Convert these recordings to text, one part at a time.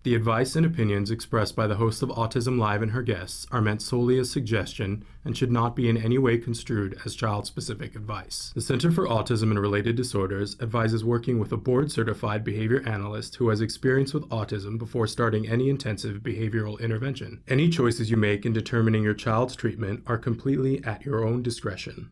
The advice and opinions expressed by the host of Autism Live and her guests are meant solely as suggestion and should not be in any way construed as child-specific advice. The Center for Autism and Related Disorders advises working with a board-certified behavior analyst who has experience with autism before starting any intensive behavioral intervention. Any choices you make in determining your child's treatment are completely at your own discretion.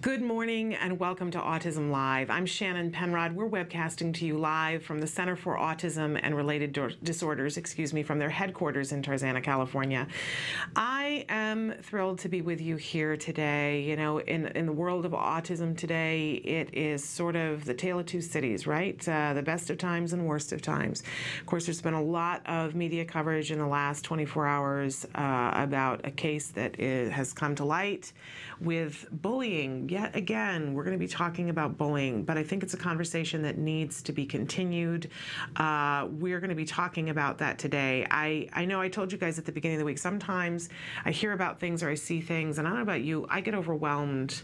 Good morning and welcome to Autism Live. I'm Shannon Penrod. We're webcasting to you live from the Center for Autism and Related Disorders, from their headquarters in Tarzana, California. I am thrilled to be with you here today. You know, in the world of autism today, it is sort of the tale of two cities, right? The best of times and worst of times. Of course, there's been a lot of media coverage in the last 24 hours about a case that has come to light with bullying. Yet again, we're going to be talking about bullying, but I think it's a conversation that needs to be continued. We're going to be talking about that today. I know I told you guys at the beginning of the week, sometimes I hear about things or I see things, and I don't know about you, I get overwhelmed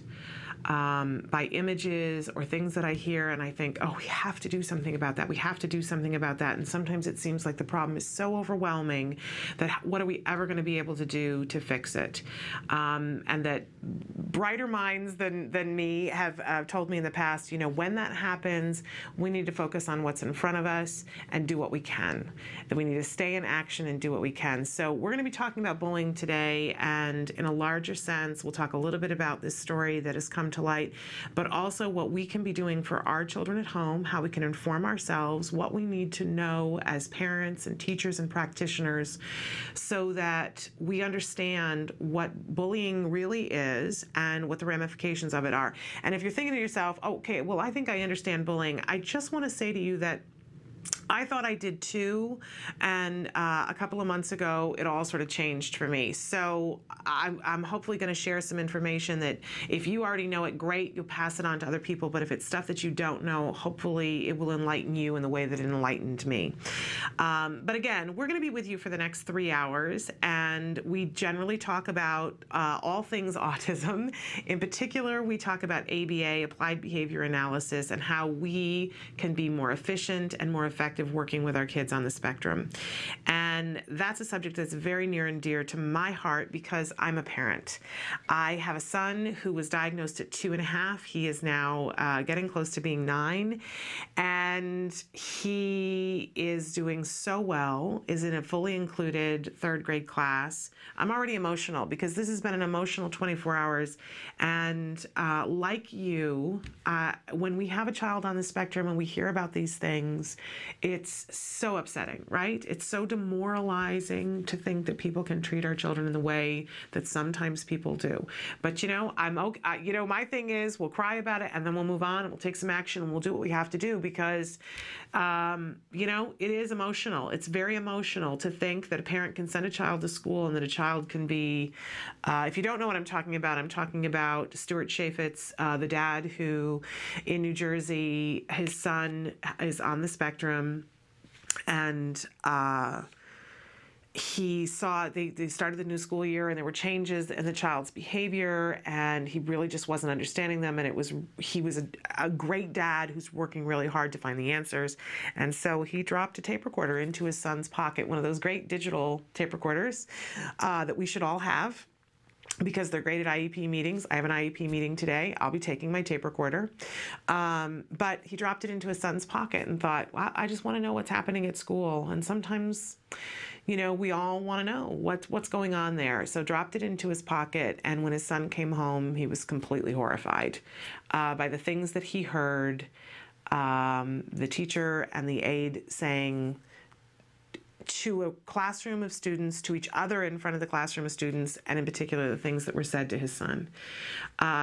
by images or things that I hear, and I think, oh, we have to do something about that. We have to do something about that. And sometimes it seems like the problem is so overwhelming that what are we ever going to be able to do to fix it? And that brighter minds than me have told me in the past, you know, when that happens, we need to focus on what's in front of us and do what we can. That we need to stay in action and do what we can. So we're going to be talking about bullying today, and in a larger sense, we'll talk a little bit about this story that has come to light, but also what we can be doing for our children at home, how we can inform ourselves, what we need to know as parents and teachers and practitioners so that we understand what bullying really is and what the ramifications of it are. And if you're thinking to yourself, okay, well, I think I understand bullying, I just want to say to you that I thought I did too, and a couple of months ago, it all sort of changed for me. So I'm hopefully going to share some information that if you already know it, great, you'll pass it on to other people. But if it's stuff that you don't know, hopefully it will enlighten you in the way that it enlightened me. But again, we're going to be with you for the next 3 hours, and we generally talk about all things autism. In particular, we talk about ABA, Applied Behavior Analysis, and how we can be more efficient and more effective working with our kids on the spectrum. And that's a subject that's very near and dear to my heart because I'm a parent. I have a son who was diagnosed at 2.5. He is now getting close to being 9, and he is doing so well, is in a fully included 3rd grade class. I'm already emotional because this has been an emotional 24 hours. And like you, when we have a child on the spectrum and we hear about these things, it's so upsetting, right? It's so demoralizing to think that people can treat our children in the way that sometimes people do. But you know, my thing is we'll cry about it and then we'll move on and we'll take some action and we'll do what we have to do because, you know, it is emotional. It's very emotional to think that a parent can send a child to school and that a child can be, if you don't know what I'm talking about Stuart Chaffetz, the dad who in New Jersey, his son is on the spectrum. And he saw they started the new school year and there were changes in the child's behavior and he really just wasn't understanding them, and he was a great dad who's working really hard to find the answers. And so he dropped a tape recorder into his son's pocket, one of those great digital tape recorders that we should all have, because they're great at IEP meetings. I have an IEP meeting today. I'll be taking my tape recorder. But he dropped it into his son's pocket and thought, wow, I just want to know what's happening at school. And sometimes, you know, we all want to know what's going on there. So dropped it into his pocket. And when his son came home, he was completely horrified by the things that he heard. The teacher and the aide saying to a classroom of students, to each other in front of the classroom of students, and in particular the things that were said to his son.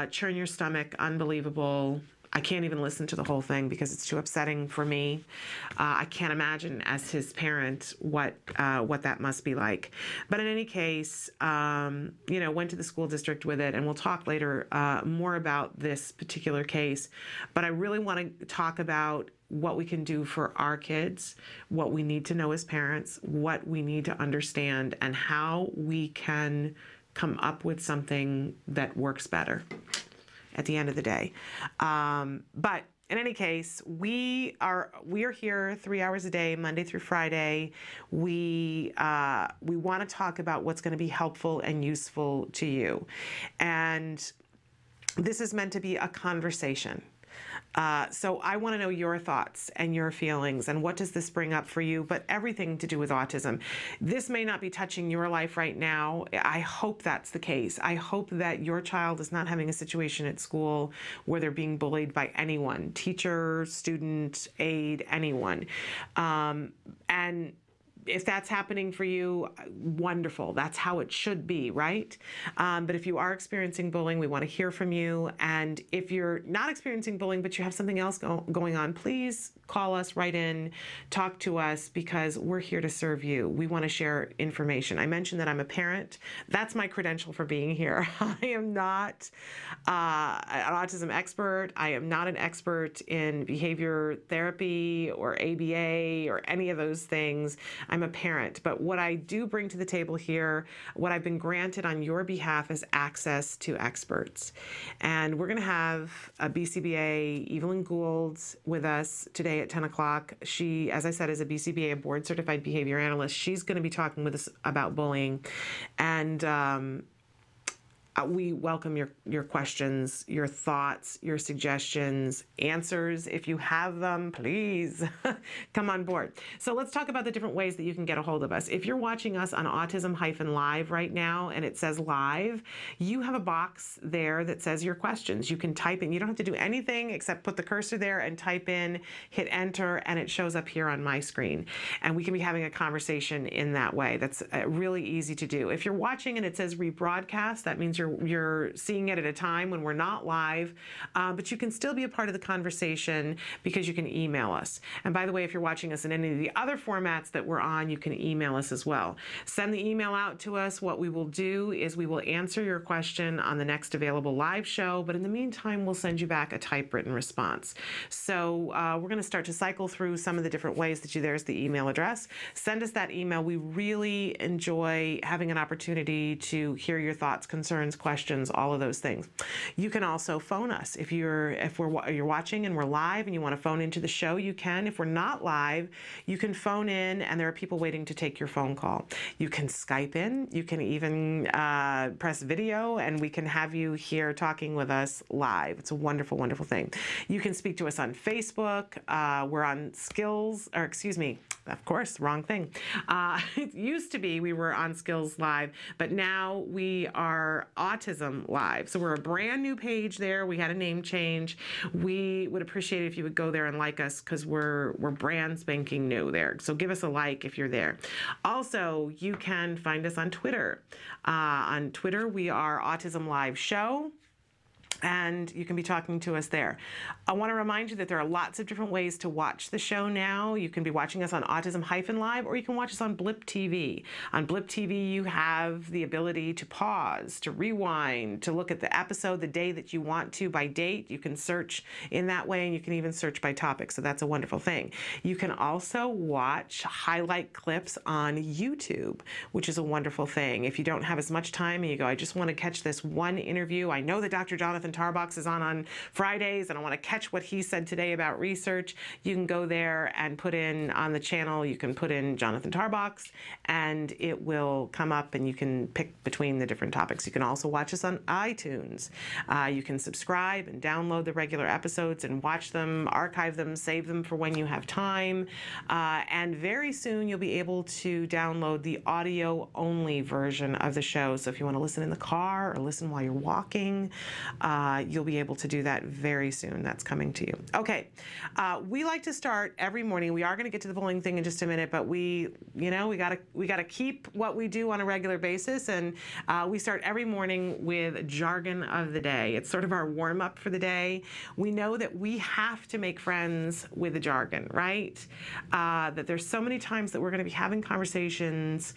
Churn your stomach, unbelievable. I can't even listen to the whole thing because it's too upsetting for me. I can't imagine as his parent what that must be like. But in any case, went to the school district with it, and we'll talk later more about this particular case. But I really want to talk about what we can do for our kids, what we need to know as parents, what we need to understand, and how we can come up with something that works better at the end of the day. But in any case, we are here 3 hours a day, Monday through Friday. We want to talk about what's going to be helpful and useful to you. And this is meant to be a conversation. So I want to know your thoughts and your feelings and what does this bring up for you, but everything to do with autism. This may not be touching your life right now. I hope that's the case. I hope that your child is not having a situation at school where they're being bullied by anyone, teacher, student, aide, anyone. And if that's happening for you, wonderful. That's how it should be, right? But if you are experiencing bullying, we want to hear from you. And if you're not experiencing bullying, but you have something else going on, please call us, write in, talk to us, because we're here to serve you. We want to share information. I mentioned that I'm a parent. That's my credential for being here. I am not an autism expert. I am not an expert in behavior therapy or ABA or any of those things. I'm a parent. But what I do bring to the table here, what I've been granted on your behalf, is access to experts. And we're going to have a BCBA, Evelyn Gould, with us today at 10 o'clock. She, as I said, is a BCBA, a board certified behavior analyst. She's going to be talking with us about bullying. And we welcome your questions, your thoughts, your suggestions, answers. If you have them, please come on board. So let's talk about the different ways that you can get a hold of us. If you're watching us on Autism-Live right now and it says live, you have a box there that says your questions. You can type in. You don't have to do anything except put the cursor there and type in, hit enter, and it shows up here on my screen. And we can be having a conversation in that way. That's really easy to do. If you're watching and it says rebroadcast, that means you're seeing it at a time when we're not live, but you can still be a part of the conversation because you can email us. And by the way, if you're watching us in any of the other formats that we're on, you can email us as well. Send the email out to us. What we will do is we will answer your question on the next available live show, but in the meantime, we'll send you back a typewritten response. So we're going to start to cycle through some of the different ways that there's the email address. Send us that email. We really enjoy having an opportunity to hear your thoughts, concerns, questions, all of those things. You can also phone us. If you're watching and we're live and you want to phone into the show, you can. If we're not live, you can phone in and there are people waiting to take your phone call. You can Skype in. You can even press video and we can have you here talking with us live. It's a wonderful, wonderful thing. You can speak to us on Facebook. We're on of course, wrong thing. It used to be we were on Skills Live, but now we are Autism Live. So we're a brand new page there. We had a name change. We would appreciate it if you would go there and like us because we're brand spanking new there. So give us a like if you're there. Also, you can find us on Twitter. On Twitter, we are Autism Live Show. And you can be talking to us there. I want to remind you that there are lots of different ways to watch the show now. You can be watching us on Autism-Live, or you can watch us on Blip TV. On Blip TV, you have the ability to pause, to rewind, to look at the episode the day that you want to by date. You can search in that way, and you can even search by topic, so that's a wonderful thing. You can also watch highlight clips on YouTube, which is a wonderful thing. If you don't have as much time and you go, I just want to catch this one interview. I know that Dr. Jonathan Tarbox is on Fridays and I want to catch what he said today about research. You can go there and put in on the channel, you can put in Jonathan Tarbox and it will come up and you can pick between the different topics. You can also watch us on iTunes. You can subscribe and download the regular episodes and watch them, archive them, save them for when you have time. And very soon you'll be able to download the audio only version of the show. So if you want to listen in the car or listen while you're walking, you'll be able to do that very soon. That's coming to you. Okay, we like to start every morning. We are going to get to the bullying thing in just a minute, but we gotta keep what we do on a regular basis, and we start every morning with jargon of the day. It's sort of our warm up for the day. We know that we have to make friends with the jargon, right? That there's so many times that we're going to be having conversations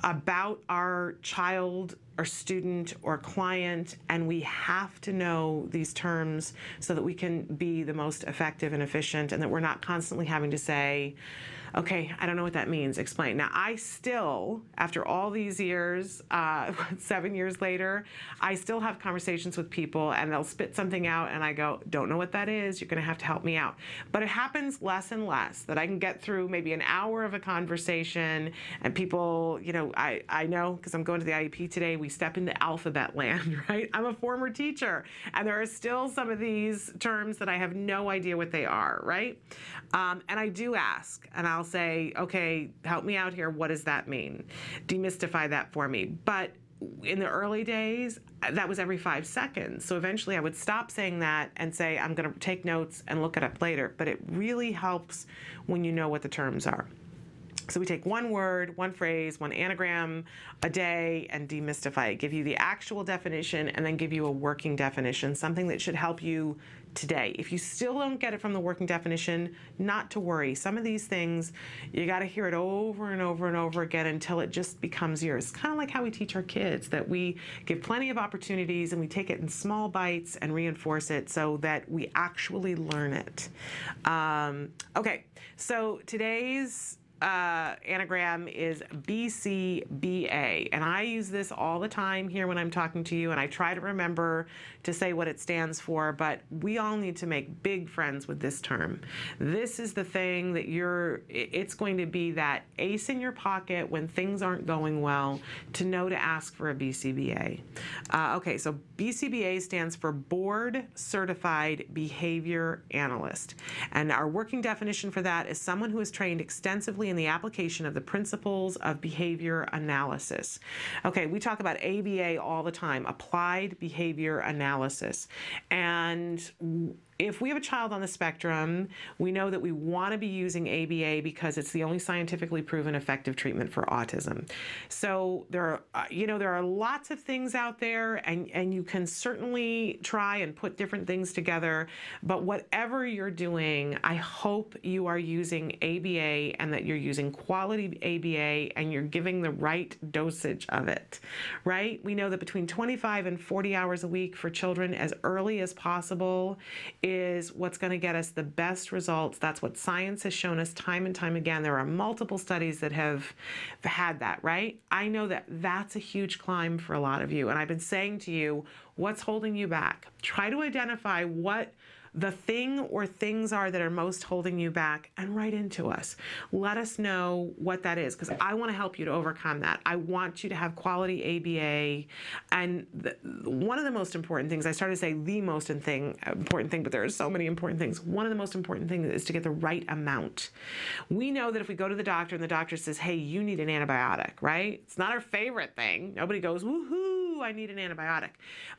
about our child or student or client, and we have to know these terms so that we can be the most effective and efficient, and that we're not constantly having to say, okay, I don't know what that means, explain. Now, I still, after all these years, 7 years later, I still have conversations with people, and they'll spit something out, and I go, don't know what that is, you're gonna have to help me out. But it happens less and less, that I can get through maybe an hour of a conversation, and people, I know, because I'm going to the IEP today, we step into alphabet land, right? I'm a former teacher, and there are still some of these terms that I have no idea what they are, right? And I do ask, and I'll say, okay, help me out here. What does that mean? Demystify that for me. But in the early days, that was every 5 seconds. So eventually I would stop saying that and say, I'm going to take notes and look it up later. But it really helps when you know what the terms are. So we take one word, one phrase, one anagram a day and demystify it, give you the actual definition, and then give you a working definition, something that should help you today. If you still don't get it from the working definition, not to worry. Some of these things, you got to hear it over and over and over again until it just becomes yours. Kind of like how we teach our kids, that we give plenty of opportunities and we take it in small bites and reinforce it so that we actually learn it. Okay, so today's anagram is BCBA, and I use this all the time here when I'm talking to you, and I try to remember to say what it stands for, but we all need to make big friends with this term. This is the thing that it's going to be that ace in your pocket when things aren't going well, to know to ask for a BCBA. Okay, so BCBA stands for Board Certified Behavior Analyst, and our working definition for that is someone who is trained extensively in the application of the principles of behavior analysis. Okay, we talk about ABA all the time, applied behavior analysis. And if we have a child on the spectrum, we know that we want to be using ABA because it's the only scientifically proven effective treatment for autism. So there are lots of things out there, and you can certainly try and put different things together, but whatever you're doing, I hope you are using ABA and that you're using quality ABA and you're giving the right dosage of it, right? We know that between 25 and 40 hours a week for children as early as possible is what's going to get us the best results. That's what science has shown us time and time again. There are multiple studies that have had that, right? I know that that's a huge climb for a lot of you. And I've been saying to you, what's holding you back? Try to identify what the thing or things are that are most holding you back, and write into us. Let us know what that is, because I want to help you to overcome that. I want you to have quality ABA. And one of the most important things, I started to say the most important thing, but there are so many important things. One of the most important things is to get the right amount. We know that if we go to the doctor and the doctor says, hey, you need an antibiotic, right? It's not our favorite thing. Nobody goes, woohoo, I need an antibiotic.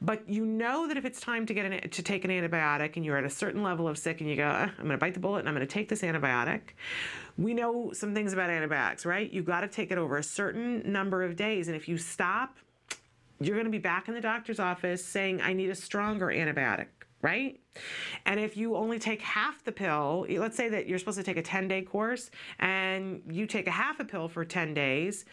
But you know that if it's time to take an antibiotic and you're at a certain level of sick and you go, I'm going to bite the bullet and I'm going to take this antibiotic. We know some things about antibiotics, right? You got to take it over a certain number of days. And if you stop, you're going to be back in the doctor's office saying, I need a stronger antibiotic, right? And if you only take half the pill, let's say that you're supposed to take a 10-day course and you take a half a pill for 10 days,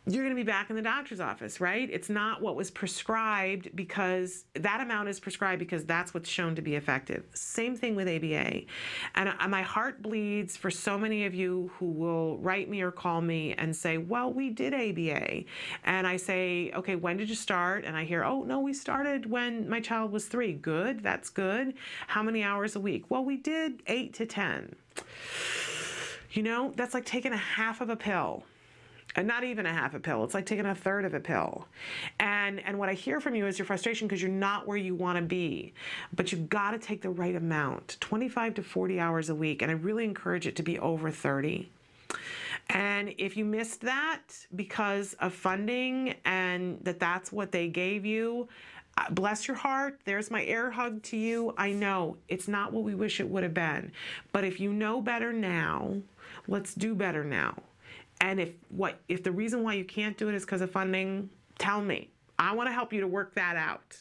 you're going to be back in the doctor's office, right? It's not what was prescribed, because that amount is prescribed because that's what's shown to be effective. Same thing with ABA. And my heart bleeds for so many of you who will write me or call me and say, well, we did ABA. And I say, okay, when did you start? And I hear, oh, no, we started when my child was 3. Good, that's good. How many hours a week? Well, we did 8 to 10. That's like taking a half of a pill. And not even a half a pill. It's like taking a third of a pill. And what I hear from you is your frustration because you're not where you want to be. But you've got to take the right amount, 25 to 40 hours a week. And I really encourage it to be over 30. And if you missed that because of funding and that's what they gave you, Bless your heart. There's my air hug to you. I know it's not what we wish it would have been. But if you know better now, let's do better now. And if the reason why you can't do it is because of funding, tell me. I want to help you to work that out.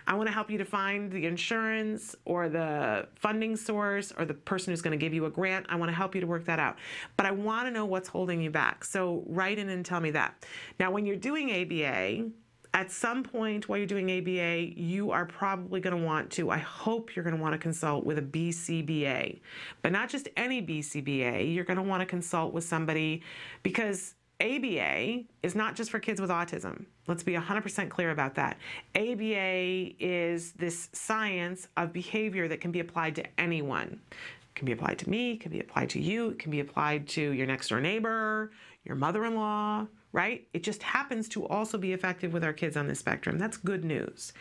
I want to help you to find the insurance or the funding source or the person who's going to give you a grant. I want to help you to work that out. But I want to know what's holding you back. So write in and tell me that. Now, when you're doing ABA, at some point while you're doing ABA, you are probably going to want to, I hope you're going to want to consult with a BCBA, but not just any BCBA. You're going to want to consult with somebody, because ABA is not just for kids with autism. Let's be 100% clear about that. ABA is this science of behavior that can be applied to anyone. It can be applied to me, it can be applied to you, it can be applied to your next door neighbor, your mother-in-law, right? It just happens to also be effective with our kids on the spectrum. That's good news.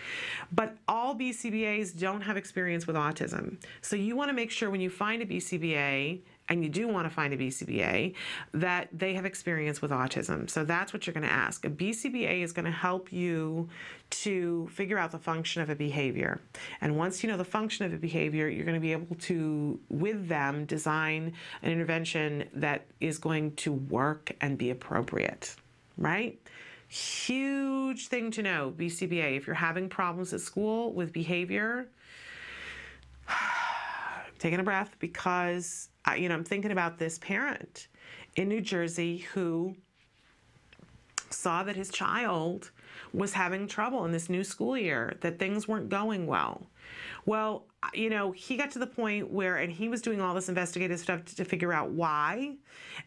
But all BCBAs don't have experience with autism. So you want to make sure when you find a BCBA, and you do want to find a BCBA, that they have experience with autism. So that's what you're going to ask. A BCBA is going to help you to figure out the function of a behavior. And once you know the function of a behavior, you're going to be able to, with them, design an intervention that is going to work and be appropriate, right? Huge thing to know, BCBA. If you're having problems at school with behavior, taking a breath, because I'm thinking about this parent in New Jersey who saw that his child was having trouble in this new school year, that things weren't going well. Well, he got to the point where, and he was doing all this investigative stuff to figure out why,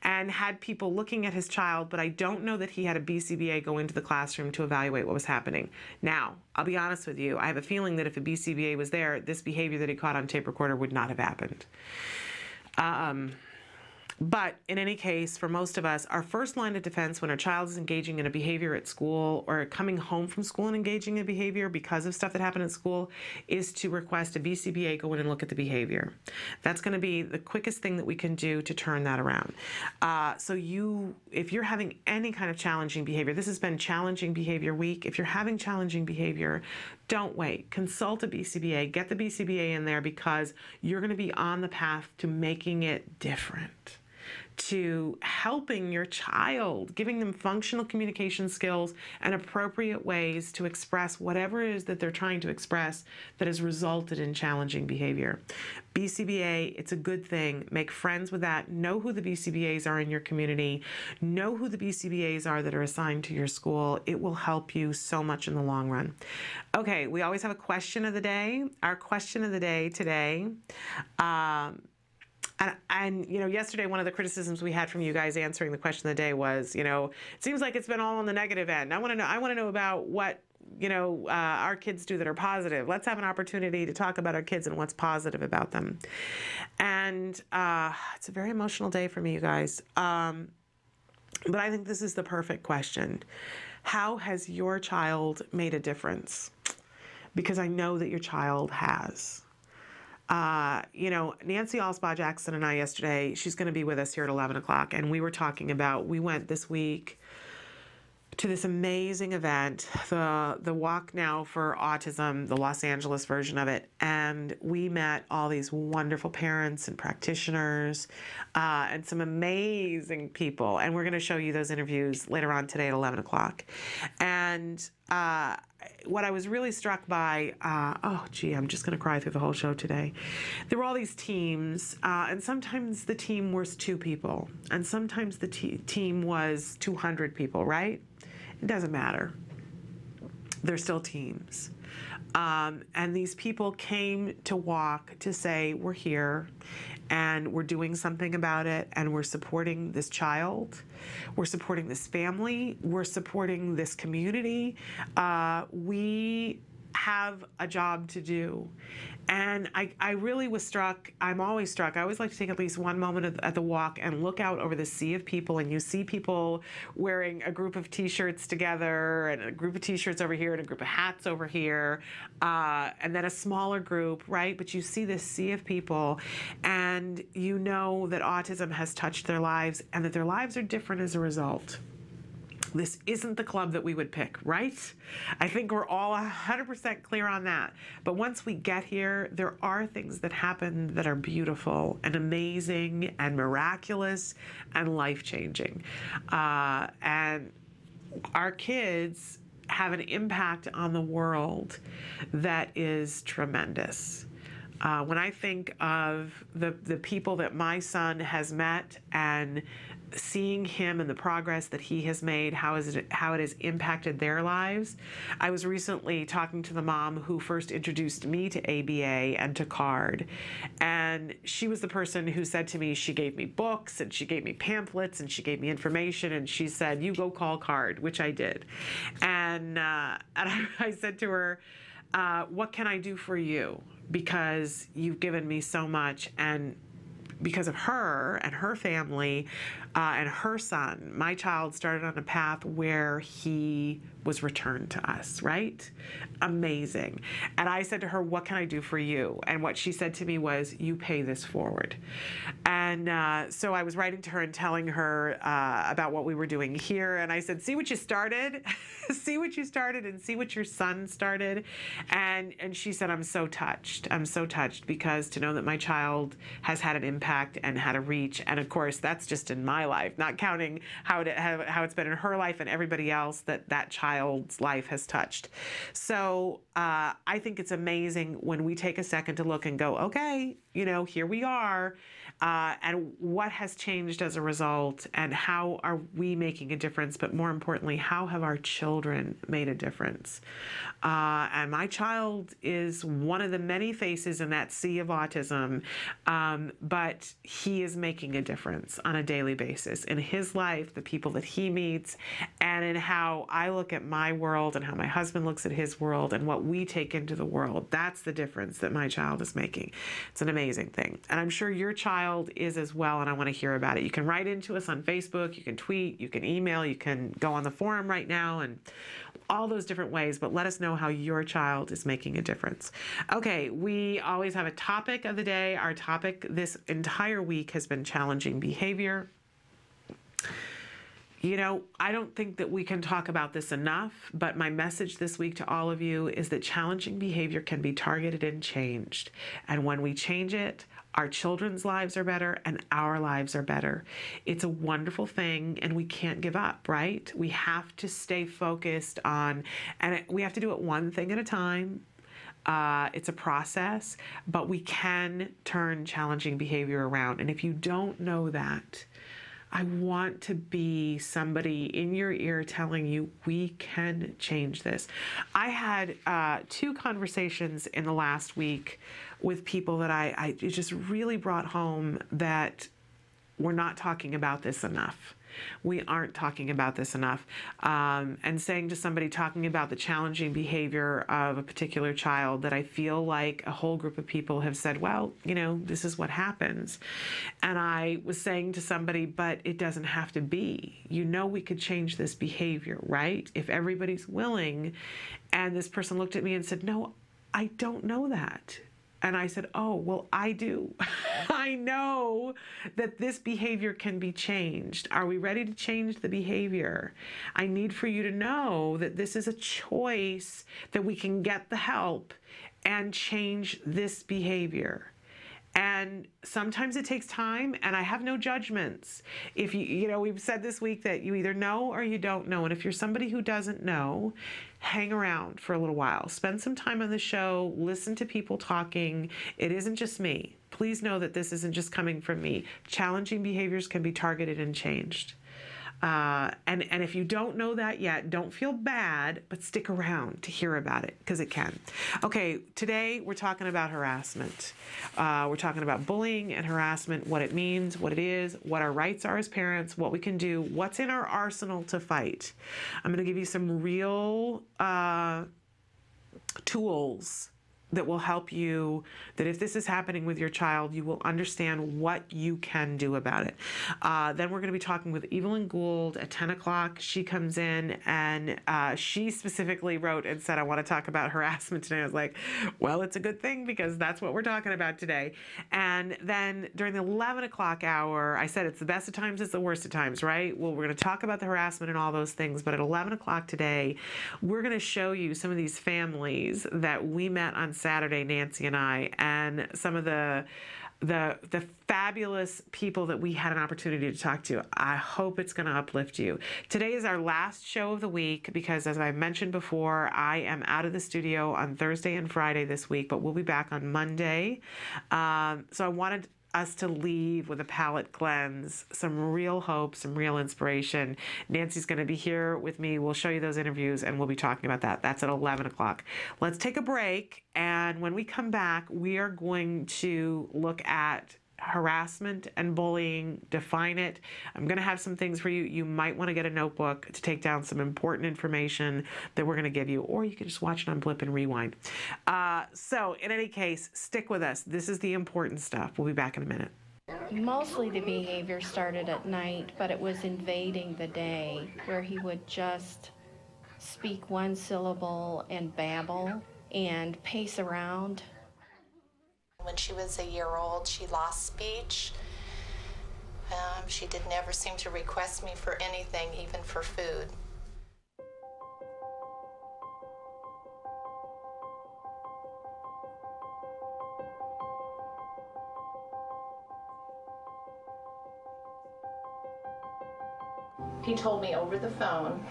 and had people looking at his child, but I don't know that he had a BCBA go into the classroom to evaluate what was happening. Now, I'll be honest with you, I have a feeling that if a BCBA was there, this behavior that he caught on tape recorder would not have happened. But in any case, for most of us, our first line of defense when our child is engaging in a behavior at school or coming home from school and engaging in behavior because of stuff that happened at school is to request a BCBA go in and look at the behavior. That's going to be the quickest thing that we can do to turn that around. If you're having any kind of challenging behavior, this has been Challenging Behavior Week. If you're having challenging behavior, don't wait. Consult a BCBA. Get the BCBA in there, because you're going to be on the path to making it different, to helping your child, giving them functional communication skills and appropriate ways to express whatever it is that they're trying to express that has resulted in challenging behavior. BCBA, it's a good thing. Make friends with that. Know who the BCBAs are in your community. Know who the BCBAs are that are assigned to your school. It will help you so much in the long run. Okay, we always have a question of the day. Our question of the day today, And yesterday, one of the criticisms we had from you guys answering the question of the day was, it seems like it's been all on the negative end. I want to know about what, our kids do that are positive. Let's have an opportunity to talk about our kids and what's positive about them. And it's a very emotional day for me, you guys. But I think this is the perfect question. How has your child made a difference? Because I know that your child has. Nancy Alspaugh-Jackson and I yesterday, she's going to be with us here at 11 o'clock, and we were talking about, we went this week to this amazing event, the Walk Now for Autism, the Los Angeles version of it, and we met all these wonderful parents and practitioners and some amazing people, and we're going to show you those interviews later on today at 11 o'clock. And what I was really struck by, I'm just going to cry through the whole show today. There were all these teams, and sometimes the team was 2 people, and sometimes the team was 200 people, right? It doesn't matter. They're still teams. And these people came to walk to say, we're here, and we're doing something about it, and we're supporting this child, we're supporting this family, we're supporting this community. We have a job to do. And I really was struck. I'm always struck. I always like to take at least one moment at the walk and look out over the sea of people, and you see people wearing a group of T-shirts together, and a group of T-shirts over here, and a group of hats over here, and then a smaller group, right? But you see this sea of people, and you know that autism has touched their lives, and that their lives are different as a result. This isn't the club that we would pick, right? I think we're all 100% clear on that. But once we get here, there are things that happen that are beautiful and amazing and miraculous and life-changing. And our kids have an impact on the world that is tremendous. When I think of the people that my son has met and seeing him and the progress that he has made, how it has impacted their lives. I was recently talking to the mom who first introduced me to ABA and to CARD. And she was the person who said to me, she gave me books and she gave me pamphlets and she gave me information and she said, you go call CARD, which I did. And I said to her, what can I do for you? Because you've given me so much, and because of her and her family and her son, my child started on a path where he was returned to us, right? Amazing. And I said to her, what can I do for you? And what she said to me was, you pay this forward. And so I was writing to her and telling her about what we were doing here. And I said, see what you started? See what you started and see what your son started. And she said, I'm so touched. I'm so touched because to know that my child has had an impact and had a reach. And of course, that's just in my life, not counting how it's been in her life and everybody else that child's life has touched. So I think it's amazing when we take a second to look and go, okay, here we are. And what has changed as a result, and how are we making a difference? But more importantly, how have our children made a difference? And my child is one of the many faces in that sea of autism, but he is making a difference on a daily basis in his life, the people that he meets, and in how I look at my world and how my husband looks at his world and what we take into the world. That's the difference that my child is making. It's an amazing thing. And I'm sure your child is as well, and I want to hear about it. You can write into us on Facebook, you can tweet, you can email, you can go on the forum right now, and all those different ways, but let us know how your child is making a difference. Okay, we always have a topic of the day. Our topic this entire week has been challenging behavior. I don't think that we can talk about this enough, but my message this week to all of you is that challenging behavior can be targeted and changed. And when we change it, our children's lives are better and our lives are better. It's a wonderful thing, and we can't give up, right? We have to stay focused on, and we have to do it one thing at a time. It's a process, but we can turn challenging behavior around. And if you don't know that, I want to be somebody in your ear telling you we can change this. I had 2 conversations in the last week with people that it just really brought home that we're not talking about this enough. We aren't talking about this enough. And saying to somebody, talking about the challenging behavior of a particular child, that I feel like a whole group of people have said, well, this is what happens. And I was saying to somebody, but it doesn't have to be. We could change this behavior, right? If everybody's willing. And this person looked at me and said, no, I don't know that. And I said, oh, well, I do. I know that this behavior can be changed. Are we ready to change the behavior? I need for you to know that this is a choice, that we can get the help and change this behavior. And sometimes it takes time, and I have no judgments. If we've said this week that you either know or you don't know. And if you're somebody who doesn't know, hang around for a little while. Spend some time on the show. Listen to people talking. It isn't just me. Please know that this isn't just coming from me. Challenging behaviors can be targeted and changed. And if you don't know that yet, don't feel bad, but stick around to hear about it, because it can. Okay, today we're talking about harassment. We're talking about bullying and harassment, what it means, what it is, what our rights are as parents, what we can do, what's in our arsenal to fight. I'm going to give you some real tools that will help you, that if this is happening with your child, you will understand what you can do about it. Then we're going to be talking with Evelyn Gould at 10 o'clock. She comes in and she specifically wrote and said, I want to talk about harassment today. I was like, well, it's a good thing because that's what we're talking about today. And then during the 11 o'clock hour, I said it's the best of times, it's the worst of times, right? Well, we're going to talk about the harassment and all those things. But at 11 o'clock today, we're going to show you some of these families that we met on Saturday, Nancy and I, and some of the fabulous people that we had an opportunity to talk to. I hope it's going to uplift you. Today is our last show of the week because, as I mentioned before, I am out of the studio on Thursday and Friday this week, but we'll be back on Monday. So I wanted us to leave with a palate cleanse, some real hope, some real inspiration. Nancy's going to be here with me. We'll show you those interviews and we'll be talking about that. That's at 11 o'clock. Let's take a break. And when we come back, we are going to look at harassment and bullying, define it. I'm going to have some things for you. You might want to get a notebook to take down some important information that we're going to give you, or you can just watch it on Blip and Rewind. So in any case, stick with us. This is the important stuff. We'll be back in a minute. Mostly the behavior started at night, but it was invading the day where he would just speak one syllable and babble and pace around. When she was a year old, she lost speech. She did never seem to request me for anything, even for food. He told me over the phone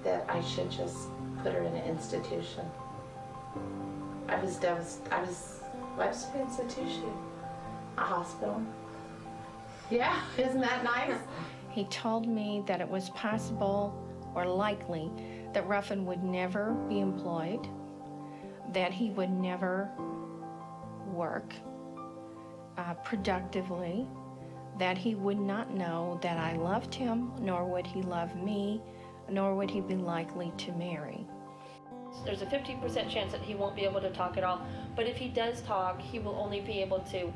that I should just put her in an institution. I was devastated. Webster Institution, a hospital. Yeah, isn't that nice? He told me that it was possible or likely that Ruffin would never be employed, that he would never work productively, that he would not know that I loved him, nor would he love me, nor would he be likely to marry. There's a 50% chance that he won't be able to talk at all, but if he does talk, he will only be able to,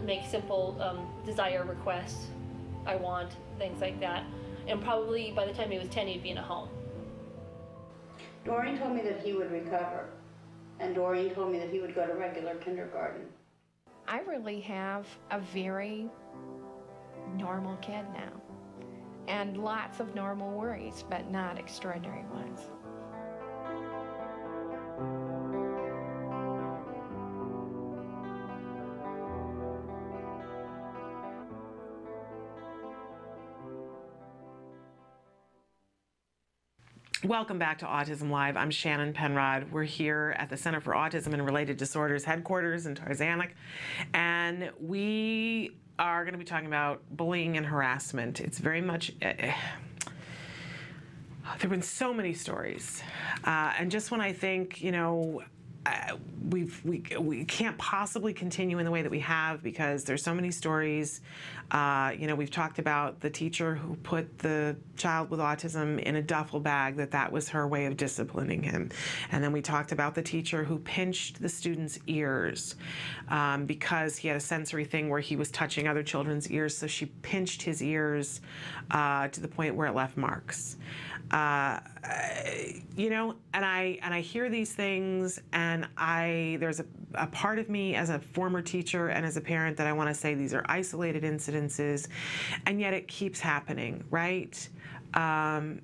make simple desire requests. I want, things like that. And probably by the time he was 10, he'd be in a home. Doreen told me that he would recover, and Doreen told me that he would go to regular kindergarten. I really have a very normal kid now, and lots of normal worries, but not extraordinary ones. Welcome back to Autism Live. I'm Shannon Penrod. We're here at the Center for Autism and Related Disorders headquarters in Tarzanic, and we are going to be talking about bullying and harassment. It's very much, there have been so many stories, and just when I think, we can't possibly continue in the way that we have because there's so many stories. We've talked about the teacher who put the child with autism in a duffel bag, that was her way of disciplining him. And then we talked about the teacher who pinched the student's ears because he had a sensory thing where he was touching other children's ears, so she pinched his ears to the point where it left marks. And I hear these things, and there's a part of me as a former teacher and as a parent that I want to say these are isolated incidences, and yet it keeps happening, right? And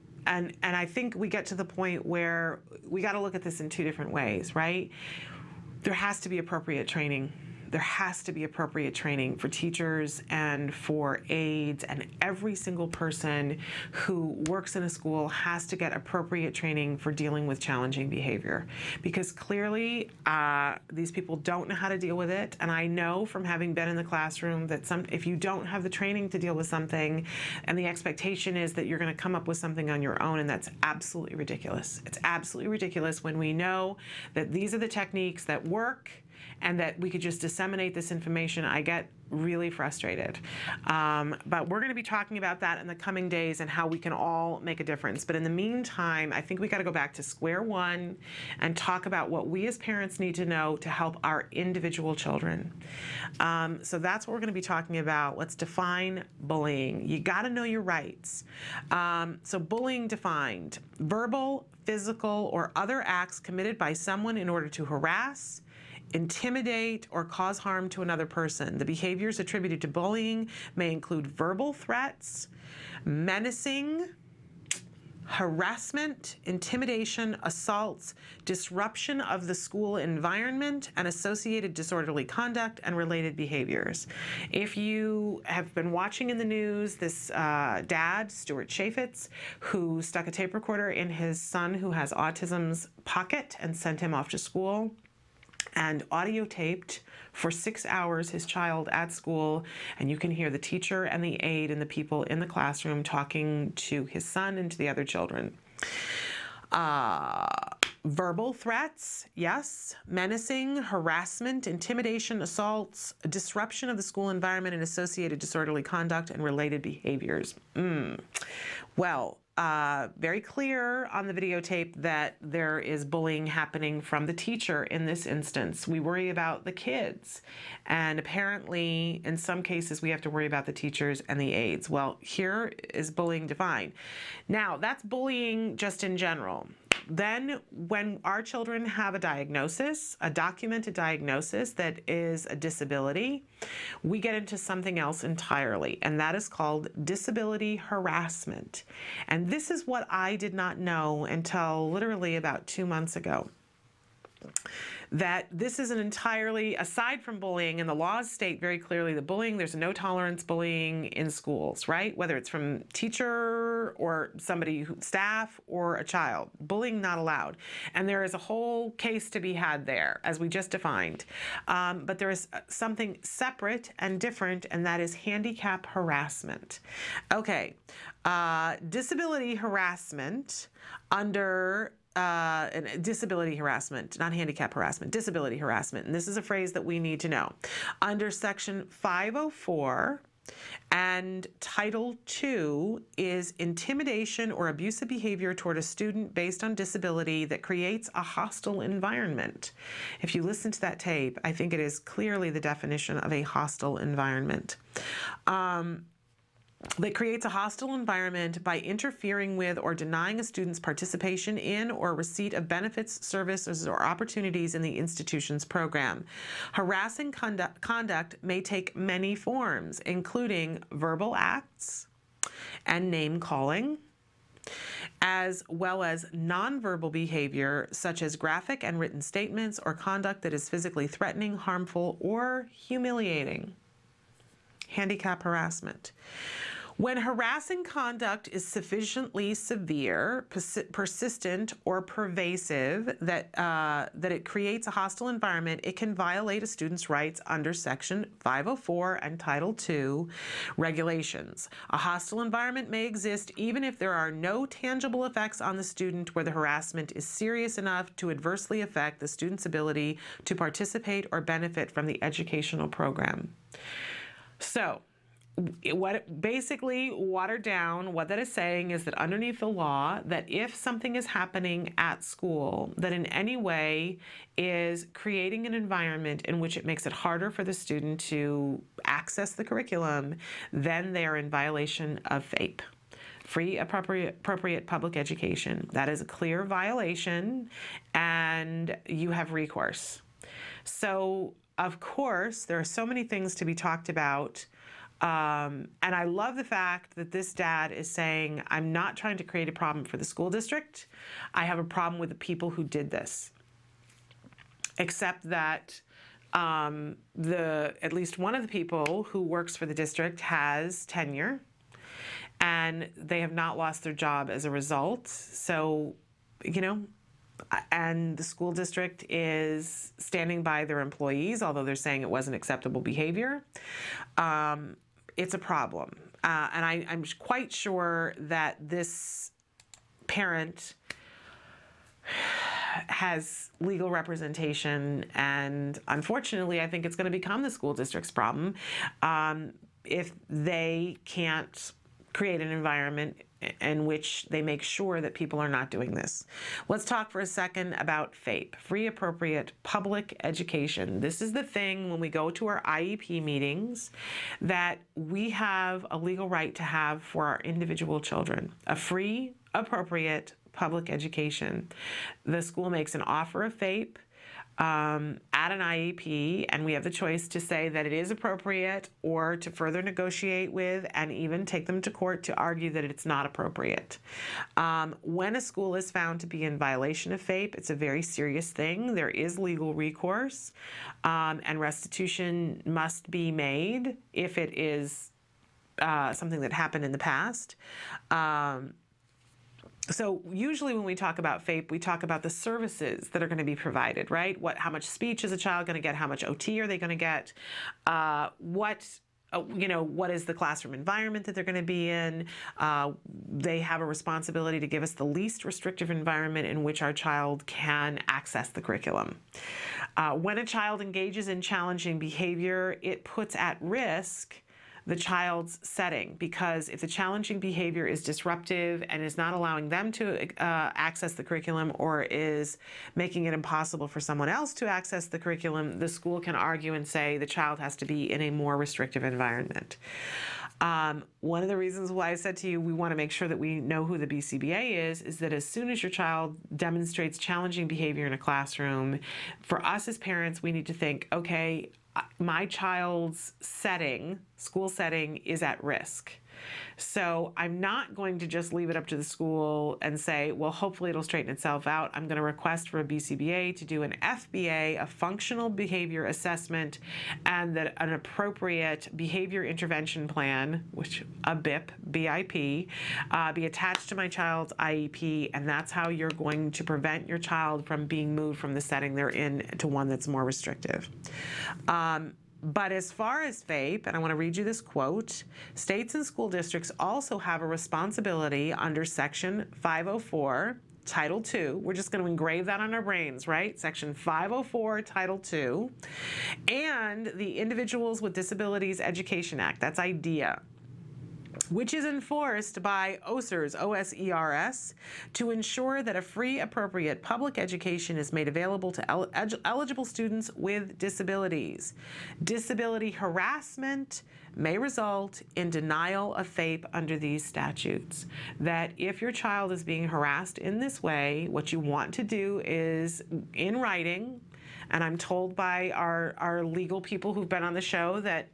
I think we get to the point where we got to look at this in two different ways, right? There has to be appropriate training. There has to be appropriate training for teachers and for aides, and every single person who works in a school has to get appropriate training for dealing with challenging behavior, because clearly these people don't know how to deal with it. And I know from having been in the classroom that if you don't have the training to deal with something, and the expectation is that you're going to come up with something on your own, and that's absolutely ridiculous. It's absolutely ridiculous when we know that these are the techniques that work. and that we could just disseminate this information, I get really frustrated. But we're going to be talking about that in the coming days and how we can all make a difference. But in the meantime, I think we got to go back to square one and talk about what we as parents need to know to help our individual children. So that's what we're going to be talking about. Let's define bullying. You got to know your rights. So bullying defined: verbal, physical, or other acts committed by someone in order to harass, intimidate, or cause harm to another person. The behaviors attributed to bullying may include verbal threats, menacing, harassment, intimidation, assaults, disruption of the school environment, and associated disorderly conduct and related behaviors. If you have been watching in the news, this dad, Stuart Chaffetz, who stuck a tape recorder in his son who has autism's pocket and sent him off to school, and audio taped for 6 hours his child at school, and you can hear the teacher and the aide and the people in the classroom talking to his son and to the other children. Verbal threats, yes. Menacing, harassment, intimidation, assaults, disruption of the school environment, and associated disorderly conduct and related behaviors. Well, very clear on the videotape that there is bullying happening from the teacher in this instance. We worry about the kids, and apparently in some cases we have to worry about the teachers and the aides. Well, here is bullying defined. Now, that's bullying just in general. Then when our children have a diagnosis, a documented diagnosis that is a disability, we get into something else entirely, and that is called disability harassment. And this is what I did not know until literally about 2 months ago. That this is an entirely, aside from bullying, and the laws state very clearly that bullying, there's no tolerance bullying in schools, right? Whether it's from teacher or somebody, staff or a child, bullying not allowed. And there is a whole case to be had there, as we just defined. But there is something separate and different, and that is handicap harassment. Okay, disability harassment under disability harassment, not handicap harassment, disability harassment. And this is a phrase that we need to know. Under Section 504 and Title II is intimidation or abusive behavior toward a student based on disability that creates a hostile environment. If you listen to that tape, I think it is clearly the definition of a hostile environment. That creates a hostile environment by interfering with or denying a student's participation in or receipt of benefits, services, or opportunities in the institution's program. Harassing conduct may take many forms, including verbal acts and name-calling, as well as nonverbal behavior such as graphic and written statements or conduct that is physically threatening, harmful, or humiliating. Handicap harassment. When harassing conduct is sufficiently severe, persistent, or pervasive that it creates a hostile environment, it can violate a student's rights under Section 504 and Title II regulations. A hostile environment may exist even if there are no tangible effects on the student where the harassment is serious enough to adversely affect the student's ability to participate or benefit from the educational program. So, what basically watered down, what that is saying is that underneath the law, that if something is happening at school that in any way is creating an environment in which it makes it harder for the student to access the curriculum, then they are in violation of FAPE. Free appropriate public education. That is a clear violation, and you have recourse. So, of course, there are so many things to be talked about. And I love the fact that this dad is saying, I'm not trying to create a problem for the school district. I have a problem with the people who did this. Except that at least one of the people who works for the district has tenure, and they have not lost their job as a result. So, you know, and the school district is standing by their employees, although they're saying it wasn't acceptable behavior. It's a problem. And I'm quite sure that this parent has legal representation, and unfortunately, I think it's going to become the school district's problem if they can't create an environment in which they make sure that people are not doing this. Let's talk for a second about FAPE, free appropriate public education. This is the thing when we go to our IEP meetings that we have a legal right to have for our individual children, a free appropriate public education. The school makes an offer of FAPE at an IEP, and we have the choice to say that it is appropriate or to further negotiate with and even take them to court to argue that it's not appropriate. When a school is found to be in violation of FAPE, it's a very serious thing. There is legal recourse, and restitution must be made if it is something that happened in the past. So usually when we talk about FAPE, we talk about the services that are going to be provided, right? How much speech is a child going to get? How much OT are they going to get? What is the classroom environment that they're going to be in? They have a responsibility to give us the least restrictive environment in which our child can access the curriculum. When a child engages in challenging behavior, it puts at risk the child's setting, because if the challenging behavior is disruptive and is not allowing them to access the curriculum or is making it impossible for someone else to access the curriculum, the school can argue and say the child has to be in a more restrictive environment. One of the reasons why I said to you we want to make sure that we know who the BCBA is that as soon as your child demonstrates challenging behavior in a classroom, for us as parents, we need to think, okay, my child's school setting is at risk. So I'm not going to just leave it up to the school and say, well, hopefully it'll straighten itself out. I'm going to request for a BCBA to do an FBA, a functional behavior assessment, and that an appropriate behavior intervention plan, which a BIP, BIP, be attached to my child's IEP, and that's how you're going to prevent your child from being moved from the setting they're in to one that's more restrictive. But as far as FAPE, and I want to read you this quote, states and school districts also have a responsibility under Section 504, Title II. We're just going to engrave that on our brains, right? Section 504, Title II, and the Individuals with Disabilities Education Act, that's IDEA, which is enforced by OSERS, OSERS, to ensure that a free, appropriate public education is made available to eligible students with disabilities. Disability harassment may result in denial of FAPE under these statutes. That if your child is being harassed in this way, what you want to do is, in writing, and I'm told by our legal people who've been on the show that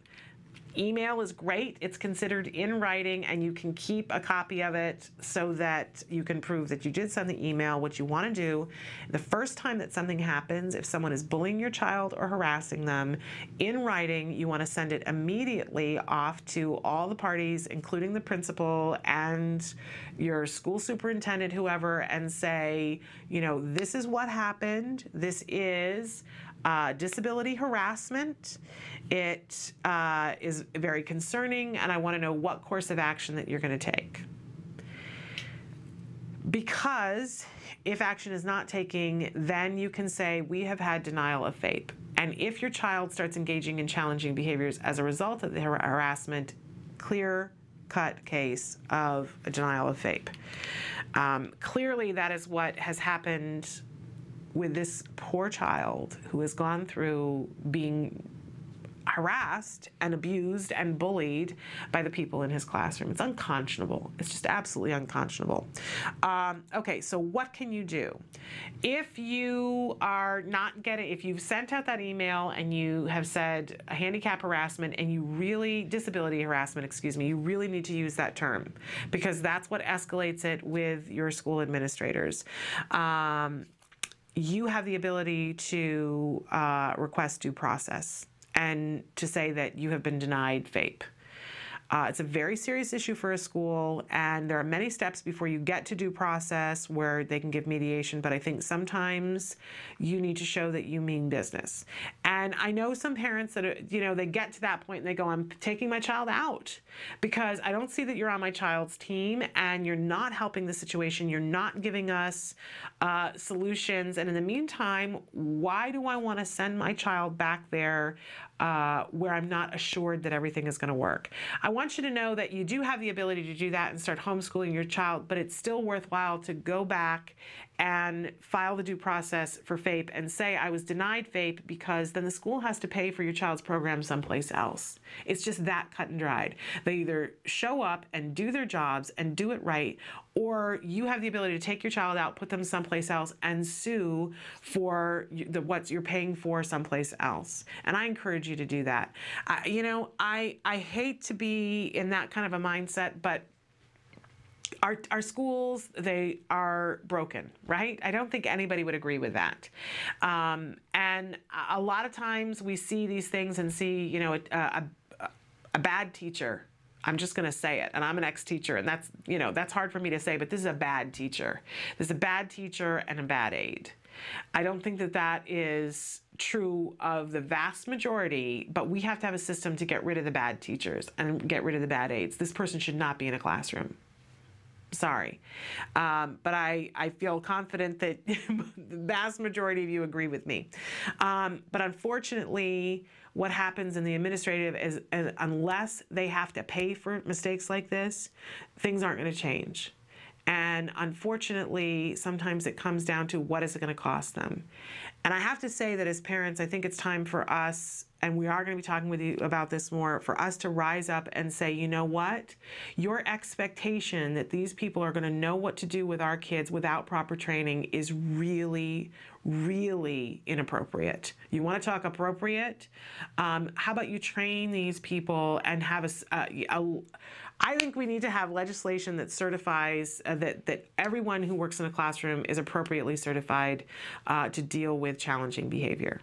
email is great. It's considered in writing, and you can keep a copy of it so that you can prove that you did send the email. What you want to do, the first time that something happens, if someone is bullying your child or harassing them, in writing, you want to send it immediately off to all the parties, including the principal and your school superintendent, whoever, and say, this is what happened. This is disability harassment. It is very concerning, and I want to know what course of action that you're going to take. Because if action is not taken, then you can say, we have had denial of FAPE. And if your child starts engaging in challenging behaviors as a result of the harassment, clear-cut case of a denial of FAPE. Clearly, that is what has happened with this poor child who has gone through being harassed and abused and bullied by the people in his classroom. It's unconscionable. It's just absolutely unconscionable. Okay, so what can you do? If you are not getting, if you've sent out that email and you have said handicap harassment and you really, disability harassment, excuse me, you really need to use that term because that's what escalates it with your school administrators. You have the ability to request due process and to say that you have been denied FAPE. It's a very serious issue for a school, and there are many steps before you get to due process where they can give mediation, but I think sometimes you need to show that you mean business. And I know some parents that are, they get to that point and they go, I'm taking my child out because I don't see that you're on my child's team and you're not helping the situation. You're not giving us solutions. And in the meantime, why do I want to send my child back there where I'm not assured that everything is going to work? I want you to know that you do have the ability to do that and start homeschooling your child, but it's still worthwhile to go back and file the due process for FAPE and say, I was denied FAPE, because then the school has to pay for your child's program someplace else. It's just that cut and dried. They either show up and do their jobs and do it right, or you have the ability to take your child out, put them someplace else, and sue for what you're paying for someplace else. And I encourage you to do that. I hate to be in that kind of a mindset, but our schools, they are broken, right? I don't think anybody would agree with that. And a lot of times we see these things and see, a bad teacher. I'm just going to say it. And I'm an ex-teacher, and that's hard for me to say, but this is a bad teacher. There's a bad teacher and a bad aide. I don't think that is true of the vast majority, but we have to have a system to get rid of the bad teachers and get rid of the bad aides. This person should not be in a classroom. Sorry. But I feel confident that the vast majority of you agree with me. But unfortunately, what happens in the administrative is unless they have to pay for mistakes like this, things aren't going to change. And unfortunately, sometimes it comes down to what is it going to cost them. And I have to say that as parents, I think it's time for us, and we are going to be talking with you about this more, for us to rise up and say, you know what? Your expectation that these people are going to know what to do with our kids without proper training is really, really inappropriate. You want to talk appropriate? How about you train these people and have I think we need to have legislation that certifies that everyone who works in a classroom is appropriately certified to deal with challenging behavior.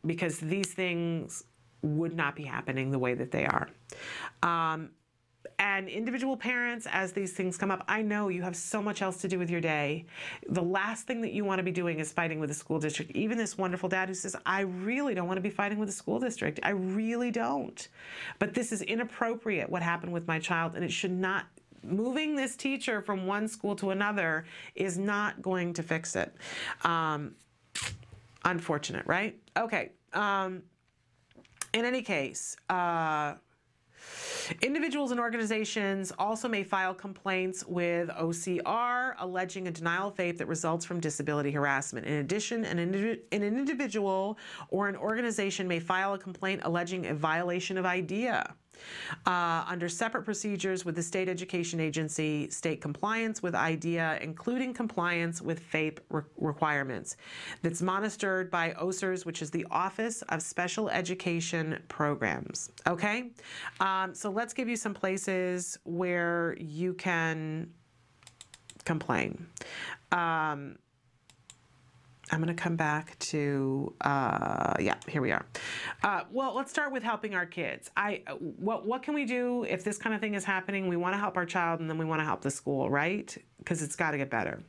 Because these things would not be happening the way that they are. And individual parents, as these things come up, I know you have so much else to do with your day. The last thing that you want to be doing is fighting with the school district. Even this wonderful dad who says, I really don't want to be fighting with the school district. I really don't. But this is inappropriate, what happened with my child, and it should not. Moving this teacher from one school to another is not going to fix it. Unfortunate, right? Okay. In any case, individuals and organizations also may file complaints with OCR alleging a denial of FAPE that results from disability harassment. In addition, an individual or an organization may file a complaint alleging a violation of IDEA. Under separate procedures with the state education agency, state compliance with IDEA, including compliance with FAPE requirements. That's monitored by OSERS, which is the Office of Special Education Programs. Okay? So let's give you some places where you can complain. I'm going to come back to, here we are. Well, let's start with helping our kids. What can we do if this kind of thing is happening? We want to help our child, and then we want to help the school, right? Because it's got to get better.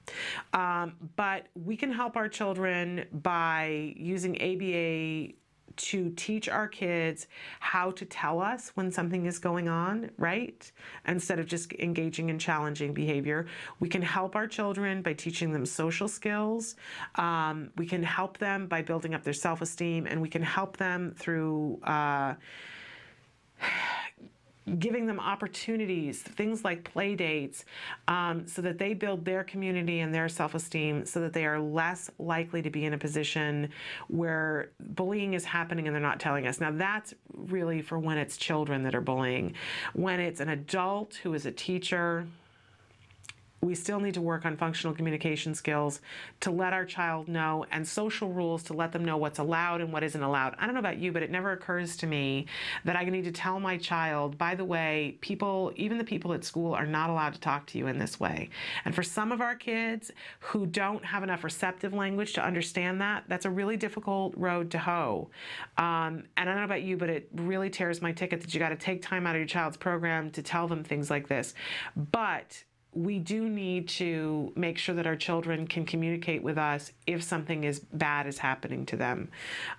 But we can help our children by using ABA to teach our kids how to tell us when something is going on, right? Instead of just engaging in challenging behavior. We can help our children by teaching them social skills. We can help them by building up their self-esteem, and we can help them through giving them opportunities, things like play dates, so that they build their community and their self-esteem so that they are less likely to be in a position where bullying is happening and they're not telling us. Now, that's really for when it's children that are bullying. When it's an adult who is a teacher, we still need to work on functional communication skills to let our child know, and social rules to let them know what's allowed and what isn't allowed. I don't know about you, but it never occurs to me that I need to tell my child, by the way, people, even the people at school, are not allowed to talk to you in this way. And for some of our kids who don't have enough receptive language to understand that, that's a really difficult road to hoe. And I don't know about you, but it really tears my ticket that you got to take time out of your child's program to tell them things like this. But we do need to make sure that our children can communicate with us if something bad is happening to them.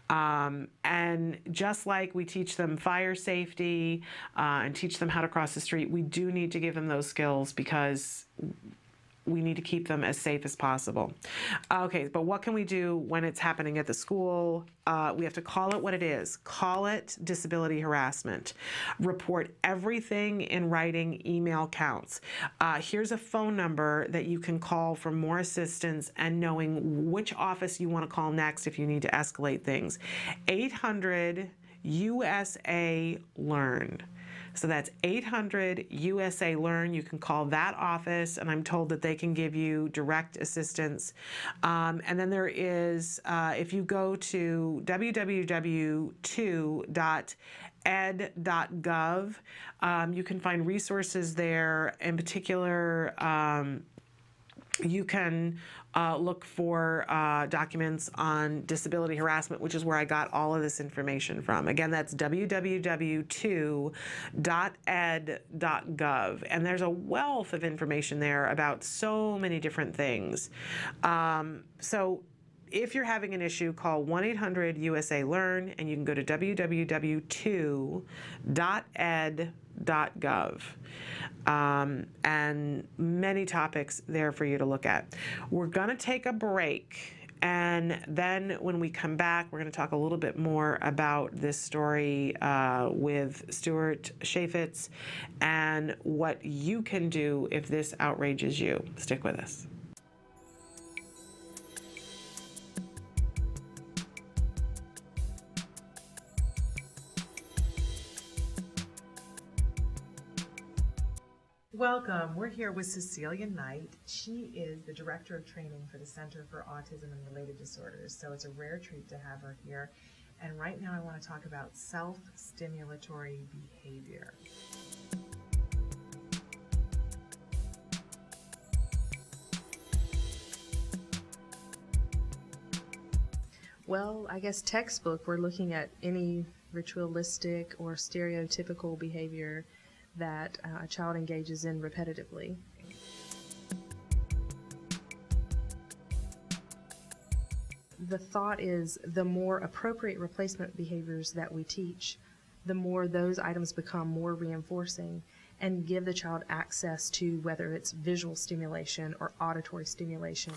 And just like we teach them fire safety and teach them how to cross the street, we do need to give them those skills because we need to keep them as safe as possible. Okay, but what can we do when it's happening at the school? We have to call it what it is. Call it disability harassment. Report everything in writing. Email counts. Here's a phone number that you can call for more assistance and knowing which office you want to call next if you need to escalate things. 800 USA Learn. So that's 800 USA Learn. You can call that office, and I'm told that they can give you direct assistance. And then there is, if you go to www.2.ed.gov, you can find resources there. In particular, you can look for documents on disability harassment, which is where I got all of this information from. Again, that's www.2.ed.gov. And there's a wealth of information there about so many different things. So if you're having an issue, call 1-800-USA-LEARN, and you can go to www.2.ed.gov. And many topics there for you to look at. We're going to take a break, and then when we come back, we're going to talk a little bit more about this story with Stuart Chaffetz and what you can do if this outrages you. Stick with us. Welcome. We're here with Cecilia Knight. She is the Director of Training for the Center for Autism and Related Disorders, so it's a rare treat to have her here. And right now I want to talk about self-stimulatory behavior. Well, I guess textbook, we're looking at any ritualistic or stereotypical behavior that a child engages in repetitively. The thought is the more appropriate replacement behaviors that we teach, the more those items become more reinforcing and give the child access to whether it's visual stimulation or auditory stimulation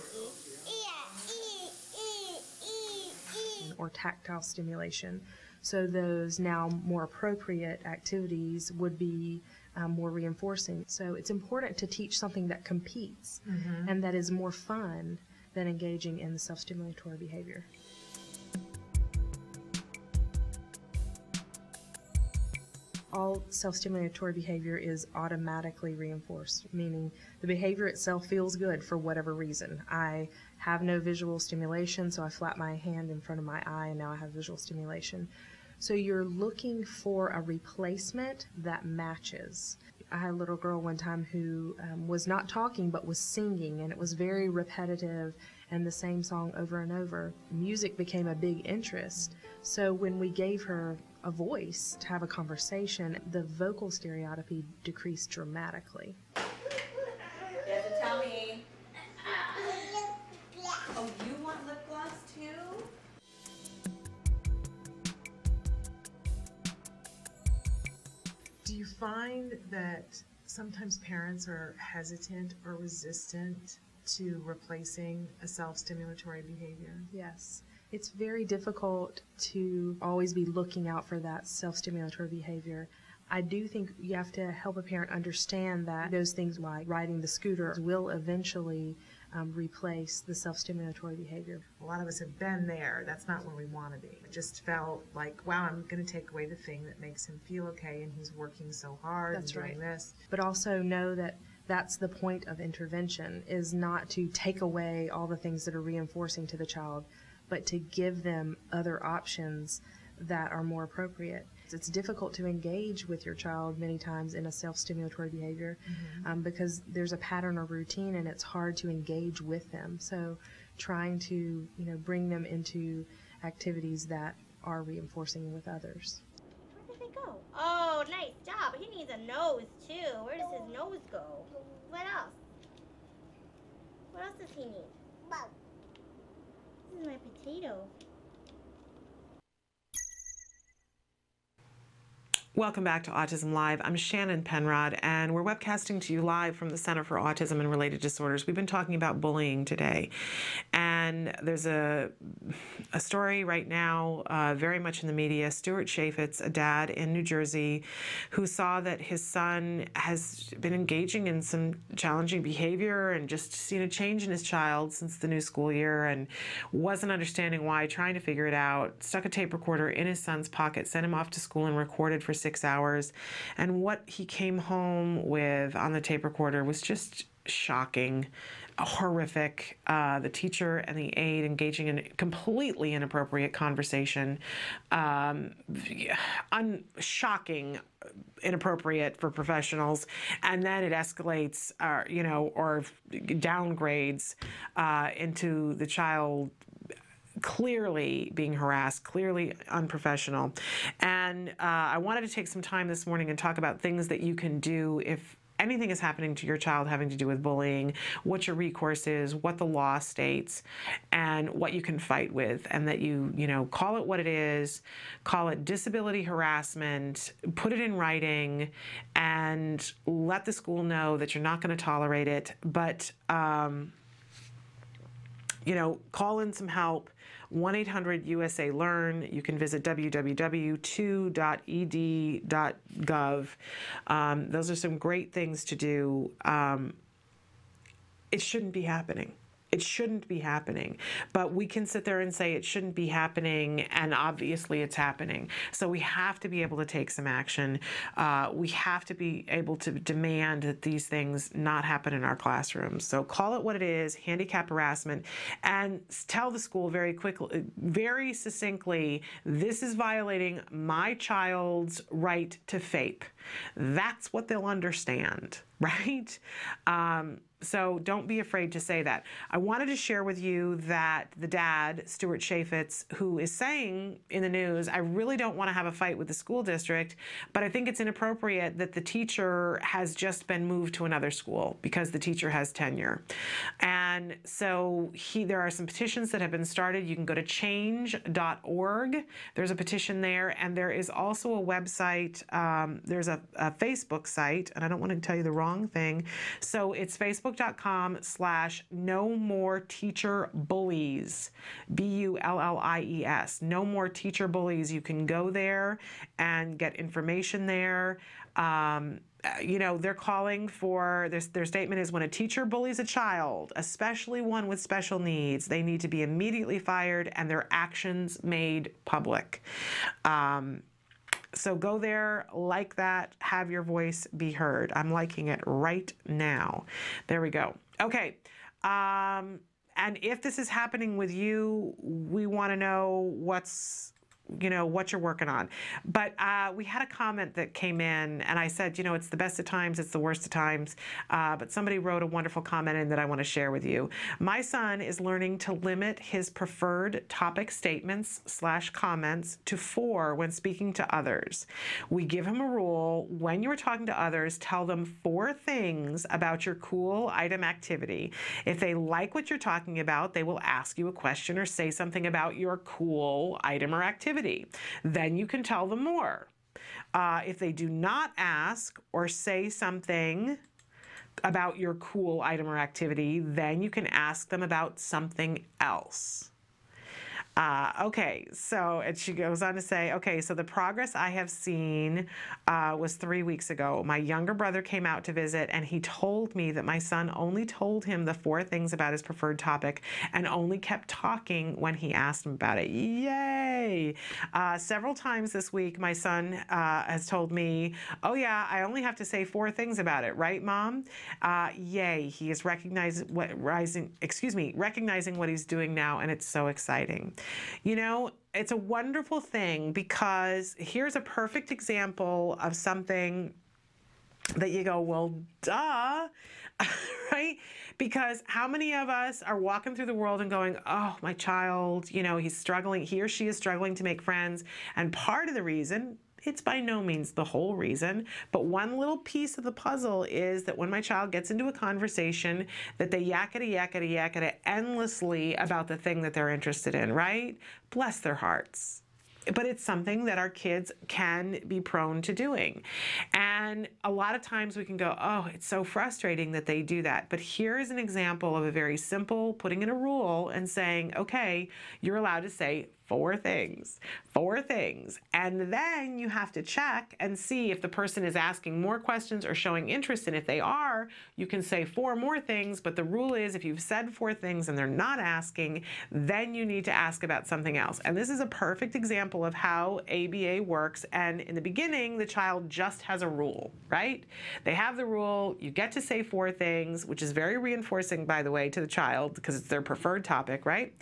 or tactile stimulation. So those now more appropriate activities would be more reinforcing. So it's important to teach something that competes and that is more fun than engaging in the self-stimulatory behavior. All self-stimulatory behavior is automatically reinforced, meaning the behavior itself feels good for whatever reason. I have no visual stimulation, so I flap my hand in front of my eye and now I have visual stimulation. So you're looking for a replacement that matches. I had a little girl one time who was not talking but was singing, and it was very repetitive and the same song over and over. Music became a big interest. So when we gave her a voice to have a conversation, the vocal stereotypy decreased dramatically. There's a tummy. Oh, you want lip gloss too? Do you find that sometimes parents are hesitant or resistant to replacing a self-stimulatory behavior? Yes. It's very difficult to always be looking out for that self-stimulatory behavior. I do think you have to help a parent understand that those things like riding the scooter will eventually replace the self-stimulatory behavior. A lot of us have been there. That's not where we want to be. It just felt like, wow, I'm going to take away the thing that makes him feel okay, and he's working so hard and doing this. But also know that that's the point of intervention, is not to take away all the things that are reinforcing to the child, but to give them other options that are more appropriate. It's difficult to engage with your child many times in a self-stimulatory behavior because there's a pattern or routine, and it's hard to engage with them. So trying to, bring them into activities that are reinforcing with others. Where did they go? Oh, nice job. He needs a nose, too. Where does his nose go? What else? What else does he need? This is my potato. Welcome back to Autism Live. I'm Shannon Penrod, and we're webcasting to you live from the Center for Autism and Related Disorders. We've been talking about bullying today, and there's a story right now very much in the media. Stuart Chaffetz, a dad in New Jersey, who saw that his son has been engaging in some challenging behavior and just seen a change in his child since the new school year and wasn't understanding why, trying to figure it out, stuck a tape recorder in his son's pocket, sent him off to school and recorded for 6 hours. And what he came home with on the tape recorder was just shocking, horrific. The teacher and the aide engaging in completely inappropriate conversation, shocking, inappropriate for professionals, and then it escalates, or downgrades into the child clearly being harassed, clearly unprofessional. And I wanted to take some time this morning and talk about things that you can do if anything is happening to your child having to do with bullying, what your recourse is, what the law states, and what you can fight with, and that you call it what it is, call it disability harassment, put it in writing, and let the school know that you're not going to tolerate it, but call in some help. 1-800-USA-LEARN. You can visit www.2.ed.gov. Those are some great things to do. It shouldn't be happening. It shouldn't be happening. But we can sit there and say it shouldn't be happening, and obviously it's happening. So we have to be able to take some action. We have to be able to demand that these things not happen in our classrooms. So call it what it is, handicap harassment, and tell the school very quickly, very succinctly, this is violating my child's right to FAPE. That's what they'll understand, right? So don't be afraid to say that. I wanted to share with you that the dad, Stuart Chaffetz, who is saying in the news, I really don't want to have a fight with the school district, but I think it's inappropriate that the teacher has just been moved to another school because the teacher has tenure. And so there are some petitions that have been started. You can go to change.org. There's a petition there, and there is also a website. There's a Facebook site, and I don't want to tell you the wrong thing. So it's facebook.com/no-more-teacher-bullies, BULLIES, no more teacher bullies. You can go there and get information there. They're calling for, their statement is, when a teacher bullies a child, especially one with special needs, they need to be immediately fired and their actions made public. So go there, like that, have your voice be heard. I'm liking it right now. There we go. Okay. And if this is happening with you, we want to know what you're working on. But we had a comment that came in, and I said, it's the best of times, it's the worst of times. But somebody wrote a wonderful comment in that I want to share with you. My son is learning to limit his preferred topic statements/comments to 4 when speaking to others. We give him a rule: when you're talking to others, tell them 4 things about your cool item activity. If they like what you're talking about, they will ask you a question or say something about your cool item or activity. Then you can tell them more. If they do not ask or say something about your cool item or activity, then you can ask them about something else. Okay, so, and she goes on to say, okay, so the progress I have seen was 3 weeks ago. My younger brother came out to visit, and he told me that my son only told him the 4 things about his preferred topic and only kept talking when he asked him about it. Yay! Several times this week, my son has told me, oh yeah, I only have to say 4 things about it, right, Mom? Yay, he is recognizing what he's doing now, and it's so exciting. You know, it's a wonderful thing because here's a perfect example of something that you go, well, duh, right? Because how many of us are walking through the world and going, oh, my child, you know, he's struggling, he or she is struggling to make friends. And part of the reason, it's by no means the whole reason, but one little piece of the puzzle is that when my child gets into a conversation, that they yakety endlessly about the thing that they're interested in, right? Bless their hearts. But it's something that our kids can be prone to doing. And a lot of times we can go, oh, it's so frustrating that they do that. But here is an example of a very simple putting in a rule and saying, okay, you're allowed to say 4 things. And then you have to check and see if the person is asking more questions or showing interest. And if they are, you can say 4 more things. But the rule is if you've said 4 things and they're not asking, then you need to ask about something else. And this is a perfect example of how ABA works. And in the beginning, the child just has a rule, right? They have the rule. You get to say 4 things, which is very reinforcing, by the way, to the child because it's their preferred topic, right?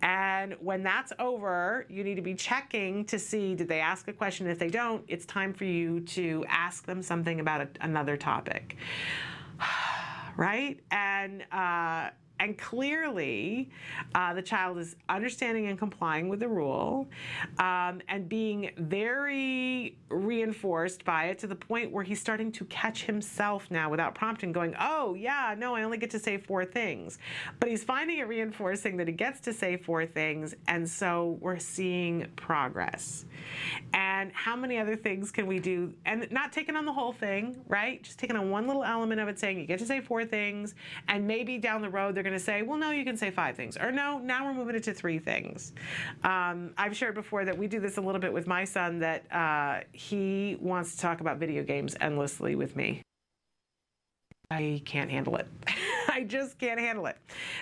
And when that's over, you need to be checking to see, did they ask a question? If they don't, it's time for you to ask them something about another topic, right? And clearly, the child is understanding and complying with the rule and being very reinforced by it to the point where he's starting to catch himself now without prompting, going, oh, yeah, no, I only get to say 4 things. But he's finding it reinforcing that he gets to say 4 things, and so we're seeing progress. And how many other things can we do? And not taking on the whole thing, right? Just taking on one little element of it, saying you get to say 4 things, and maybe down the road they're going to say, well, no, you can say 5 things. Or no, now we're moving it to 3 things. I've shared before that we do this a little bit with my son, that he wants to talk about video games endlessly with me. I can't handle it. I just can't handle it.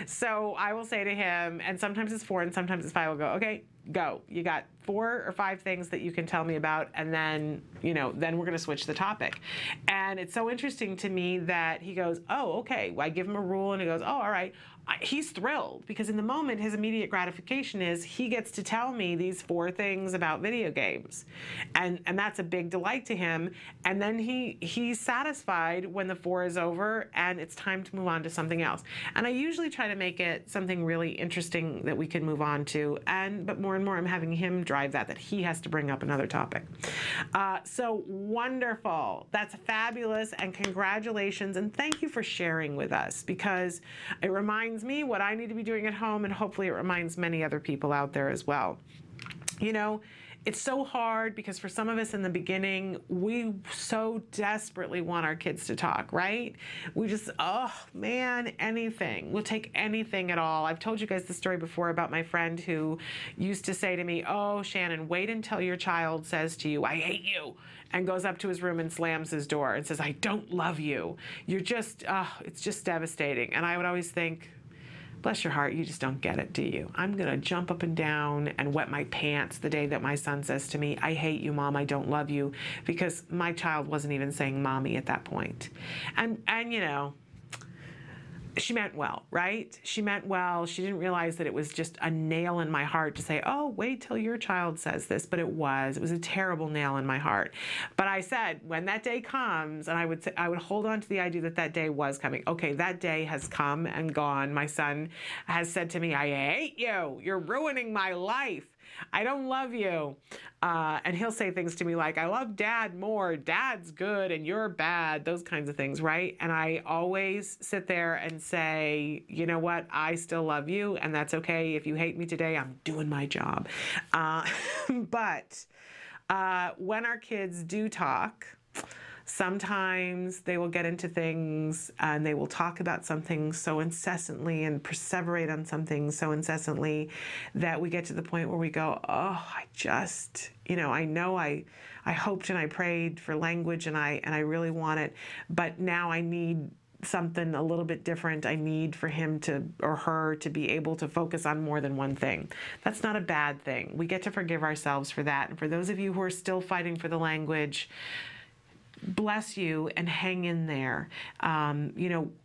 So I will say to him, and sometimes it's 4 and sometimes it's 5, I'll go, okay, go. You got 4 or 5 things that you can tell me about, and then, you know, then we're going to switch the topic. And it's so interesting to me that he goes, oh, okay. Well, I give him a rule, and he goes, oh, all right. He's thrilled because in the moment, his immediate gratification is he gets to tell me these 4 things about video games. And that's a big delight to him. And then he's satisfied when the 4 is over and it's time to move on to something else. And I usually try to make it something really interesting that we can move on to. But more and more, I'm having him drive that he has to bring up another topic. So wonderful. That's fabulous. And congratulations. And thank you for sharing with us, because it reminds me what I need to be doing at home, and hopefully it reminds many other people out there as well. You know, it's so hard because for some of us in the beginning, we so desperately want our kids to talk, right? We just, oh man, anything. We'll take anything at all. I've told you guys the story before about my friend who used to say to me, oh, Shannon, wait until your child says to you, I hate you, and goes up to his room and slams his door and says, I don't love you. You're just, it's just devastating. And I would always think, bless your heart, you just don't get it, do you? I'm going to jump up and down and wet my pants the day that my son says to me, I hate you, Mom, I don't love you, because my child wasn't even saying mommy at that point. And you know, she meant well, right? She meant well. She didn't realize that it was just a nail in my heart to say, oh, wait till your child says this. But it was a terrible nail in my heart. But I said, when that day comes, and I would hold on to the idea that that day was coming. Okay, that day has come and gone. My son has said to me, I hate you. You're ruining my life. I don't love you. And he'll say things to me like, I love Dad more. Dad's good and you're bad. Those kinds of things, right? And I always sit there and say, you know what? I still love you, and that's okay. If you hate me today, I'm doing my job. But when our kids do talk, Sometimes they will get into things and they will talk about something so incessantly and perseverate on something so incessantly that we get to the point where we go, oh, I just, I know I hoped and I prayed for language and I really want it, but now I need something a little bit different. I need for him or her to be able to focus on more than one thing. That's not a bad thing. We get to forgive ourselves for that. And for those of you who are still fighting for the language, bless you and hang in there.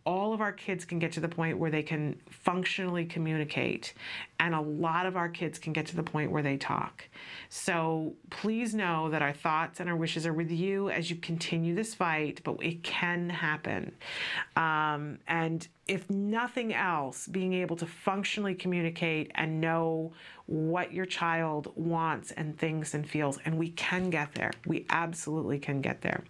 All of our kids can get to the point where they can functionally communicate, and a lot of our kids can get to the point where they talk. So please know that our thoughts and our wishes are with you as you continue this fight, but it can happen. And if nothing else, being able to functionally communicate and know what your child wants and thinks and feels, and we can get there. We absolutely can get there.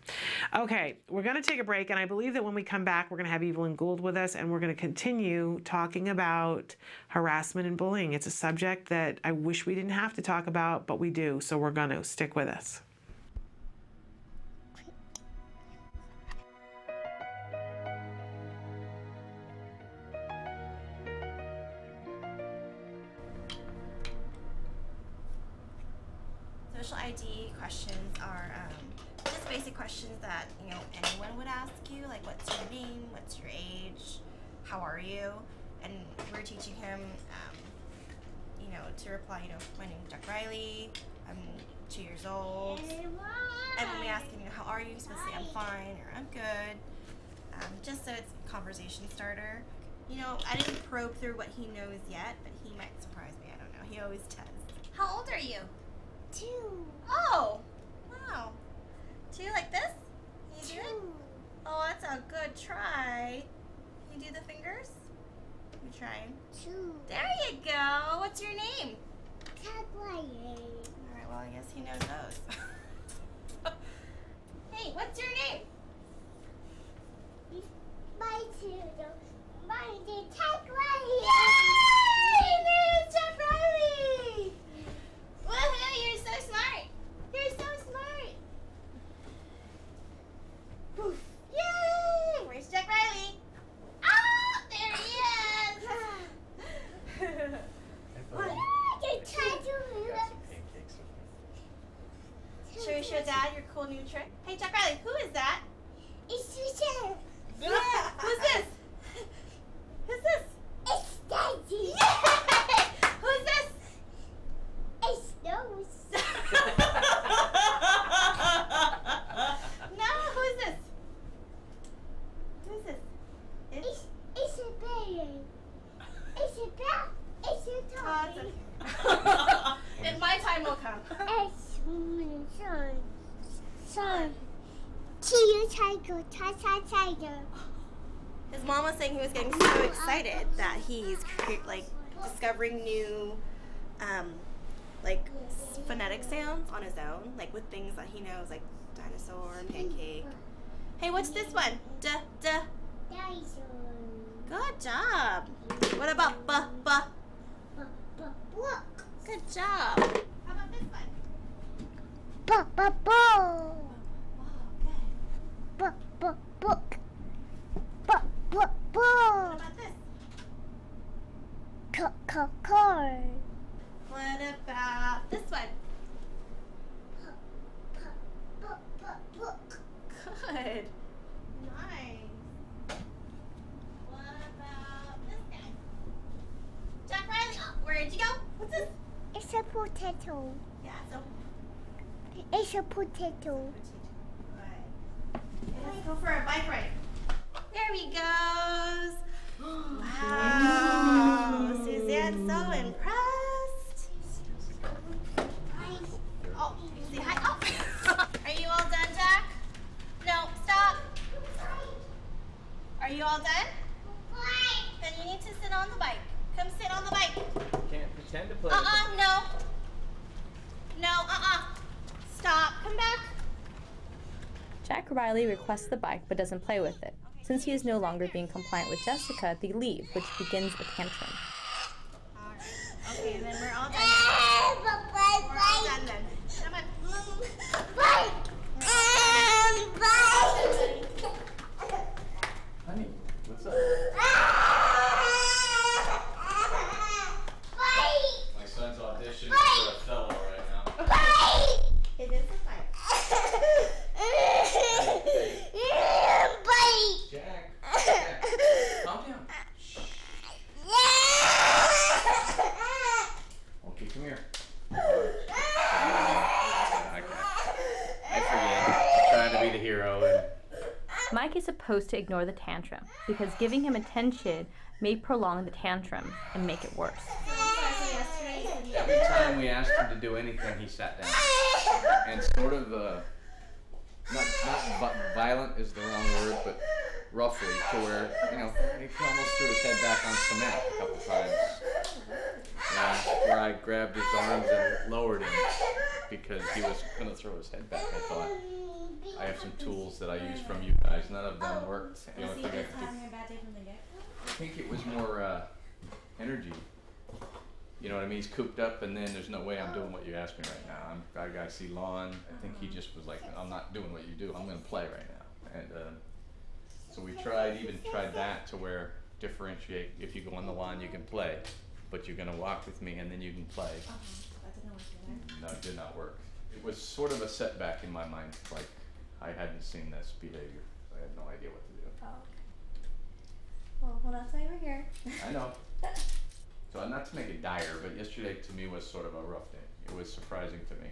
Okay, we're going to take a break, and I believe that when we come back, we're going to have Evelyn Gould with us, and we're going to continue talking about harassment and bullying. It's a subject that I wish we didn't have to talk about, but we do, so we're going to stick with us. Social ID questions are just basic questions that anyone would ask you, like what's your name, what's your age, how are you, and we're teaching him, to reply. My name's Jack Riley. I'm 2 years old. And when we ask him, how are you, he's supposed to say I'm fine or I'm good, just so it's a conversation starter. I didn't probe through what he knows yet, but he might surprise me. I don't know. He always does. How old are you? 2. Oh, wow. 2 like this? Can you do it? Oh, that's a good try. Can you do the fingers? You trying? 2. There you go. What's your name? Alright, well, I guess he knows those. Hey, what's your name? Jack Riley. Yay! There's Jack Riley! Woohoo, you're so smart! You're so smart! Poof. Yay! Where's Jack Riley? Oh, there he is! Should we show Dad your cool new trick? Hey, Jack Riley, who is that? It's Susan. Yeah, who's this? Who's this? It's Daddy. Yay! Who's this? It's Nose. No, who's this? Who's this? It's a baby. It's a bat. It's a dog. Oh, and my time will come. It's son. Tiger. His mom was saying he was getting so excited that he's discovering new phonetic sounds on his own, like with things that he knows, like dinosaur and pancake. Hey, what's this one? Dinosaur. Good job. What about book? Good job. How about this one? Ball. Wow, good. Book. What about this? Car. What about this one? Good. Nice. What about this guy? Jack Riley, where'd you go? What's this? It's a potato. Yeah, so. It's a potato. Okay, let's go for a bike ride. There he goes. Wow. Suzanne's so impressed. Oh, you say hi. Oh. Are you all done, Jack? No, stop. Are you all done? Then you need to sit on the bike. Come sit on the bike. Can't pretend to play. No. Stop. Come back. Jack Riley requests the bike but doesn't play with it. Since he is no longer being compliant with Jessica, they leave, which begins a tantrum. Alright. Okay, then we're all done. We're all done then. Come on. Bike! Bike! Mike is supposed to ignore the tantrum because giving him attention may prolong the tantrum and make it worse. Every time we asked him to do anything, he sat down. And sort of, not violent is the wrong word, but roughly, to where, he almost threw his head back on cement a couple times. Where I grabbed his arms and lowered him because he was going to throw his head back. I thought, I have some tools that I use from you guys. None of them worked. The only thing I could do, I think it was more energy. You know what I mean? He's cooped up, and then there's no way I'm doing what you asked me right now. I gotta see lawn. I think he just was like, I'm not doing what you do. I'm gonna play right now. And so we tried that to where differentiate. If you go on the lawn, you can play, but you're gonna walk with me, and then you can play. That didn't work either. No, it did not work. It was sort of a setback in my mind. Like I hadn't seen this behavior. I had no idea what to do. Oh, okay. Well, that's why we're here. I know. So not to make it dire, but yesterday to me was sort of a rough day. It was surprising to me.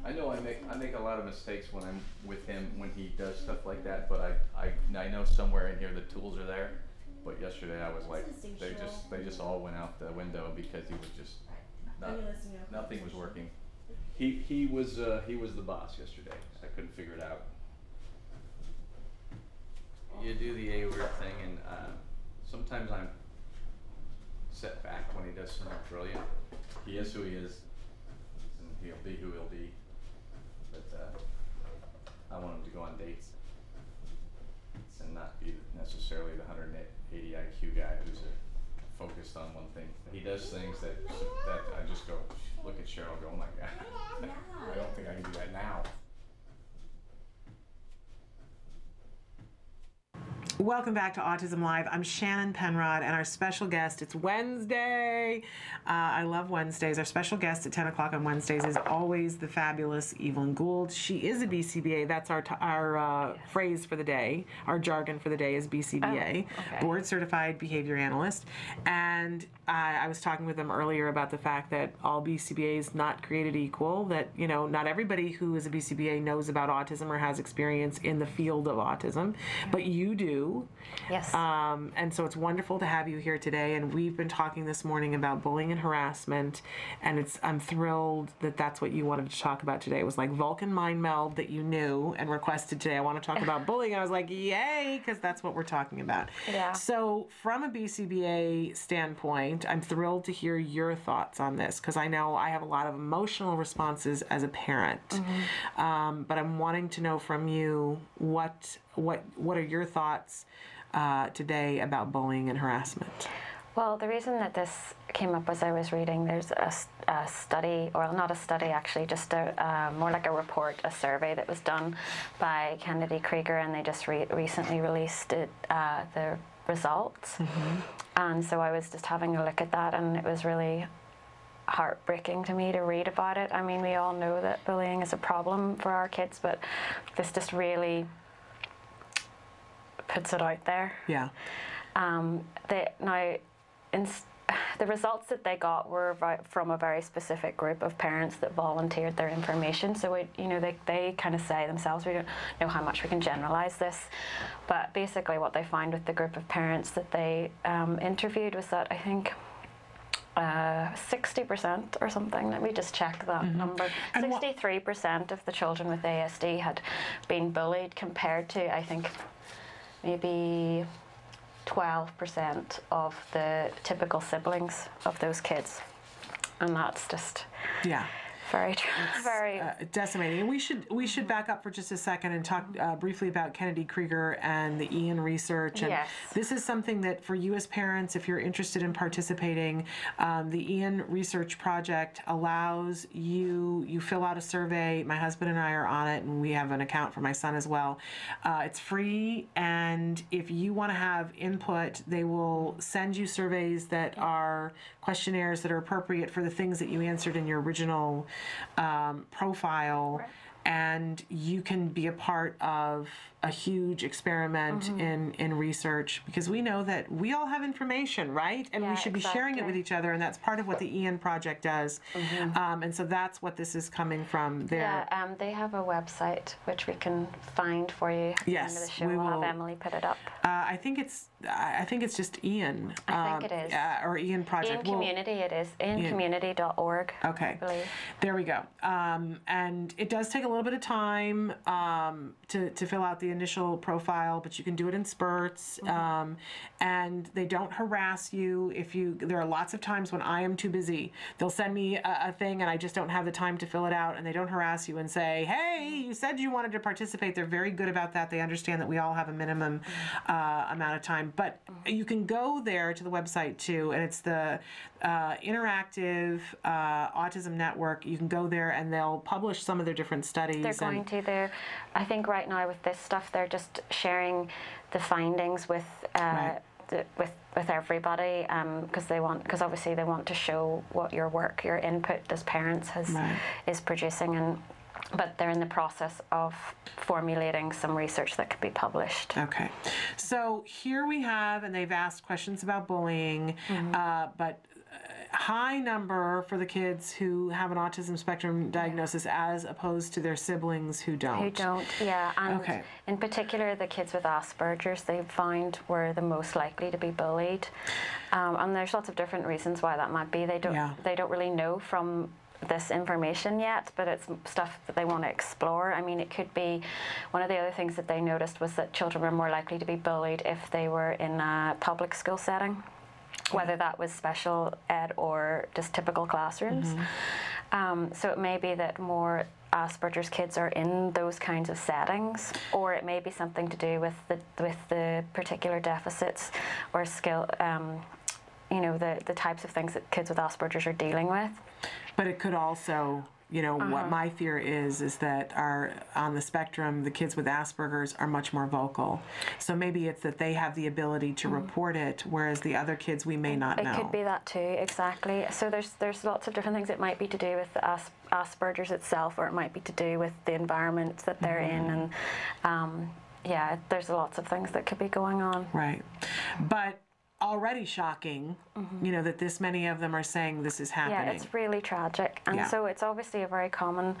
I know I make a lot of mistakes when I'm with him when he does stuff like that, but I know somewhere in here the tools are there. But yesterday I was like, they just all went out the window because he was just nothing was working. He was the boss yesterday. I couldn't figure it out. You do the A-word thing, and sometimes I'm set back when he does something brilliant. He is who he is, and he'll be who he'll be. But I want him to go on dates and not be necessarily the 180 IQ guy who's focused on one thing. He does things that I just go, look at Cheryl and go, oh my God, I don't think I can do that now. Welcome back to Autism Live. I'm Shannon Penrod, and our special guest, it's Wednesday. I love Wednesdays. Our special guest at 10 o'clock on Wednesdays is always the fabulous Evelyn Gould. She is a BCBA. That's our phrase for the day. Our jargon for the day is BCBA, Board Certified Behavior Analyst. And I was talking with them earlier about the fact that all BCBAs not created equal, that, not everybody who is a BCBA knows about autism or has experience in the field of autism, but you do. Yes. And so it's wonderful to have you here today. And we've been talking this morning about bullying and harassment. And I'm thrilled that that's what you wanted to talk about today. It was like Vulcan mind meld that you knew and requested today. I want to talk about bullying. And I was like, yay, because that's what we're talking about. Yeah. So from a BCBA standpoint, I'm thrilled to hear your thoughts on this, because I know I have a lot of emotional responses as a parent. Mm-hmm. But I'm wanting to know from you what are your thoughts today about bullying and harassment? Well, the reason that this came up as I was reading, there's a study, or not a study actually, just more like a report, a survey that was done by Kennedy Krieger, and they just recently released it, the results. Mm-hmm. And so I was just having a look at that, and it was really heartbreaking to me to read about it. I mean, we all know that bullying is a problem for our kids, but this just really puts it out there. Yeah. The results that they got were from a very specific group of parents that volunteered their information. So they kind of say themselves, we don't know how much we can generalize this, but basically what they found with the group of parents that they interviewed was that I think 60% or something, let me just check that mm-hmm. number, 63% of the children with ASD had been bullied, compared to, I think, maybe 12% of the typical siblings of those kids. And that's just very decimating. And we should back up for just a second and talk briefly about Kennedy Krieger and the Ian research. And yes. This is something that for you as parents, if you're interested in participating, the Ian research project allows you fill out a survey. My husband and I are on it, and we have an account for my son as well. It's free, and if you want to have input, they will send you surveys that are questionnaires that are appropriate for the things that you answered in your original profile. Right. and you can be a part of a huge experiment in research, because we know that we all have information, right? And we should be sharing it with each other, and that's part of what the Ian Project does. And so that's what this is coming from. They have a website which we can find for you. At the end of the show. We'll have Emily put it up. I think it's just Ian. I think it is. Or Ian Project. Ian Community, it is. IanCommunity.org. Okay. I believe. There we go. And it does take a little bit of time to fill out the initial profile, but you can do it in spurts. And they don't harass you. There are lots of times when I am too busy. They'll send me a thing and I just don't have the time to fill it out, and they don't harass you and say, hey, you said you wanted to participate. They're very good about that. They understand that we all have a minimum amount of time. But you can go there to the website too, and it's the Interactive Autism Network. You can go there and they'll publish some of their different studies. They're going to. I think right now with this stuff, they're just sharing the findings with with everybody, because obviously they want to show what your work, your input as parents is producing, but they're in the process of formulating some research that could be published. Okay, so here we have, and they've asked questions about bullying, but high number for the kids who have an autism spectrum diagnosis as opposed to their siblings who don't. And in particular the kids with Asperger's, they found were the most likely to be bullied, and there's lots of different reasons why that might be. They don't really know from this information yet, but it's stuff that they want to explore. I mean, it could be, one of the other things that they noticed was that children were more likely to be bullied if they were in a public school setting, whether that was special ed or just typical classrooms. So it may be that more Asperger's kids are in those kinds of settings, or it may be something to do with the particular deficits or skill, the types of things that kids with Asperger's are dealing with. But it could also, what my fear is that on the spectrum, the kids with Asperger's are much more vocal. So maybe it's that they have the ability to report it, whereas the other kids we may not know. It could be that too, exactly. So there's lots of different things. It might be to do with the Asperger's itself, or it might be to do with the environment that they're in, and there's lots of things that could be going on. Right, but already shocking, that this many of them are saying this is happening. Yeah, it's really tragic, and so it's obviously a very common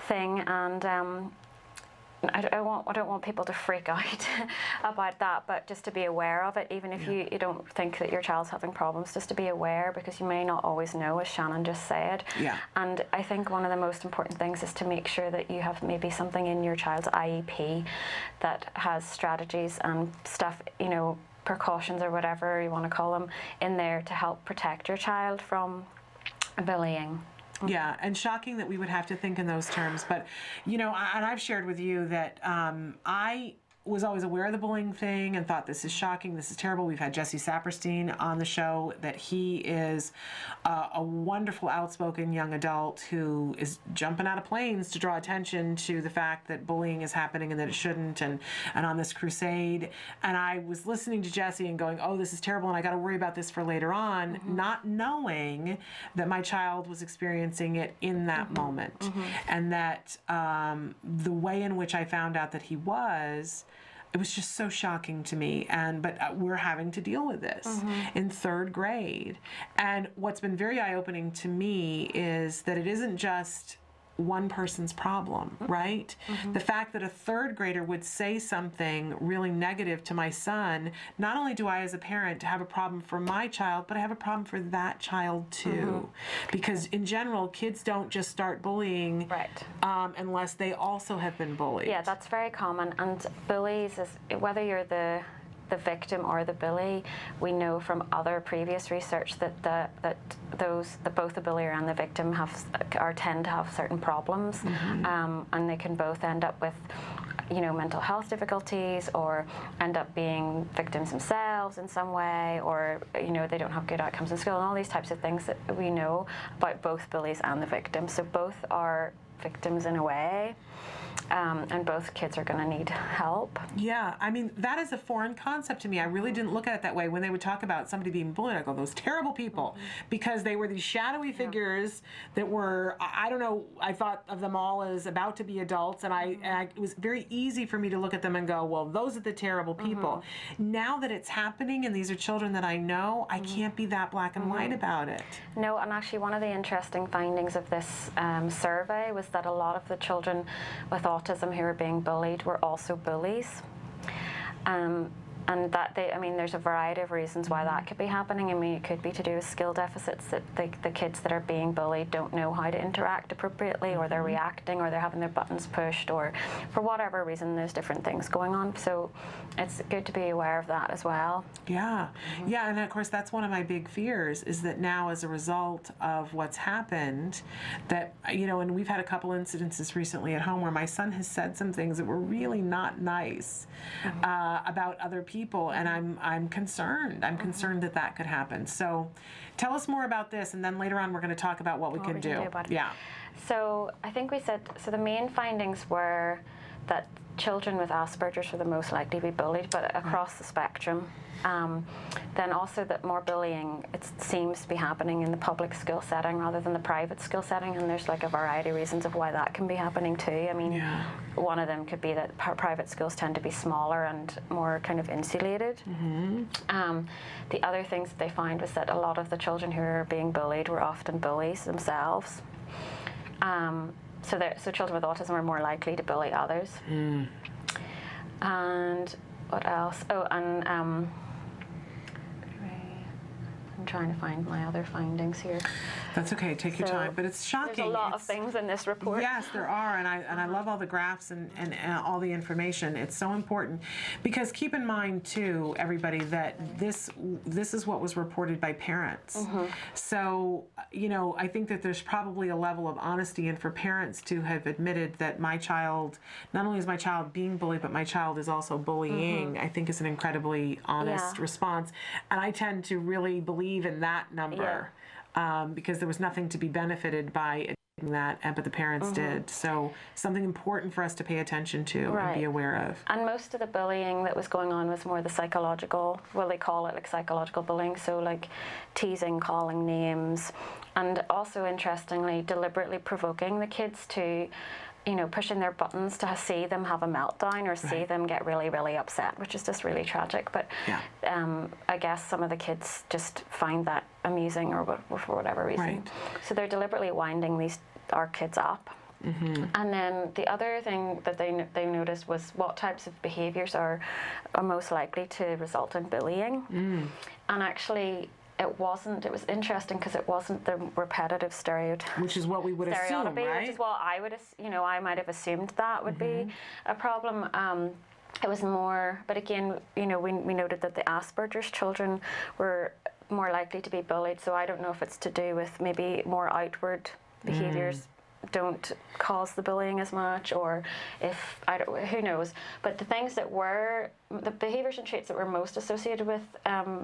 thing, and I don't want people to freak out about that, but just to be aware of it, even if you don't think that your child's having problems, just to be aware, because you may not always know, as Shannon just said. And I think one of the most important things is to make sure that you have maybe something in your child's IEP that has strategies and stuff, precautions or whatever you want to call them, in there to help protect your child from bullying. Yeah, and shocking that we would have to think in those terms. But, and I've shared with you that I was always aware of the bullying thing and thought, this is shocking, this is terrible. We've had Jesse Saperstein on the show, that he is a wonderful, outspoken young adult who is jumping out of planes to draw attention to the fact that bullying is happening and that it shouldn't, and on this crusade. And I was listening to Jesse and going, oh, this is terrible, and I got to worry about this for later on, not knowing that my child was experiencing it in that moment. And that the way in which I found out that he was, it was just so shocking to me. But we're having to deal with this in third grade. And what's been very eye-opening to me is that it isn't just one person's problem, right? The fact that a third grader would say something really negative to my son, not only do I as a parent have a problem for my child, but I have a problem for that child too. Because in general, kids don't just start bullying unless they also have been bullied. Yeah, that's very common. And bullies, whether you're the victim or the bully, we know from other previous research that both the bullier and the victim tend to have certain problems, and they can both end up with mental health difficulties, or end up being victims themselves in some way, or they don't have good outcomes in school, and all these types of things that we know about both bullies and the victims. So both are victims in a way. and both kids are going to need help. Yeah, I mean, that is a foreign concept to me. I really didn't look at it that way. When they would talk about somebody being bullied, I go, those terrible people, because they were these shadowy figures that were, I don't know, I thought of them all as about to be adults, and it was very easy for me to look at them and go, well, those are the terrible people. Now that it's happening, and these are children that I know, I can't be that black and white about it. No, and actually one of the interesting findings of this survey was that a lot of the children with autism who are being bullied were also bullies. And that I mean, there's a variety of reasons why that could be happening. I mean, it could be to do with skill deficits, that the kids that are being bullied don't know how to interact appropriately, or they're reacting, or they're having their buttons pushed, or for whatever reason, there's different things going on. So it's good to be aware of that as well. Yeah, yeah, and of course that's one of my big fears, is that now as a result of what's happened, that, you know, and we've had a couple incidences recently at home where my son has said some things that were really not nice about other people, and I'm concerned. I'm concerned that that could happen. So tell us more about this, and then later on we're going to talk about what we can do. Yeah. So I think we said, so the main findings were that children with Asperger's were the most likely to be bullied, but across the spectrum. Then also that more bullying, it seems to be happening in the public school setting rather than the private school setting, and there's like a variety of reasons of why that can be happening too. I mean, one of them could be that private schools tend to be smaller and more kind of insulated. The other things that they found was that a lot of the children who are being bullied were often bullies themselves. So children with autism are more likely to bully others. And what else? Oh, and I'm trying to find my other findings here. That's okay. Take your time. But it's shocking. There's a lot of things in this report. Yes, there are, and I love all the graphs and all the information. It's so important, because keep in mind too, everybody, that this is what was reported by parents. So, you know, I think that there's probably a level of honesty, and for parents to have admitted that my child, not only is my child being bullied, but my child is also bullying, I think is an incredibly honest response. And I tend to really believe in that number. Because there was nothing to be benefited by that, but the parents did. So something important for us to pay attention to and be aware of. And most of the bullying that was going on was more the psychological, well, they call it like psychological bullying, so like teasing, calling names, and also interestingly deliberately provoking the kids to, you know, pushing their buttons to see them have a meltdown or see them get really, really upset, which is just really tragic. But I guess some of the kids just find that amusing, or for whatever reason. So they're deliberately winding our kids up. And then the other thing that they noticed was what types of behaviours are most likely to result in bullying. And actually, it was interesting because it wasn't the repetitive stereotype. Which is what we would assume, right? Which is what I would, you know, I might have assumed that would be a problem. It was more, but again, you know, we noted that the Asperger's children were more likely to be bullied, so I don't know if it's to do with maybe more outward behaviours don't cause the bullying as much, or if who knows. But the things that were the behaviours and traits that were most associated with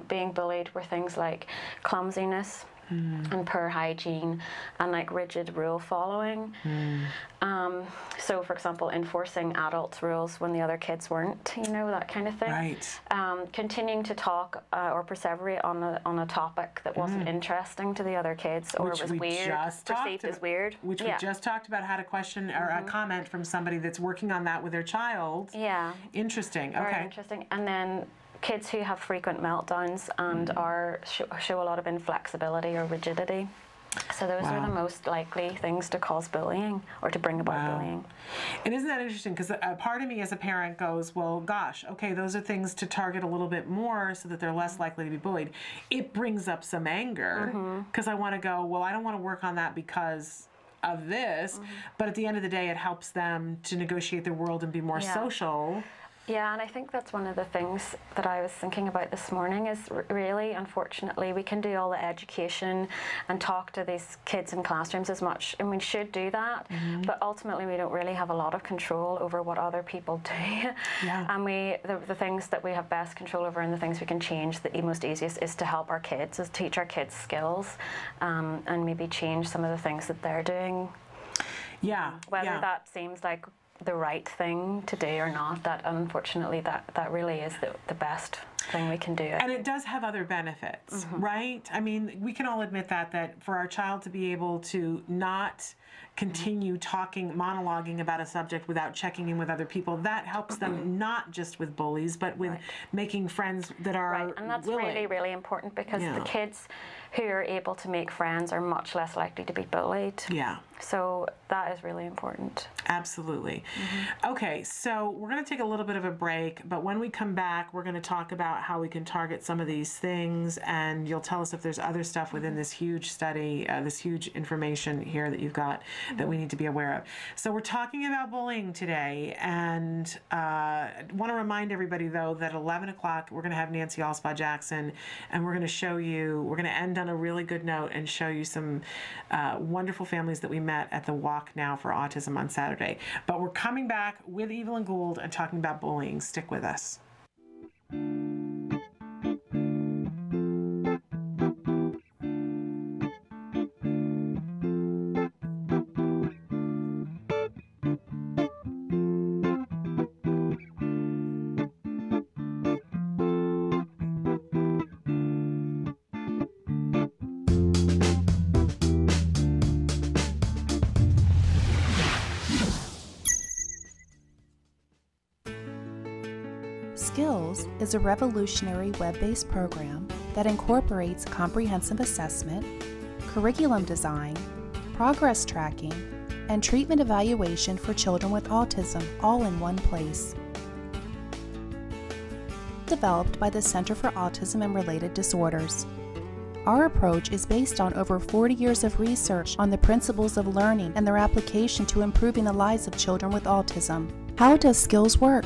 being bullied were things like clumsiness and poor hygiene and like rigid rule following. So for example, enforcing adults' rules when the other kids weren't, you know, that kind of thing. Continuing to talk or perseverate on a topic that wasn't interesting to the other kids, or was weird, perceived as weird. Which we just talked about, had a question or a comment from somebody that's working on that with their child. Interesting. Very interesting. And then kids who have frequent meltdowns and show a lot of inflexibility or rigidity. So those are the most likely things to cause bullying or to bring about bullying. And isn't that interesting? Because a part of me as a parent goes, well, gosh, okay, those are things to target a little bit more so that they're less likely to be bullied. It brings up some anger because I want to go, well, I don't want to work on that because of this, but at the end of the day, it helps them to negotiate their world and be more social. Yeah, and I think that's one of the things that I was thinking about this morning is really, unfortunately, we can do all the education and talk to these kids in classrooms as much, and we should do that, but ultimately we don't really have a lot of control over what other people do. And the things that we have best control over and the things we can change, the most easiest is to help our kids, is teach our kids skills, and maybe change some of the things that they're doing. Whether that seems like the right thing to do or not, that unfortunately that really is the best thing we can do. And it does have other benefits, right? I mean, we can all admit that for our child to be able to not continue monologuing about a subject without checking in with other people, that helps them not just with bullies, but with making friends that are and that's willing. really, really important, because the kids who are able to make friends are much less likely to be bullied. Yeah. So that is really important. Absolutely. Okay, so we're going to take a little bit of a break, but when we come back, we're going to talk about how we can target some of these things, and you'll tell us if there's other stuff within this huge study, this huge information here that you've got that we need to be aware of. So we're talking about bullying today, and I want to remind everybody, though, that at 11 o'clock, we're going to have Nancy Alspaugh-Jackson, and we're going to show you, we're going to end on a really good note and show you some wonderful families that we met at the Walk Now for Autism on Saturday. But we're coming back with Evelyn Gould and talking about bullying. Stick with us. Skills is a revolutionary web-based program that incorporates comprehensive assessment, curriculum design, progress tracking, and treatment evaluation for children with autism all in one place. Developed by the Center for Autism and Related Disorders. Our approach is based on over 40 years of research on the principles of learning and their application to improving the lives of children with autism. How does Skills work?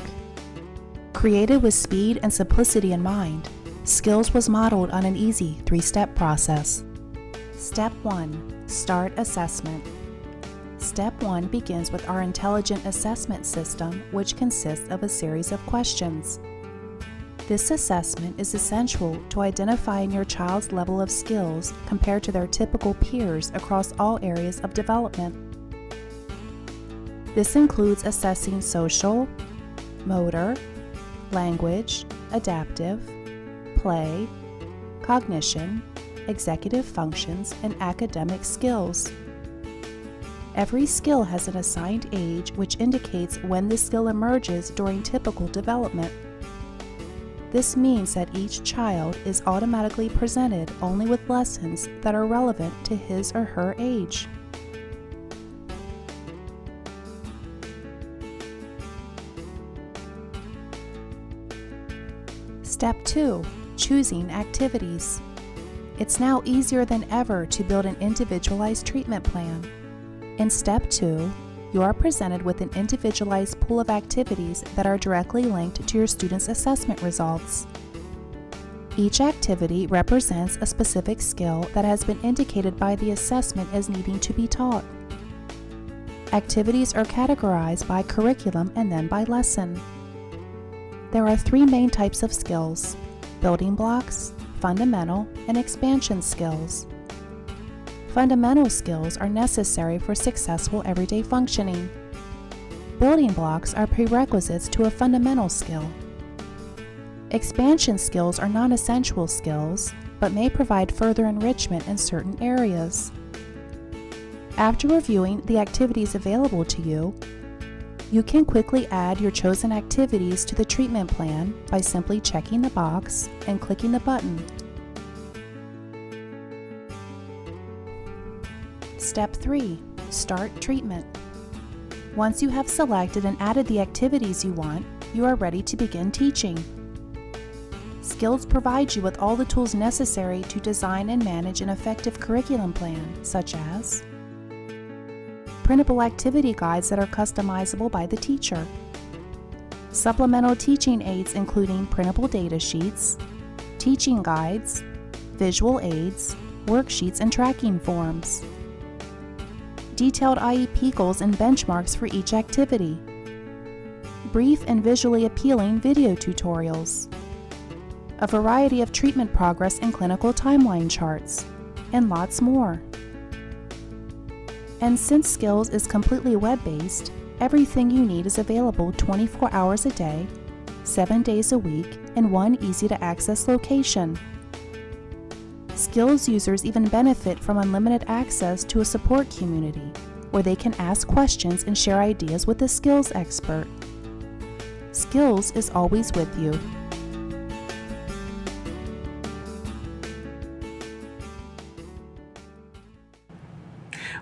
Created with speed and simplicity in mind, Skills was modeled on an easy 3-step process. Step 1. Start assessment. Step 1 begins with our intelligent assessment system, which consists of a series of questions. This assessment is essential to identifying your child's level of skills compared to their typical peers across all areas of development. This includes assessing social, motor, language, adaptive, play, cognition, executive functions, and academic skills. Every skill has an assigned age, which indicates when the skill emerges during typical development. This means that each child is automatically presented only with lessons that are relevant to his or her age. Step 2. Choosing activities. It's now easier than ever to build an individualized treatment plan. In Step 2, you are presented with an individualized pool of activities that are directly linked to your student's assessment results. Each activity represents a specific skill that has been indicated by the assessment as needing to be taught. Activities are categorized by curriculum and then by lesson. There are 3 main types of skills: building blocks, fundamental, and expansion skills. Fundamental skills are necessary for successful everyday functioning. Building blocks are prerequisites to a fundamental skill. Expansion skills are non-essential skills, but may provide further enrichment in certain areas. After reviewing the activities available to you, you can quickly add your chosen activities to the treatment plan by simply checking the box and clicking the button. Step 3. Start treatment. Once you have selected and added the activities you want, you are ready to begin teaching. Skills provides you with all the tools necessary to design and manage an effective curriculum plan, such as printable activity guides that are customizable by the teacher, supplemental teaching aids including printable data sheets, teaching guides, visual aids, worksheets, and tracking forms, detailed IEP goals and benchmarks for each activity, brief and visually appealing video tutorials, a variety of treatment progress and clinical timeline charts, and lots more. And since Skills is completely web-based, everything you need is available 24 hours a day, 7 days a week, in one easy-to-access location. Skills users even benefit from unlimited access to a support community, where they can ask questions and share ideas with a skills expert. Skills is always with you.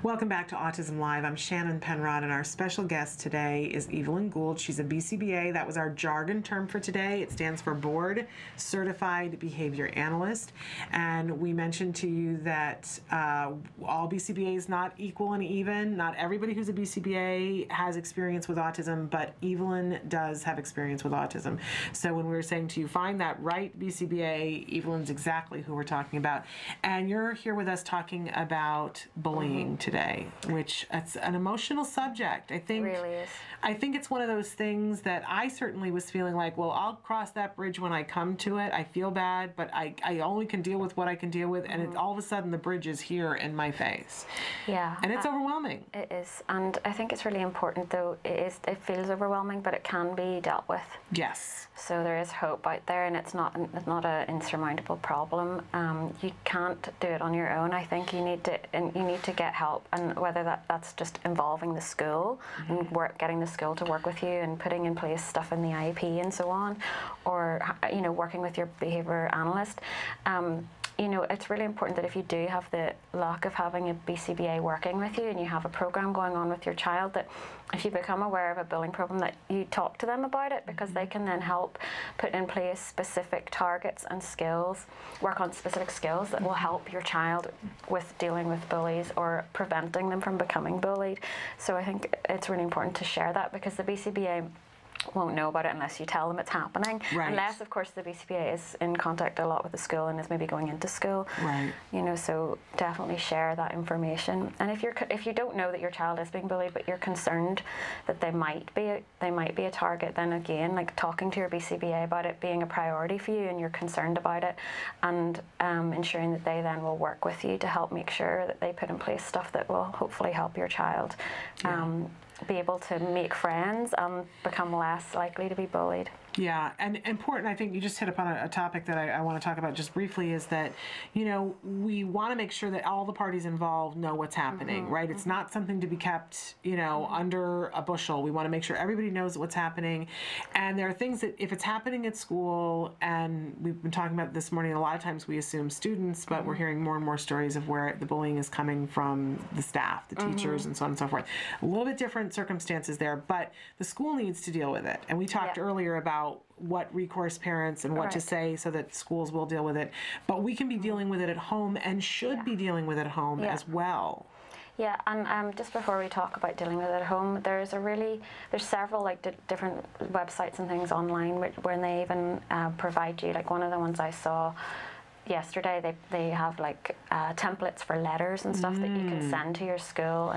Welcome back to Autism Live. I'm Shannon Penrod, and our special guest today is Evelyn Gould. She's a BCBA. That was our jargon term for today. It stands for Board Certified Behavior Analyst. And we mentioned to you that all BCBAs not equal and even. Not everybody who's a BCBA has experience with autism, but Evelyn does have experience with autism. So when we were saying to you, find that right BCBA, Evelyn's exactly who we're talking about. And you're here with us talking about bullying today, which it's an emotional subject. I think It really is. I think it's one of those things that I certainly was feeling like, well, I'll cross that bridge when I come to it. I feel bad, but I only can deal with what I can deal with, and it, all of a sudden the bridge is here in my face. Yeah. And it's overwhelming. It is. And I think it's really important, though, it feels overwhelming, but it can be dealt with. Yes. So there is hope out there, and it's not an insurmountable problem. You can't do it on your own. I think you need to get help, and whether that's just involving the school and getting the school to work with you and putting in place stuff in the IEP and so on, or working with your behaviour analyst. It's really important that if you do have the luck of having a BCBA working with you and you have a program going on with your child, that if you become aware of a bullying problem, that you talk to them about it, because they can then help put in place specific targets and skills, work on specific skills that will help your child with dealing with bullies or preventing them from becoming bullied. So I think it's really important to share that, because the BCBA won't know about it unless you tell them it's happening. Right. Unless, of course, the BCBA is in contact a lot with the school and is maybe going into school. Right. So definitely share that information. And if you don't know that your child is being bullied, but you're concerned that they might be a target, then again, like talking to your BCBA about it being a priority for you and you're concerned about it, and ensuring that they then will work with you to help make sure that they put in place stuff that will hopefully help your child. Be able to make friends and become less likely to be bullied. Yeah, and important, I think you just hit upon a topic that I want to talk about just briefly, is that, we want to make sure that all the parties involved know what's happening, right? It's not something to be kept, under a bushel. We want to make sure everybody knows what's happening. And there are things that, if it's happening at school, and we've been talking about this morning, a lot of times we assume students, but we're hearing more and more stories of where the bullying is coming from the staff, the teachers, and so on and so forth. A little bit different circumstances there, but the school needs to deal with it. And we talked earlier about what recourse parents and what to say so that schools will deal with it. But we can be dealing with it at home, and should be dealing with it at home as well. Yeah, and just before we talk about dealing with it at home, there's several different websites and things online where they even provide you, like one of the ones I saw yesterday, they have templates for letters and stuff that you can send to your school,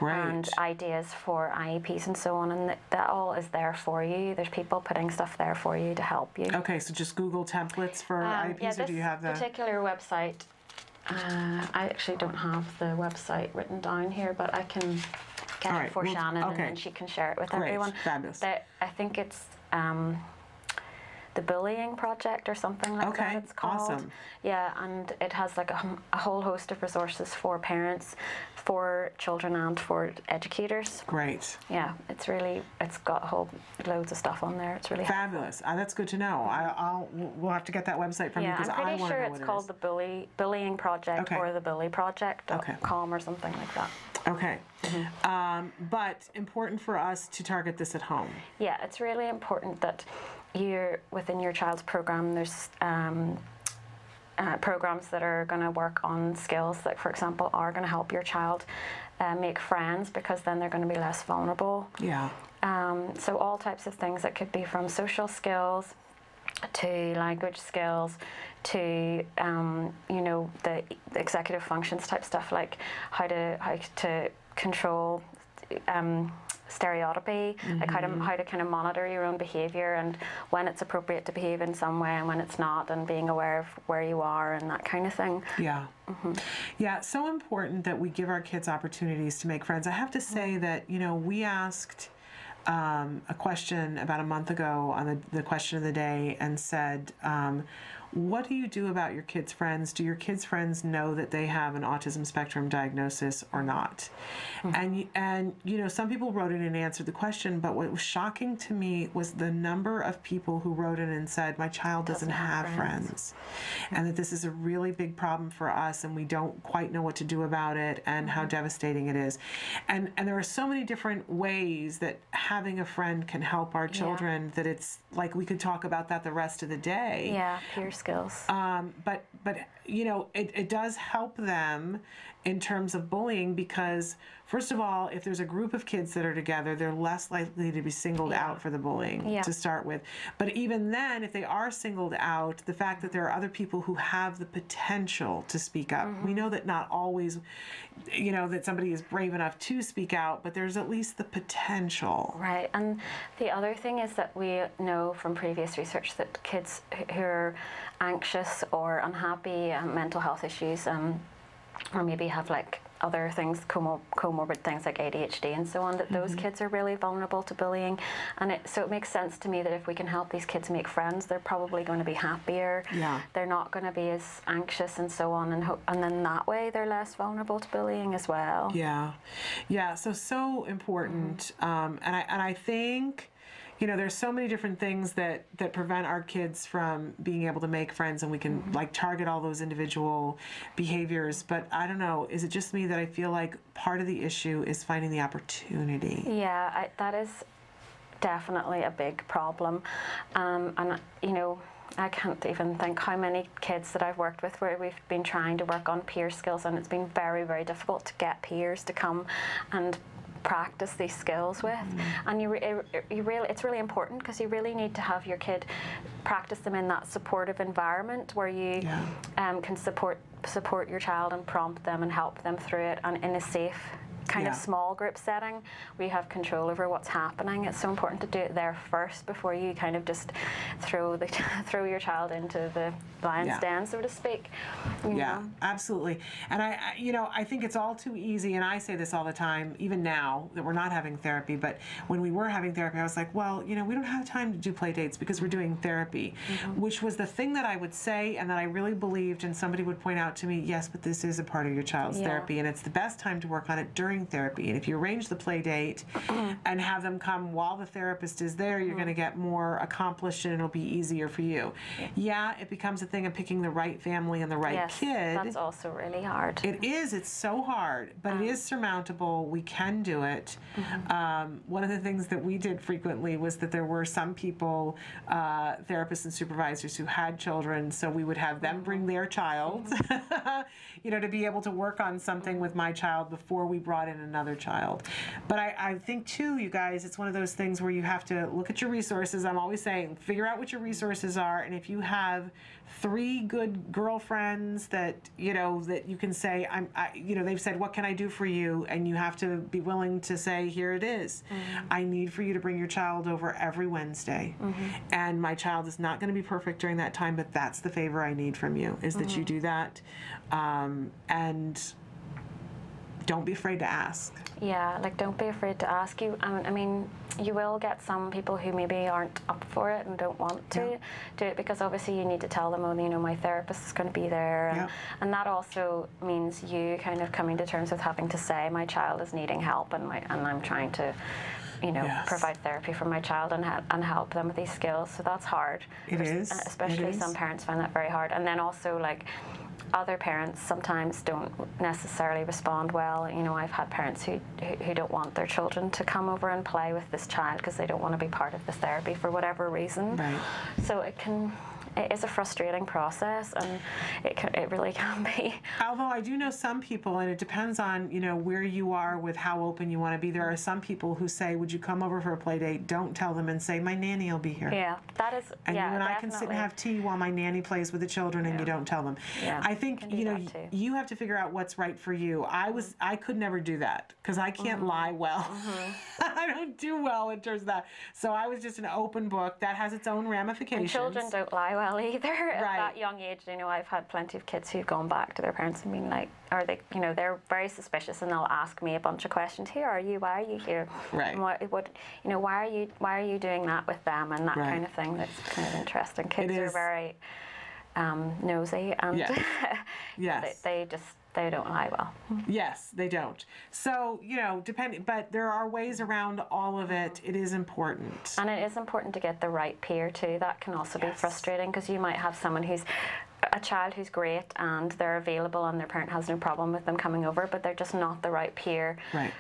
and ideas for IEPs and so on, and that all is there for you. There's people putting stuff there for you to help you. Okay, so just Google templates for IEPs, or do you have the particular website? I actually don't have the website written down here, but I can get it for Shannon, and then she can share it with everyone. Fabulous. I think it's the Bullying Project or something like that it's called. Awesome. Yeah, and it has a whole host of resources for parents, for children, and for educators. Great. Yeah, it's got loads of stuff on there. It's really fabulous. That's good to know. We'll have to get that website from you, because I want to know what it is. I'm pretty sure it's called the Bullying Project or the Bully Project.com or something like that. Okay. But important for us to target this at home. Yeah, it's really important that within your child's program, there's programs that are going to work on skills that, for example, are going to help your child make friends, because then they're going to be less vulnerable. Yeah. So all types of things that could be from social skills to language skills to the executive functions type stuff, like how to control stereotypy, like how to kind of monitor your own behavior, and when it's appropriate to behave in some way and when it's not, and being aware of where you are and that kind of thing. Yeah. Yeah, so important that we give our kids opportunities to make friends. I have to say that, we asked a question about a month ago on the question of the day and said, what do you do about your kids' friends? Do your kids' friends know that they have an autism spectrum diagnosis or not? And you know, some people wrote in and answered the question, but what was shocking to me was the number of people who wrote in and said, my child doesn't have friends. And that this is a really big problem for us and we don't quite know what to do about it and how devastating it is. And there are so many different ways that having a friend can help our children that it's like we could talk about that the rest of the day. Yeah, peer skills. But you know, it does help them in terms of bullying because, first of all, if there's a group of kids that are together, they're less likely to be singled out for the bullying to start with. But even then, if they are singled out, the fact that there are other people who have the potential to speak up. We know that not always, you know, that somebody is brave enough to speak out, but there's at least the potential. Right, and the other thing is that we know from previous research that kids who are anxious or unhappy, mental health issues, or maybe have like other things, comorbid things like ADHD and so on, that those kids are really vulnerable to bullying. And so it makes sense to me that if we can help these kids make friends, they're probably going to be happier. They're not going to be as anxious and so on, and then that way they're less vulnerable to bullying as well. So important. And I think, you know, there's so many different things that prevent our kids from being able to make friends, and we can like target all those individual behaviors. But I don't know, is it just me that I feel like part of the issue is finding the opportunity? Yeah, that is definitely a big problem. And, you know, I can't even think how many kids that I've worked with where we've been trying to work on peer skills, and it's been very, very difficult to get peers to come and practice these skills with. And it's really important because you really need to have your kid practice them in that supportive environment where you can support your child and prompt them and help them through it, and in a safe kind of small group setting where you have control over what's happening. It's so important to do it there first before you kind of just throw your child into the lion's den, so to speak. You know? Absolutely. And I think it's all too easy, and I say this all the time, even now that we're not having therapy, but when we were having therapy, I was like, well, you know, we don't have time to do play dates because we're doing therapy, which was the thing that I would say and that I really believed, and somebody would point out to me, yes, but this is a part of your child's therapy, and it's the best time to work on it during therapy. And if you arrange the play date and have them come while the therapist is there, you're going to get more accomplished and it'll be easier for you. It becomes a thing of picking the right family and the right kid. That's also really hard. It is. It's so hard, but it is surmountable. We can do it. One of the things that we did frequently was that there were some people, therapists and supervisors, who had children, so we would have them bring their child, you know, to be able to work on something with my child before we brought in another child. But I think too, you guys, it's one of those things where you have to look at your resources. I'm always saying, figure out what your resources are, and if you have 3 good girlfriends that you know that you can say, you know, they've said, what can I do for you? And you have to be willing to say, here it is. I need for you to bring your child over every Wednesday, and my child is not going to be perfect during that time, but that's the favor I need from you, is that you do that, and don't be afraid to ask. Yeah, like don't be afraid to ask. I mean, you will get some people who maybe aren't up for it and don't want to do it, because obviously you need to tell them, oh, you know, my therapist is going to be there, and that also means you kind of coming to terms with having to say, my child is needing help, and I'm trying to, you know, provide therapy for my child and help them with these skills. So that's hard. It is. Especially some parents find that very hard. And then also, like, other parents sometimes don't necessarily respond well. You know, I've had parents who don't want their children to come over and play with this child because they don't want to be part of the therapy for whatever reason. Right. So it is a frustrating process, and it really can be. Although I do know some people, and it depends on, you know, where you are with how open you want to be. There are some people who say, would you come over for a play date? Don't tell them, and say, my nanny will be here. Yeah, that is. And you and definitely. I can sit and have tea while my nanny plays with the children, and you don't tell them. Yeah, I think, you know, you have to figure out what's right for you. I could never do that because I can't lie well. I don't do well in terms of that. So I was just an open book that has its own ramifications. And children don't lie well well either at Right. that young age. You know, I've had plenty of kids who've gone back to their parents and been like, or they, you know, they're very suspicious and they'll ask me a bunch of questions. Who are you? Why are you here? Right. And what, you know, why are you doing that with them and that Right. kind of thing? That's kind of interesting. Kids It are is. very nosy, and Yes. Yes. they don't lie well. Yes, they don't. So, you know, but there are ways around all of it. It is important. And it is important to get the right peer too. That can also be frustrating, because you might have someone who's a child who's great and they're available and their parent has no problem with them coming over, but they're just not the right peer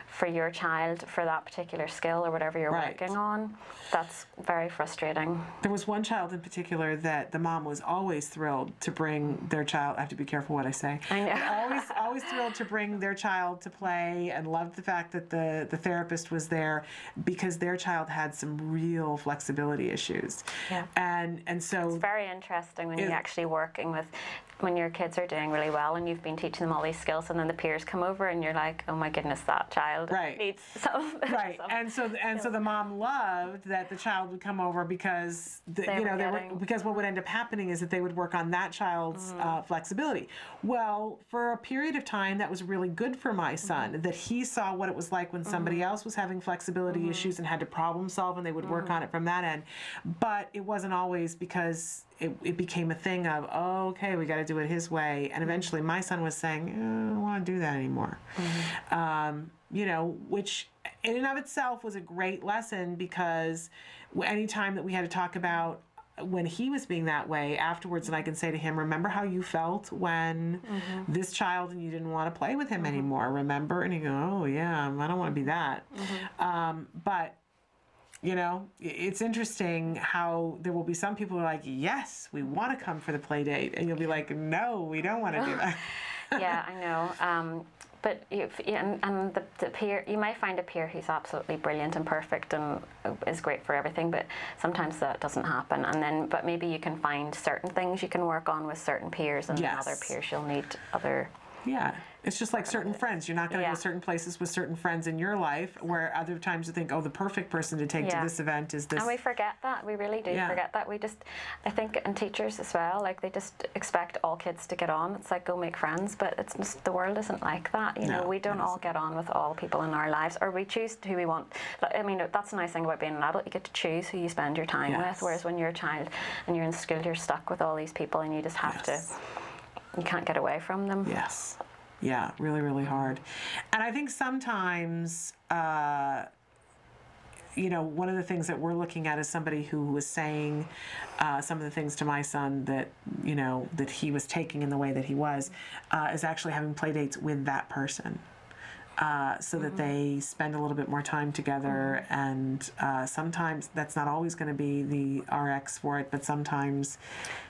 for your child for that particular skill or whatever you're working on. That's very frustrating. There was one child in particular that the mom was always thrilled to bring their child. I have to be careful what I say. I know. always thrilled to bring their child to play, and loved the fact that the therapist was there, because their child had some real flexibility issues. Yeah. And so it's very interesting when you're actually working with, when your kids are doing really well and you've been teaching them all these skills, and then the peers come over and you're like, oh my goodness, that child needs some. And so the mom loved that the child would come over, because because what would end up happening is that they would work on that child's flexibility. Well, for a period of time, that was really good for my son, that he saw what it was like when somebody else was having flexibility issues and had to problem solve, and they would work on it from that end. But it wasn't always, because it became a thing of, oh, okay, we got to do it his way. And eventually my son was saying, I don't want to do that anymore. You know, which in and of itself was a great lesson, because any time that we had to talk about when he was being that way afterwards, and I can say to him, remember how you felt when this child and you didn't want to play with him anymore, remember? And he go, oh yeah, I don't want to be that. But you know, it's interesting how there will be some people who are like, yes, we want to come for the play date. And you'll be like, no, we don't want to do that. Yeah, I know. But the peer, you might find a peer who's absolutely brilliant and perfect and is great for everything, but sometimes that doesn't happen. And then, but maybe you can find certain things you can work on with certain peers, and then other peers you'll need other. Yeah, it's just like certain friends. You're not going to go certain places with certain friends in your life, where other times you think, oh, the perfect person to take to this event is this. And we forget that. We really do forget that. We just, I think, and teachers as well, like they just expect all kids to get on. It's like, go make friends, but it's just, the world isn't like that. You know, we don't all get on with all people in our lives, or we choose who we want. I mean, that's the nice thing about being an adult. You get to choose who you spend your time with, whereas when you're a child and you're in school, you're stuck with all these people, and you just have to, you can't get away from them. Yes. Yeah, really, really hard. And I think sometimes, you know, one of the things that we're looking at is somebody who was saying some of the things to my son that, you know, that he was taking in the way that he was, is actually having play dates with that person. So that they spend a little bit more time together, and sometimes that's not always going to be the RX for it, but sometimes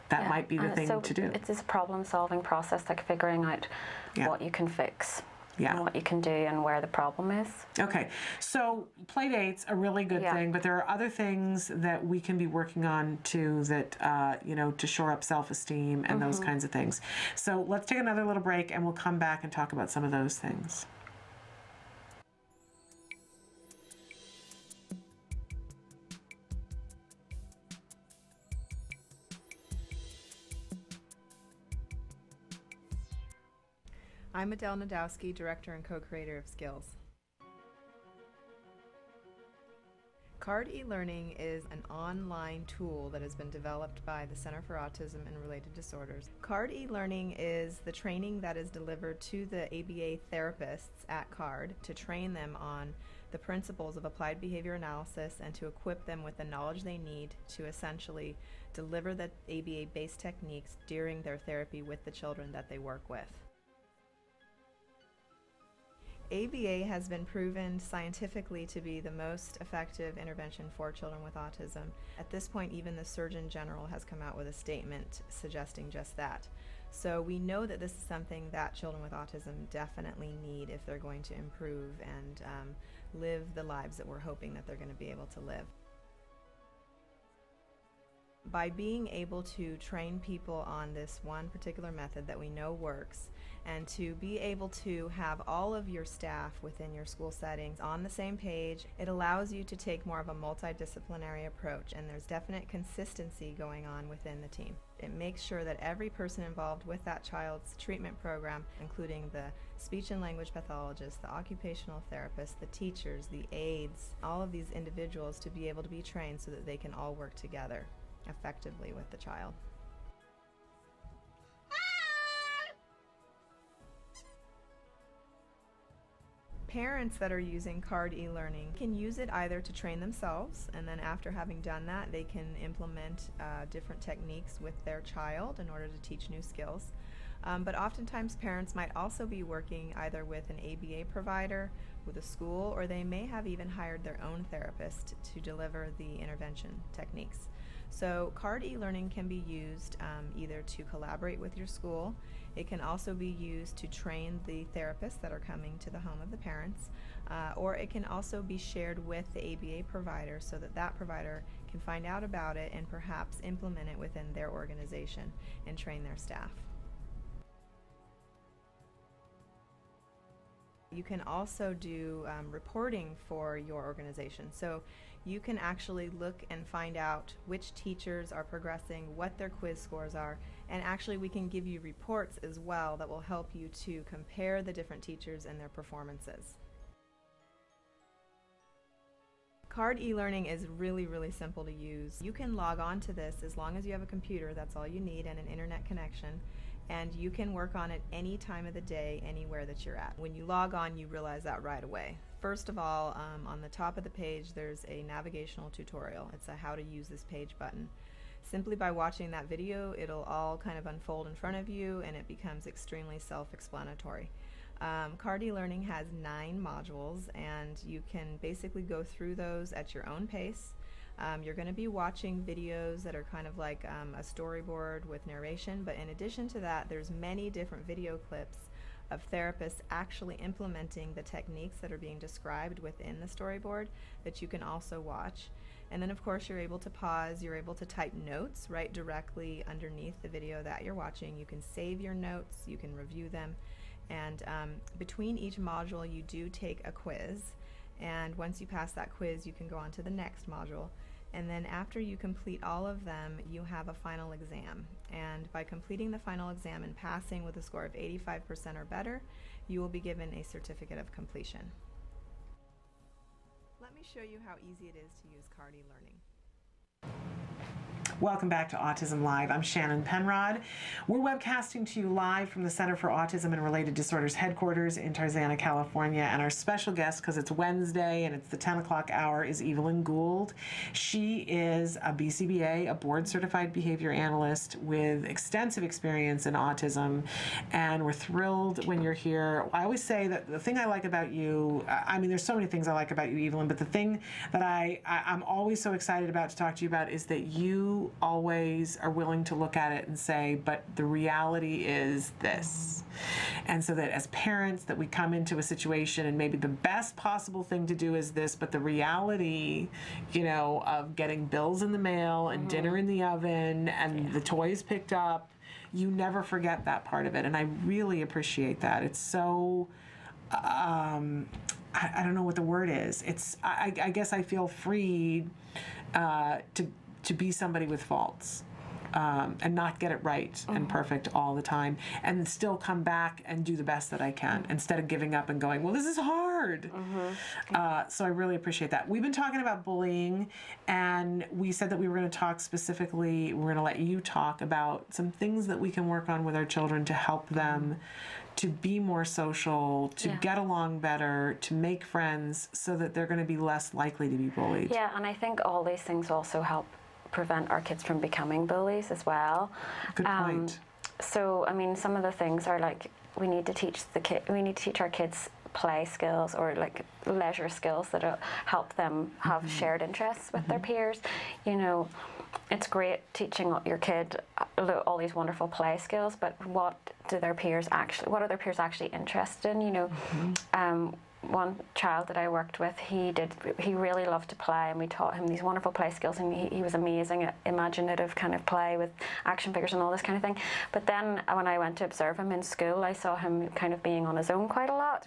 that might be the thing to do. It's this problem-solving process, like figuring out what you can fix, and what you can do, and where the problem is. Okay, so play dates a really good thing, but there are other things that we can be working on too, that you know, to shore up self-esteem and those kinds of things. So let's take another little break, and we'll come back and talk about some of those things. I'm Adele Nadowski, Director and Co-Creator of Skills. CARD eLearning is an online tool that has been developed by the Center for Autism and Related Disorders. CARD eLearning is the training that is delivered to the ABA therapists at CARD to train them on the principles of applied behavior analysis and to equip them with the knowledge they need to essentially deliver the ABA-based techniques during their therapy with the children that they work with. ABA has been proven scientifically to be the most effective intervention for children with autism. At this point, even the Surgeon General has come out with a statement suggesting just that. So we know that this is something that children with autism definitely need if they're going to improve and live the lives that we're hoping that they're going to be able to live. By being able to train people on this one particular method that we know works, And to be able to have all of your staff within your school settings on the same page, it allows you to take more of a multidisciplinary approach, and there's definite consistency going on within the team. It makes sure that every person involved with that child's treatment program, including the speech and language pathologist, the occupational therapist, the teachers, the aides, all of these individuals to be able to be trained so that they can all work together effectively with the child. Parents that are using CARD e-learning can use it either to train themselves, and then after having done that, they can implement different techniques with their child in order to teach new skills. But oftentimes parents might also be working either with an ABA provider, with a school, or they may have even hired their own therapist to deliver the intervention techniques. So CARD e-learning can be used either to collaborate with your school. It can also be used to train the therapists that are coming to the home of the parents, or it can also be shared with the ABA provider so that that provider can find out about it and perhaps implement it within their organization and train their staff. You can also do reporting for your organization. So you can actually look and find out which teachers are progressing, what their quiz scores are, and actually we can give you reports as well that will help you to compare the different teachers and their performances. CARD e-learning is really, really simple to use. You can log on to this as long as you have a computer, that's all you need, and an internet connection. And you can work on it any time of the day, anywhere that you're at. When you log on, you realize that right away. First of all, on the top of the page, there's a navigational tutorial. It's a how to use this page button. Simply by watching that video, it'll all kind of unfold in front of you, and it becomes extremely self-explanatory. CARD e-learning has 9 modules, and you can basically go through those at your own pace. You're going to be watching videos that are kind of like a storyboard with narration, but in addition to that, there's many different video clips of therapists actually implementing the techniques that are being described within the storyboard that you can also watch. And then of course you're able to pause, you're able to type notes right directly underneath the video that you're watching. You can save your notes, you can review them, and between each module you do take a quiz, and once you pass that quiz you can go on to the next module. And then after you complete all of them, you have a final exam. And by completing the final exam and passing with a score of 85% or better, you will be given a certificate of completion. Let me show you how easy it is to use CARD e-learning. Welcome back to Autism Live. I'm Shannon Penrod. We're webcasting to you live from the Center for Autism and Related Disorders headquarters in Tarzana, California. And our special guest, because it's Wednesday and it's the 10 o'clock hour, is Evelyn Gould. She is a BCBA, a board-certified behavior analyst with extensive experience in autism. And we're thrilled when you're here. I always say that the thing I like about you, I mean, there's so many things I like about you, Evelyn, but the thing that I'm always so excited about to talk to you about is that you always are willing to look at it and say, but the reality is this. And so that as parents, that we come into a situation and maybe the best possible thing to do is this, but the reality, you know, of getting bills in the mail and dinner in the oven and the toys picked up, you never forget that part of it. And I really appreciate that. It's so, I don't know what the word is. It's, I guess I feel free to be somebody with faults and not get it right and perfect all the time, and still come back and do the best that I can instead of giving up and going, well, this is hard. So I really appreciate that. We've been talking about bullying, and we said that we were going to talk specifically, we're going to let you talk about some things that we can work on with our children to help them to be more social, to get along better, to make friends, so that they're going to be less likely to be bullied. Yeah, and I think all these things also help prevent our kids from becoming bullies as well. Good point. So, I mean, some of the things are like we need to teach our kids play skills or like leisure skills that help them have shared interests with their peers. You know, it's great teaching your kid all these wonderful play skills, but what are their peers actually interested in? You know, one child that I worked with, he really loved to play, and we taught him these wonderful play skills, and he was amazing at imaginative kind of play with action figures and all this kind of thing. But then when I went to observe him in school, I saw him kind of being on his own quite a lot.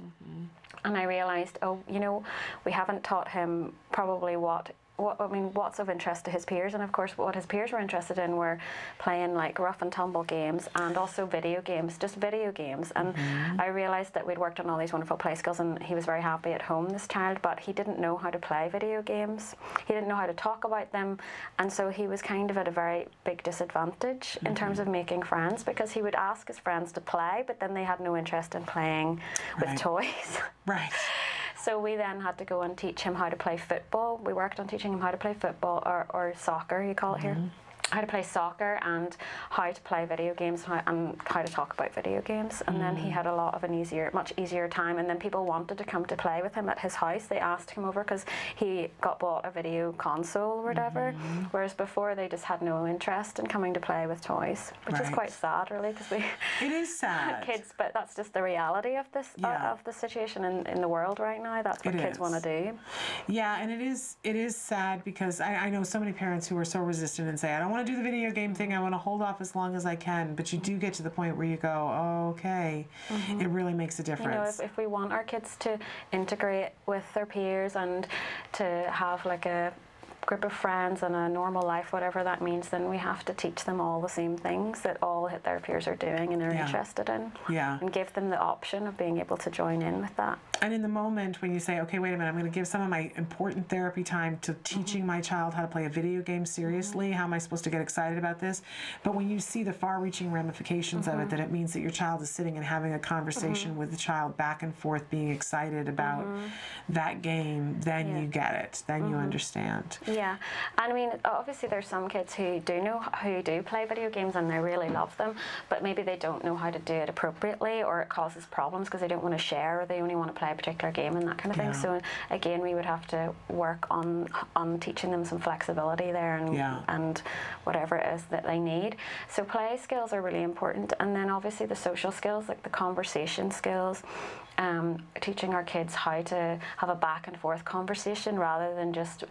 And I realised, oh, you know, we haven't taught him probably what's of interest to his peers, and of course what his peers were interested in were playing like rough and tumble games, and also video games, just video games. And I realised that we'd worked on all these wonderful play skills, and he was very happy at home, this child, but he didn't know how to play video games. He didn't know how to talk about them, and so he was kind of at a very big disadvantage in terms of making friends, because he would ask his friends to play, but then they had no interest in playing with toys. Right. So we then had to go and teach him how to play football. We worked on teaching him how to play football, or soccer, you call it here. How to play soccer, and how to play video games, and how to talk about video games. And then he had a lot of much easier time, and then people wanted to come to play with him at his house. They asked him over because he got bought a video console or whatever, whereas before they just had no interest in coming to play with toys, which is quite sad, really, because it is sad. Kids, but that's just the reality of this of the situation in the world right now. That's what kids want to do. Yeah, and it is sad, because I know so many parents who are so resistant and say, I don't want to do the video game thing, I want to hold off as long as I can, but you do get to the point where you go, oh, okay, it really makes a difference. You know, if we want our kids to integrate with their peers and to have like a group of friends and a normal life, whatever that means, then we have to teach them all the same things that all their peers are doing and are interested in. And give them the option of being able to join in with that. And in the moment when you say, okay, wait a minute, I'm going to give some of my important therapy time to teaching my child how to play a video game seriously, how am I supposed to get excited about this? But when you see the far-reaching ramifications of it, that it means that your child is sitting and having a conversation with the child back and forth, being excited about that game, then you get it, then you understand. Yeah, and I mean, obviously there's some kids who do play video games and they really love them, but maybe they don't know how to do it appropriately, or it causes problems because they don't want to share, or they only want to play a particular game and that kind of thing. So again, we would have to work on teaching them some flexibility there, and whatever it is that they need. So play skills are really important, and then obviously the social skills, like the conversation skills. Teaching our kids how to have a back and forth conversation rather than just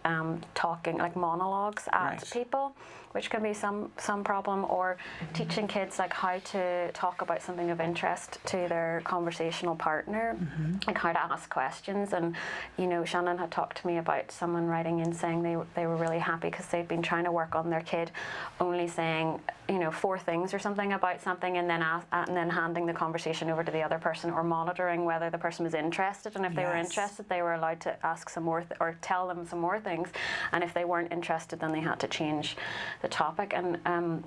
talking like monologues at people, which can be some problem, or teaching kids like how to talk about something of interest to their conversational partner, like how to ask questions. And you know, Shannon had talked to me about someone writing in saying they were really happy because they'd been trying to work on their kid only saying, you know, 4 things or something about something, and then handing the conversation over to the other person, or monitoring whether the person was interested, and if they were interested, they were allowed to ask some more or tell them some more things, and if they weren't interested, then they had to change the topic. And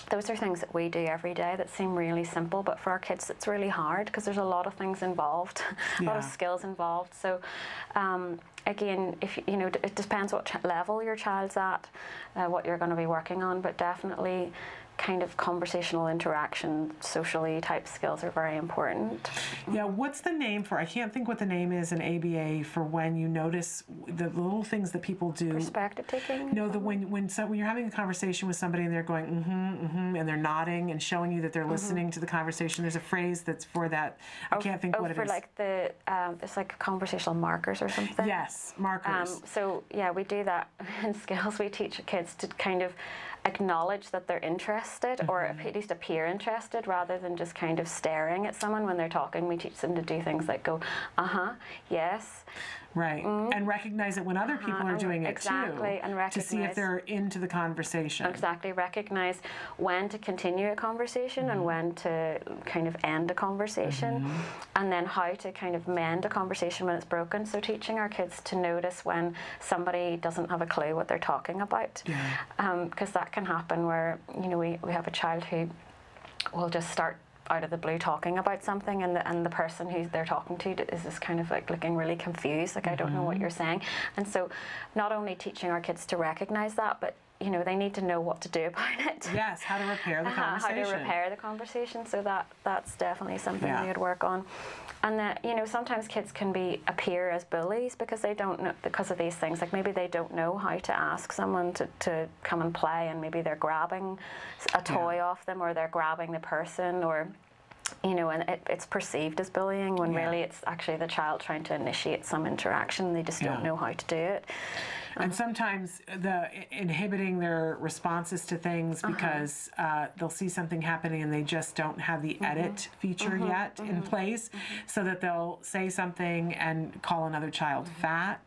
those are things that we do every day that seem really simple, but for our kids it's really hard because there's a lot of things involved, a lot of skills involved. So again, if you know, it depends what level your child's at, what you're going to be working on, but definitely kind of conversational interaction, socially type skills are very important. Yeah, what's the name for, I can't think what the name is in ABA for when you notice the little things that people do. Perspective taking? No, when you're having a conversation with somebody and they're going and they're nodding and showing you that they're listening to the conversation. There's a phrase that's for that. I can't think what it is. For like the, it's like conversational markers or something. Yes, markers. So yeah, we do that in skills. We teach kids to kind of acknowledge that they're interested, or at least appear interested, rather than just kind of staring at someone when they're talking. We teach them to do things like go, yes. Right, and recognize it when other people are doing it too. And recognize, to see if they're into the conversation. Exactly, recognize when to continue a conversation and when to kind of end a conversation, and then how to kind of mend a conversation when it's broken. So teaching our kids to notice when somebody doesn't have a clue what they're talking about, because that can happen where, you know, we have a child who will just start out of the blue talking about something, and the person who they're talking to is just kind of like looking really confused, like I don't know what you're saying. And so not only teaching our kids to recognize that, but you know, they need to know what to do about it. Yes, how to repair the conversation. How to repair the conversation. So that's definitely something we would work on. And that, you know, sometimes kids can appear as bullies because they don't know, because of these things. Like maybe they don't know how to ask someone to come and play, and maybe they're grabbing a toy off them, or they're grabbing the person, or you know, and it's perceived as bullying when really it's actually the child trying to initiate some interaction. They just don't know how to do it. And sometimes inhibiting their responses to things because they'll see something happening and they just don't have the edit feature yet in place, so that they'll say something and call another child fat,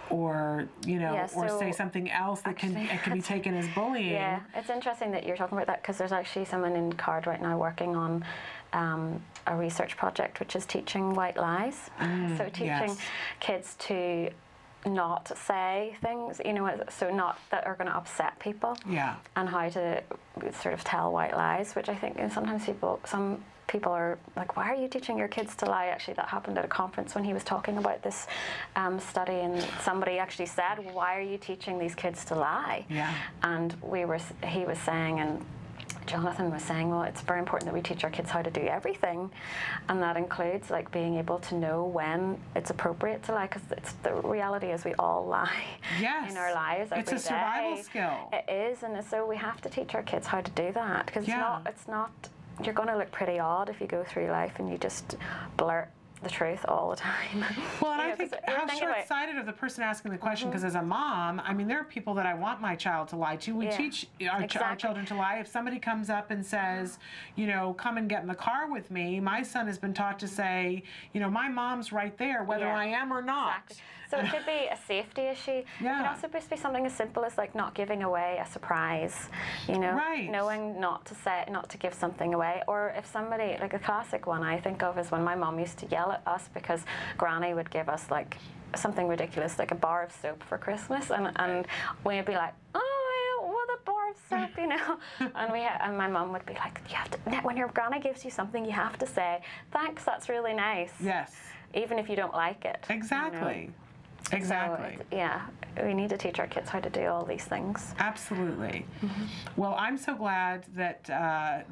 or you know, or say something else that can be taken as bullying. Yeah, it's interesting that you're talking about that, because there's actually someone in CARD right now working on a research project which is teaching white lies. So teaching kids to not say things, you know, so not that are going to upset people. And how to sort of tell white lies, which I think sometimes some people are like, why are you teaching your kids to lie? Actually, that happened at a conference when he was talking about this study, and somebody actually said, well, why are you teaching these kids to lie? And he was saying, and Jonathan was saying, well, it's very important that we teach our kids how to do everything, and that includes like being able to know when it's appropriate to lie, because the reality is we all lie in our lives every day. It's a survival skill. It is, and so we have to teach our kids how to do that, because it's not, you're going to look pretty odd if you go through life and you just blurt the truth all the time. Well, and I think how short-sighted of the person asking the question, because as a mom, I mean, there are people that I want my child to lie to. We teach our children to lie. If somebody comes up and says, you know, come and get in the car with me, my son has been taught to say, you know, my mom's right there, whether I am or not. So it could be a safety issue. It can also be something as simple as like not giving away a surprise, you know, knowing not to give something away. Or if somebody, like a classic one I think of is when my mom used to yell at us because Granny would give us like something ridiculous, like a bar of soap for Christmas, and we'd be like, oh, what a bar of soap, you know. And my mom would be like, you have to, when your Granny gives you something, you have to say, thanks, that's really nice. Even if you don't like it. Exactly. You know? Exactly. So, we need to teach our kids how to do all these things. Absolutely. Well, I'm so glad that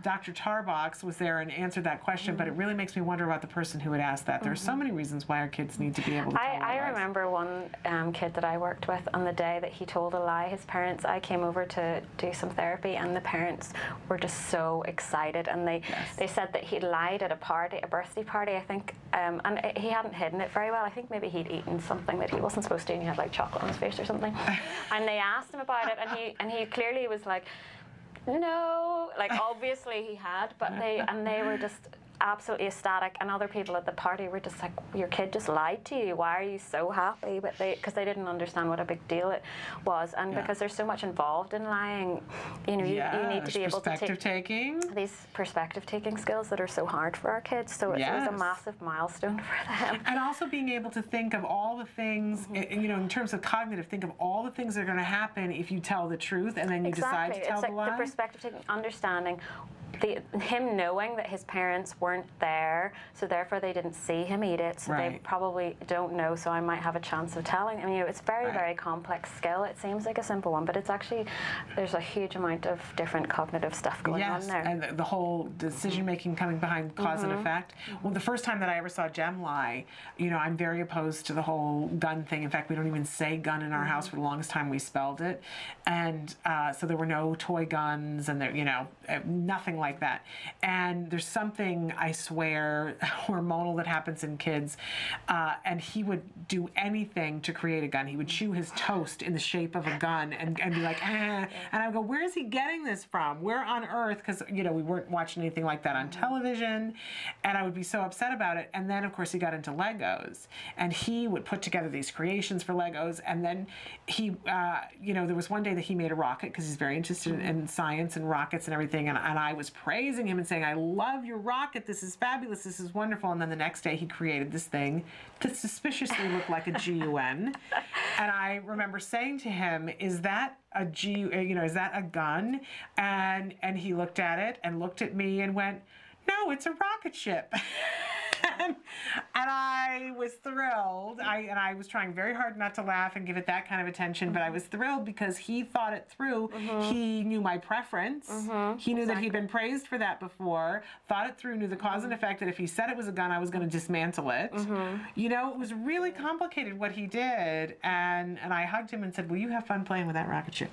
Dr. Tarbox was there and answered that question, but it really makes me wonder about the person who had asked that. There are so many reasons why our kids need to be able to tell I remember one kid that I worked with, on the day that he told a lie, his parents, I came over to do some therapy, and the parents were just so excited, and they said that he'd lied at a party, a birthday party, I think, and he hadn't hidden it very well. I think maybe he'd eaten something that he wasn't supposed to, and he had like chocolate on his face or something. And they asked him about it, and he clearly was like, no, like obviously he had, but they were just absolutely ecstatic, and other people at the party were just like, your kid just lied to you, why are you so happy? But because they didn't understand what a big deal it was, and because there's so much involved in lying, you know, you need to be able to take these perspective-taking skills that are so hard for our kids, so it was a massive milestone for them. And also being able to think of all the things, you know, in terms of cognitive, think of all the things that are going to happen if you tell the truth, and then you decide to tell the lie. The perspective-taking, understanding, him knowing that his parents weren't there, so therefore they didn't see him eat it, so they probably don't know, so I might have a chance of telling. I mean, you know, it's very, very complex skill. It seems like a simple one, but it's actually, there's a huge amount of different cognitive stuff going on there. And the whole decision-making coming behind cause and effect. Well, the first time that I ever saw Jem lie, you know, I'm very opposed to the whole gun thing. In fact, we don't even say gun in our house. For the longest time, we spelled it. And so there were no toy guns, and there, you know, nothing like that. And there's something, I swear, hormonal that happens in kids, and he would do anything to create a gun. He would chew his toast in the shape of a gun and be like, and I would go, where is he getting this from? Where on earth? Because, you know, we weren't watching anything like that on television, and I would be so upset about it. And then, of course, he got into Legos, and he would put together these creations for Legos, and then he, you know, there was one day that he made a rocket, because he's very interested in science and rockets and everything, and I was praising him and saying, I love your rocket, this is fabulous, this is wonderful. And then the next day he created this thing that suspiciously looked like a GUN. And I remember saying to him, is that a is that a gun? And he looked at it and looked at me and went, no, it's a rocket ship. And I was thrilled. I was trying very hard not to laugh and give it that kind of attention, but I was thrilled because he thought it through. He knew my preference. He knew that he'd been praised for that before, thought it through, knew the cause and effect, that if he said it was a gun, I was going to dismantle it. You know, it was really complicated what he did, and I hugged him and said, well, you have fun playing with that rocket ship.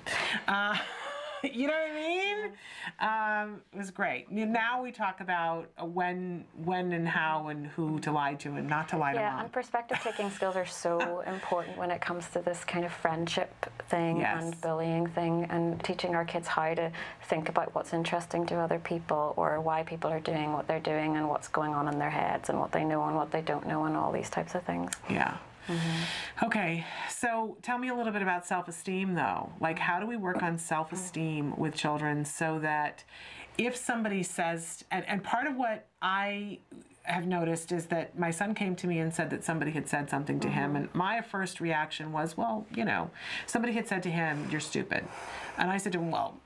You know what I mean? It was great. Now we talk about when and how and who to lie to and not to lie to mom. Yeah, and perspective-taking skills are so important when it comes to this kind of friendship thing and bullying thing, and teaching our kids how to think about what's interesting to other people, or why people are doing what they're doing, and what's going on in their heads, and what they know and what they don't know, and all these types of things. Yeah. Okay, so tell me a little bit about self-esteem, though. Like, how do we work on self-esteem with children so that if somebody says, and part of what I have noticed is that my son came to me and said that somebody had said something to him, and my first reaction was, well, you know, somebody had said to him, "You're stupid." And I said to him, well,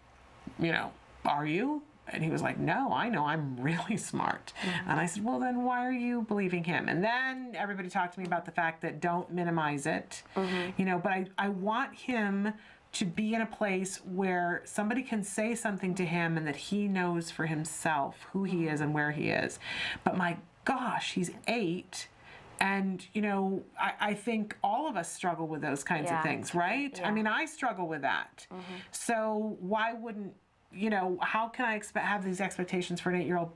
you know, are you? And he was like, no, I know I'm really smart. And I said, well, then why are you believing him? And then everybody talked to me about the fact that don't minimize it, you know, but I want him to be in a place where somebody can say something to him and that he knows for himself who he is and where he is. But my gosh, he's 8. And, you know, I think all of us struggle with those kinds of things, right? I mean, I struggle with that. So why wouldn't, you know, how can I have these expectations for an 8-year-old?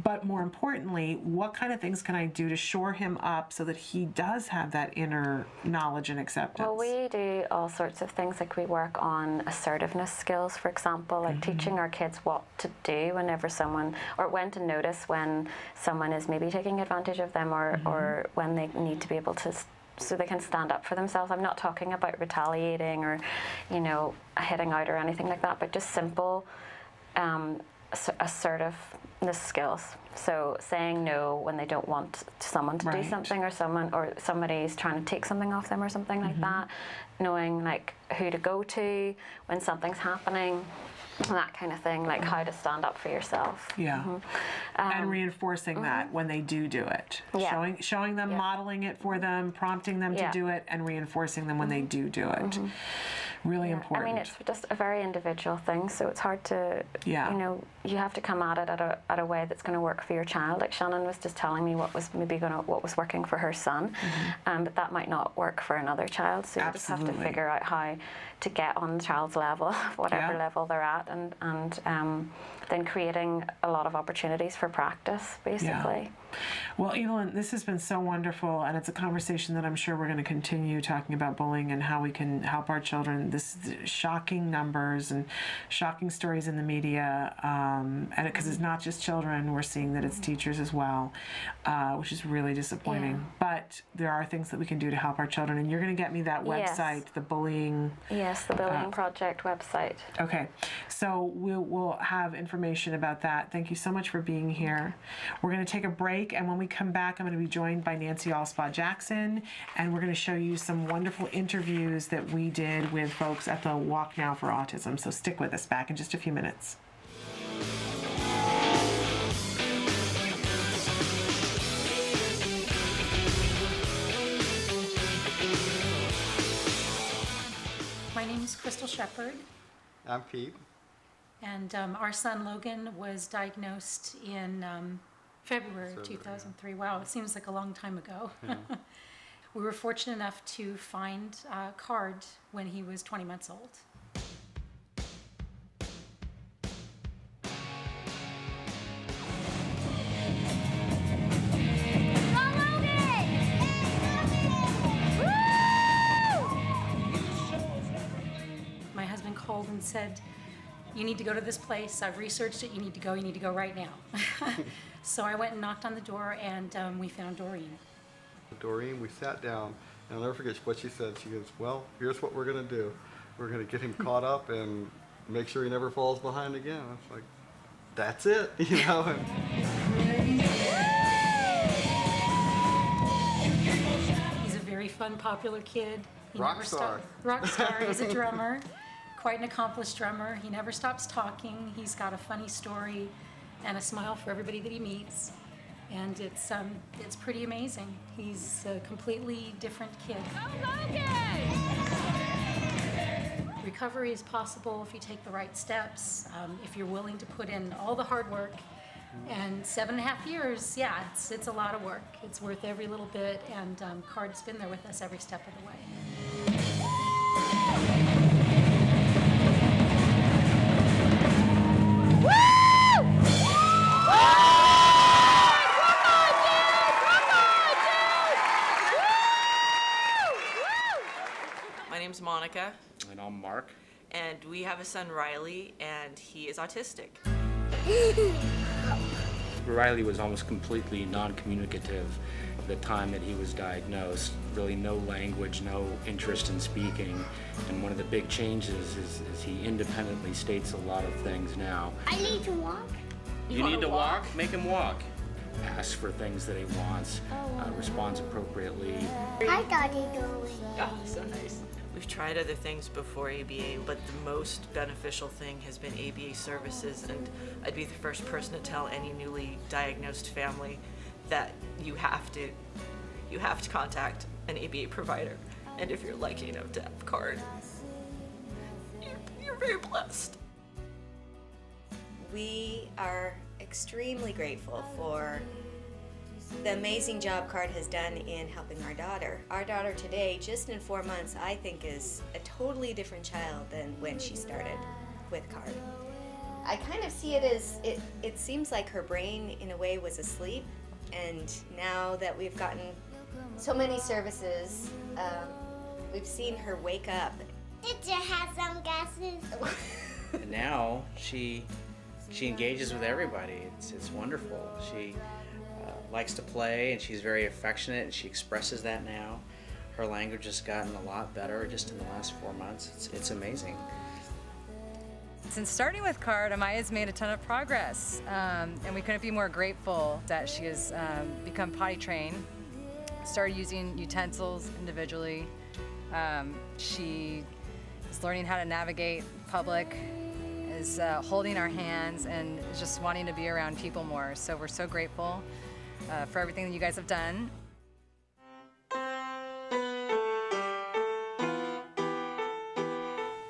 But more importantly, what kind of things can I do to shore him up so that he does have that inner knowledge and acceptance? Well, we do all sorts of things. Like, we work on assertiveness skills, for example, like teaching our kids what to do whenever someone, or when to notice when someone is maybe taking advantage of them, or when they need to be able to, so they can stand up for themselves. I'm not talking about retaliating or, you know, hitting out or anything like that, but just simple assertiveness skills. So saying no when they don't want someone to do something, or somebody's trying to take something off them or something like that. Knowing like who to go to when something's happening. That kind of thing, like how to stand up for yourself. Yeah. And reinforcing that when they do it. Showing them, modeling it for them, prompting them to do it, and reinforcing them when they do it. Really important. I mean, it's just a very individual thing, so it's hard to, you know, you have to come at it at a way that's going to work for your child. Like Shannon was just telling me what was working for her son, but that might not work for another child, so you just have to figure out how to get on the child's level, whatever level they're at, and then creating a lot of opportunities for practice, basically. Well, Evelyn, this has been so wonderful, and it's a conversation that I'm sure we're going to continue talking about bullying and how we can help our children. This shocking numbers and shocking stories in the media, and because it's not just children, we're seeing that it's teachers as well, which is really disappointing. But there are things that we can do to help our children, and you're going to get me that website, the bullying. Yes, the Bullying Project website. Okay, so we'll have information about that. Thank you so much for being here. We're going to take a break, and when we come back, I'm going to be joined by Nancy Alspaugh-Jackson, and we're going to show you some wonderful interviews that we did with folks at the Walk Now for Autism. So stick with us. Back in just a few minutes. My name is Crystal Shepard. I'm Pete. And our son Logan was diagnosed in February of 2003. Wow, it seems like a long time ago. Yeah. We were fortunate enough to find Card when he was 20 months old. My husband called and said, "You need to go to this place. I've researched it. You need to go right now." So I went and knocked on the door, and we found Doreen. Doreen, we sat down, and I'll never forget what she said. She goes, "Well, here's what we're going to do. We're going to get him caught up and make sure he never falls behind again." I was like, that's it, you know? He's a very fun, popular kid. Rock star. Rock star. He's a drummer, quite an accomplished drummer. He never stops talking. He's got a funny story and a smile for everybody that he meets. And it's pretty amazing. He's a completely different kid. Recovery is possible if you take the right steps, if you're willing to put in all the hard work. And 7.5 years, yeah, it's a lot of work. It's worth every little bit, and Card's been there with us every step of the way. mom, Mark. And we have a son, Riley, and he is autistic. Riley was almost completely non-communicative the time that he was diagnosed. Really no language, no interest in speaking. And one of the big changes is he independently states a lot of things now. I need to walk. You need to walk? Make him walk. Asks for things that he wants, responds appropriately. Hi, Daddy Dory. Oh, so nice. We've tried other things before ABA, but the most beneficial thing has been ABA services, and I'd be the first person to tell any newly diagnosed family that you have to contact an ABA provider. And if you're lucky enough to have CARD, you're very blessed. We are extremely grateful for the amazing job CARD has done in helping our daughter. Our daughter today, just in 4 months, I think is a totally different child than when she started with CARD. I kind of see it as, it seems like her brain in a way was asleep, and now that we've gotten so many services, we've seen her wake up. Did you have some glasses? And now she engages with everybody. It's wonderful. She likes to play, and she's very affectionate, and she expresses that now. Her language has gotten a lot better just in the last 4 months. It's amazing. Since starting with CARD, Amaya's made a ton of progress, and we couldn't be more grateful that she has become potty trained, started using utensils individually. She is learning how to navigate public, is holding our hands, and is just wanting to be around people more. So we're so grateful for everything that you guys have done.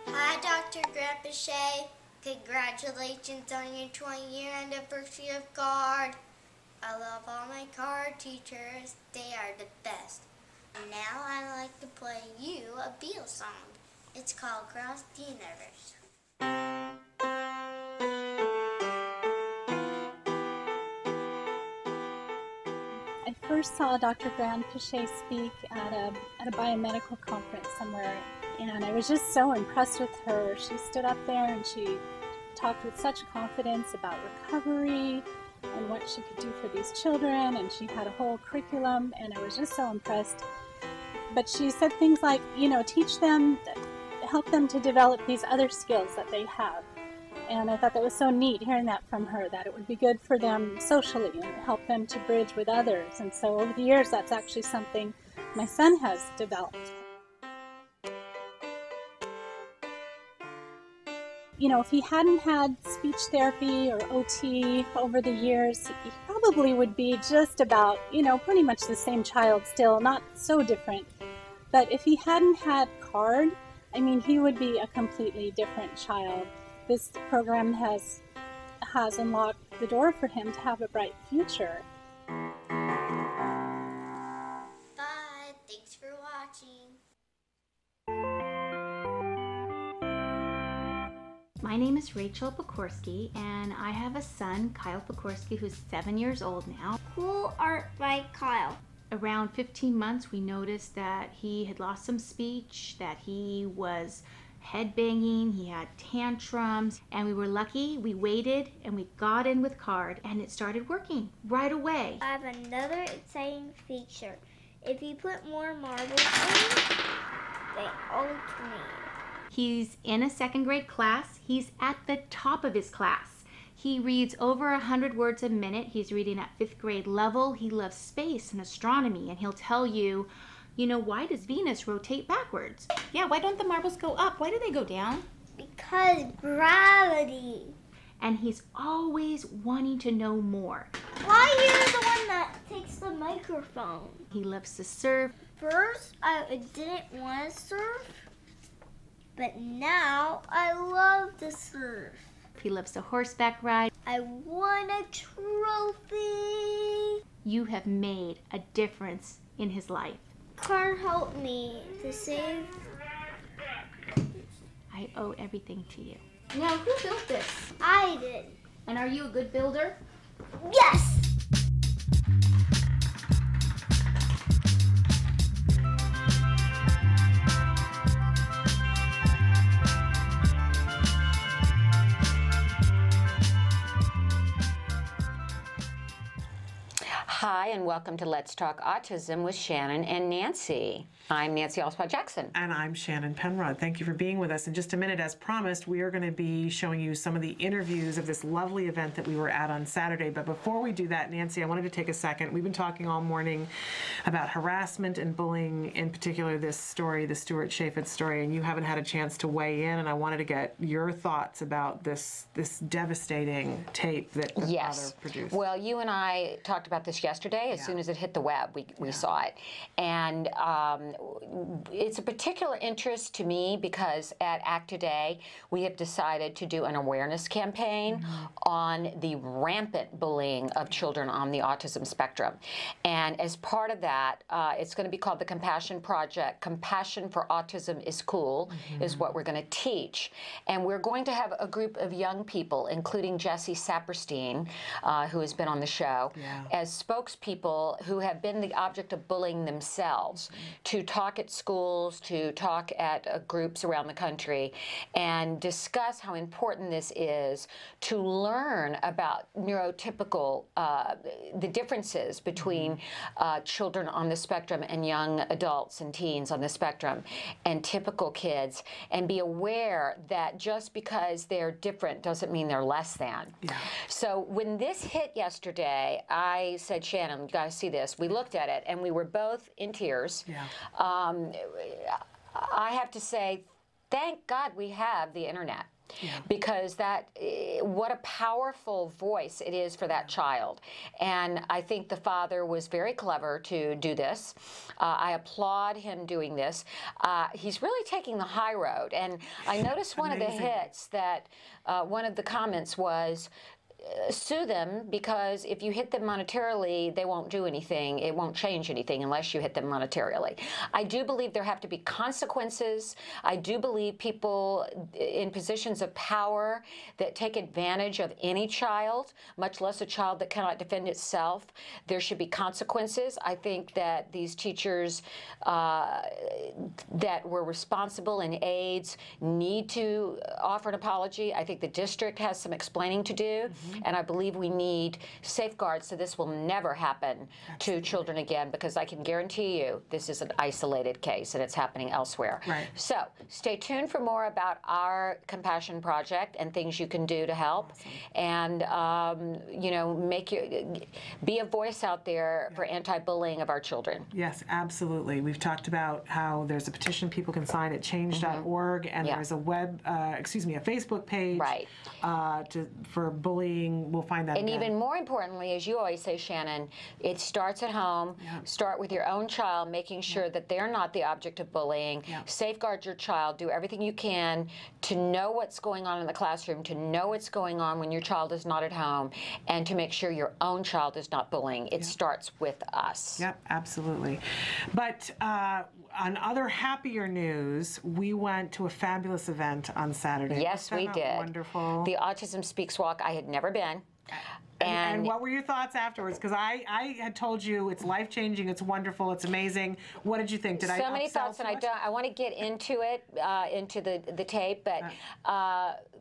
Hi, Dr. Grandpa Shay. Congratulations on your 20-year anniversary of CARD. I love all my CARD teachers. They are the best. And now I'd like to play you a Beatles song. It's called Cross the Universe. I first saw Dr. Grandpa Shay speak at a biomedical conference somewhere, and I was just so impressed with her. She stood up there and she talked with such confidence about recovery and what she could do for these children, and she had a whole curriculum, and I was just so impressed. But she said things like, you know, teach them, help them to develop these other skills that they have. And I thought that was so neat hearing that from her, that it would be good for them socially and help them to bridge with others. And so over the years, that's actually something my son has developed. You know, if he hadn't had speech therapy or OT over the years, he probably would be just about, you know, pretty much the same child still, not so different. But if he hadn't had CARD, I mean, he would be a completely different child. This program has unlocked the door for him to have a bright future. Bye. Thanks for watching. My name is Rachel Pokorski, and I have a son, Kyle Pokorski, who's 7 years old now. Cool art by Kyle. Around 15 months, we noticed that he had lost some speech, that he was headbanging, he had tantrums, and we were lucky. We waited and we got in with CARD, and it started working right away. I have another exciting feature. If you put more marbles in, they alternate. He's in a second grade class. He's at the top of his class. He reads over 100 words a minute. He's reading at 5th grade level. He loves space and astronomy, and he'll tell you, you know, why does Venus rotate backwards? Yeah, why don't the marbles go up? Why do they go down? Because gravity. And he's always wanting to know more. Why are you the one that takes the microphone? He loves to surf. First, I didn't want to surf, but now I love to surf. He loves to horseback ride. I won a trophy. You have made a difference in his life. CARD helped me to save. I owe everything to you. Now, who built this? I did. And are you a good builder? Yes! Hi, and welcome to Let's Talk Autism with Shannon and Nancy. I'm Nancy Jackson. And I'm Shannon Penrod. Thank you for being with us. In just a minute, as promised, we are going to be showing you some of the interviews of this lovely event that we were at on Saturday. But before we do that, Nancy, I wanted to take a second. We've been talking all morning about harassment and bullying, in particular this story, the Stuart Chaffetz story, and you haven't had a chance to weigh in, and I wanted to get your thoughts about this devastating tape that the father produced. Well, you and I talked about this yesterday. As soon as it hit the web, we saw it. And it's a particular interest to me because at ACT Today, we have decided to do an awareness campaign on the rampant bullying of children on the autism spectrum. And as part of that, it's going to be called the Compassion Project. Compassion for Autism is Cool is what we're going to teach. And we're going to have a group of young people, including Jesse Saperstein, who has been on the show, as spokespeople who have been the object of bullying themselves, to talk at schools, to talk at groups around the country, and discuss how important this is to learn about neurotypical, the differences between children on the spectrum and young adults and teens on the spectrum and typical kids, and be aware that just because they're different doesn't mean they're less than. So when this hit yesterday, I said, Shannon, you guys see this. We looked at it and we were both in tears. I have to say, thank God we have the internet. Because what a powerful voice it is for that child. And I think the father was very clever to do this. I applaud him doing this. He's really taking the high road. And I noticed one of the hits that one of the comments was, sue them, because if you hit them monetarily, they won't do anything. It won't change anything unless you hit them monetarily. I do believe there have to be consequences. I do believe people in positions of power that take advantage of any child, much less a child that cannot defend itself, there should be consequences. I think that these teachers that were responsible in aides need to offer an apology. I think the district has some explaining to do. And I believe we need safeguards so this will never happen to children again, because I can guarantee you this is an isolated case and it's happening elsewhere. So stay tuned for more about our Compassion Project and things you can do to help. And, you know, be a voice out there for anti-bullying of our children. Yes, absolutely. We've talked about how there's a petition people can sign at change.org, and there's a a Facebook page for bullying. We'll find that And again. even more importantly, as you always say, Shannon, it starts at home. Start with your own child, making sure that they're not the object of bullying. Safeguard your child. Do everything you can to know what's going on in the classroom, to know what's going on when your child is not at home, and to make sure your own child is not bullying. It starts with us. Yep, absolutely. But on other happier news, we went to a fabulous event on Saturday. Yes, we did. Wonderful. The Autism Speaks walk. I had never been. And what were your thoughts afterwards? Because I had told you it's life-changing, it's wonderful, it's amazing. What did you think? Did I so many thoughts, and I want to get into it, into the tape, but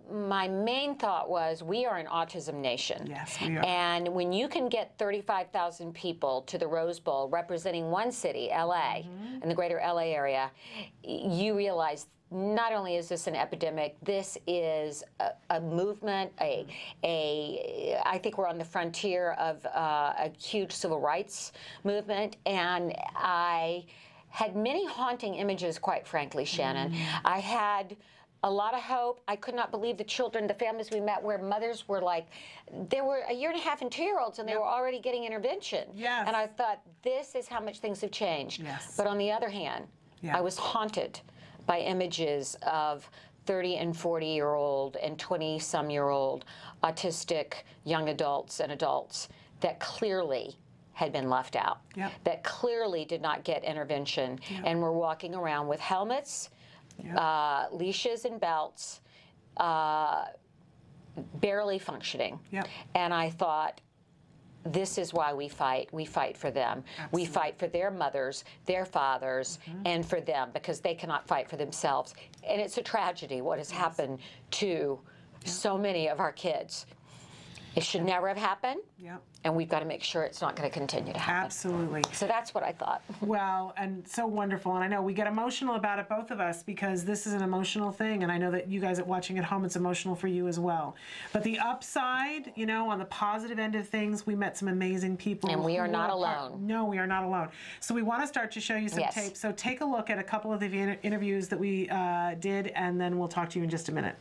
my main thought was we are an autism nation. Yes, we are. And when you can get 35,000 people to the Rose Bowl representing one city, LA, in the greater LA area, you realize not only is this an epidemic, this is a movement, I think we're on the frontier of a huge civil rights movement, and I had many haunting images, quite frankly, Shannon. I had a lot of hope. I could not believe the children, the families we met, where mothers were like, they were 1.5 and 2-year-olds, and they were already getting intervention. And I thought, this is how much things have changed. But on the other hand, I was haunted by images of 30 and 40-year-old and 20-some-year-old autistic young adults and adults that clearly had been left out, that clearly did not get intervention, and were walking around with helmets, leashes and belts, barely functioning. And I thought, this is why we fight. We fight for them. We fight for their mothers, their fathers, and for them, because they cannot fight for themselves. And it's a tragedy what has happened to so many of our kids. It should never have happened. Yep. And we've got to make sure it's not going to continue to happen. Absolutely. So that's what I thought. Well, and so wonderful. And I know we get emotional about it, both of us, because this is an emotional thing. And I know that you guys watching at home, it's emotional for you as well. But the upside, you know, on the positive end of things, we met some amazing people. And we are not alone. No, we are not alone. So we want to start to show you some tape. So take a look at a couple of the interviews that we did, and then we'll talk to you in just a minute.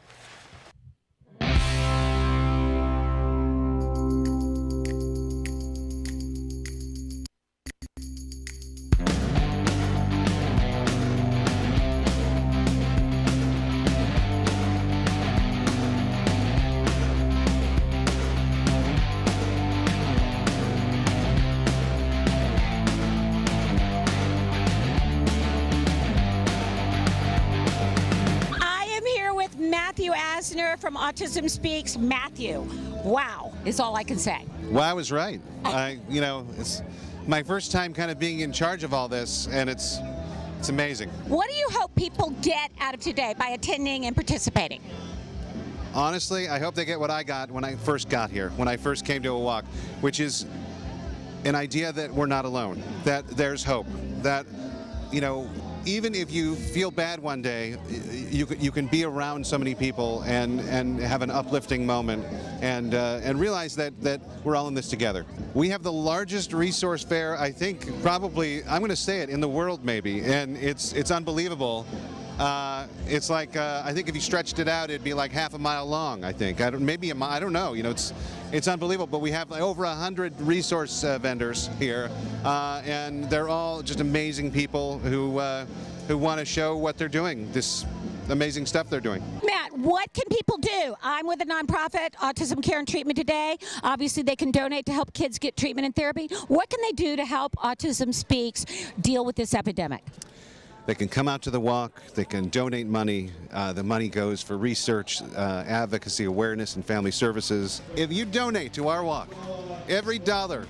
From Autism Speaks, Matthew. Wow, is all I can say. Well, I was right. You know, it's my first time kind of being in charge of all this, and it's amazing. What do you hope people get out of today by attending and participating? Honestly, I hope they get what I got when I first got here, when I first came to a walk, which is an idea that we're not alone, that there's hope, that, you know, even if you feel bad one day, you can be around so many people and have an uplifting moment and realize that we're all in this together. We have the largest resource fair, I think, probably, I'm going to say it, in the world maybe, and it's unbelievable. It's like, I think if you stretched it out, it'd be like half a mile long, I think. Maybe a mile, I don't know. You know, it's unbelievable. But we have over 100 resource vendors here, and they're all just amazing people who want to show what they're doing, this amazing stuff they're doing. Matt, what can people do? I'm with a nonprofit, Autism Care and Treatment Today. Obviously, they can donate to help kids get treatment and therapy. What can they do to help Autism Speaks deal with this epidemic? They can come out to the walk, they can donate money. The money goes for research, advocacy, awareness, and family services. If you donate to our walk, every dollar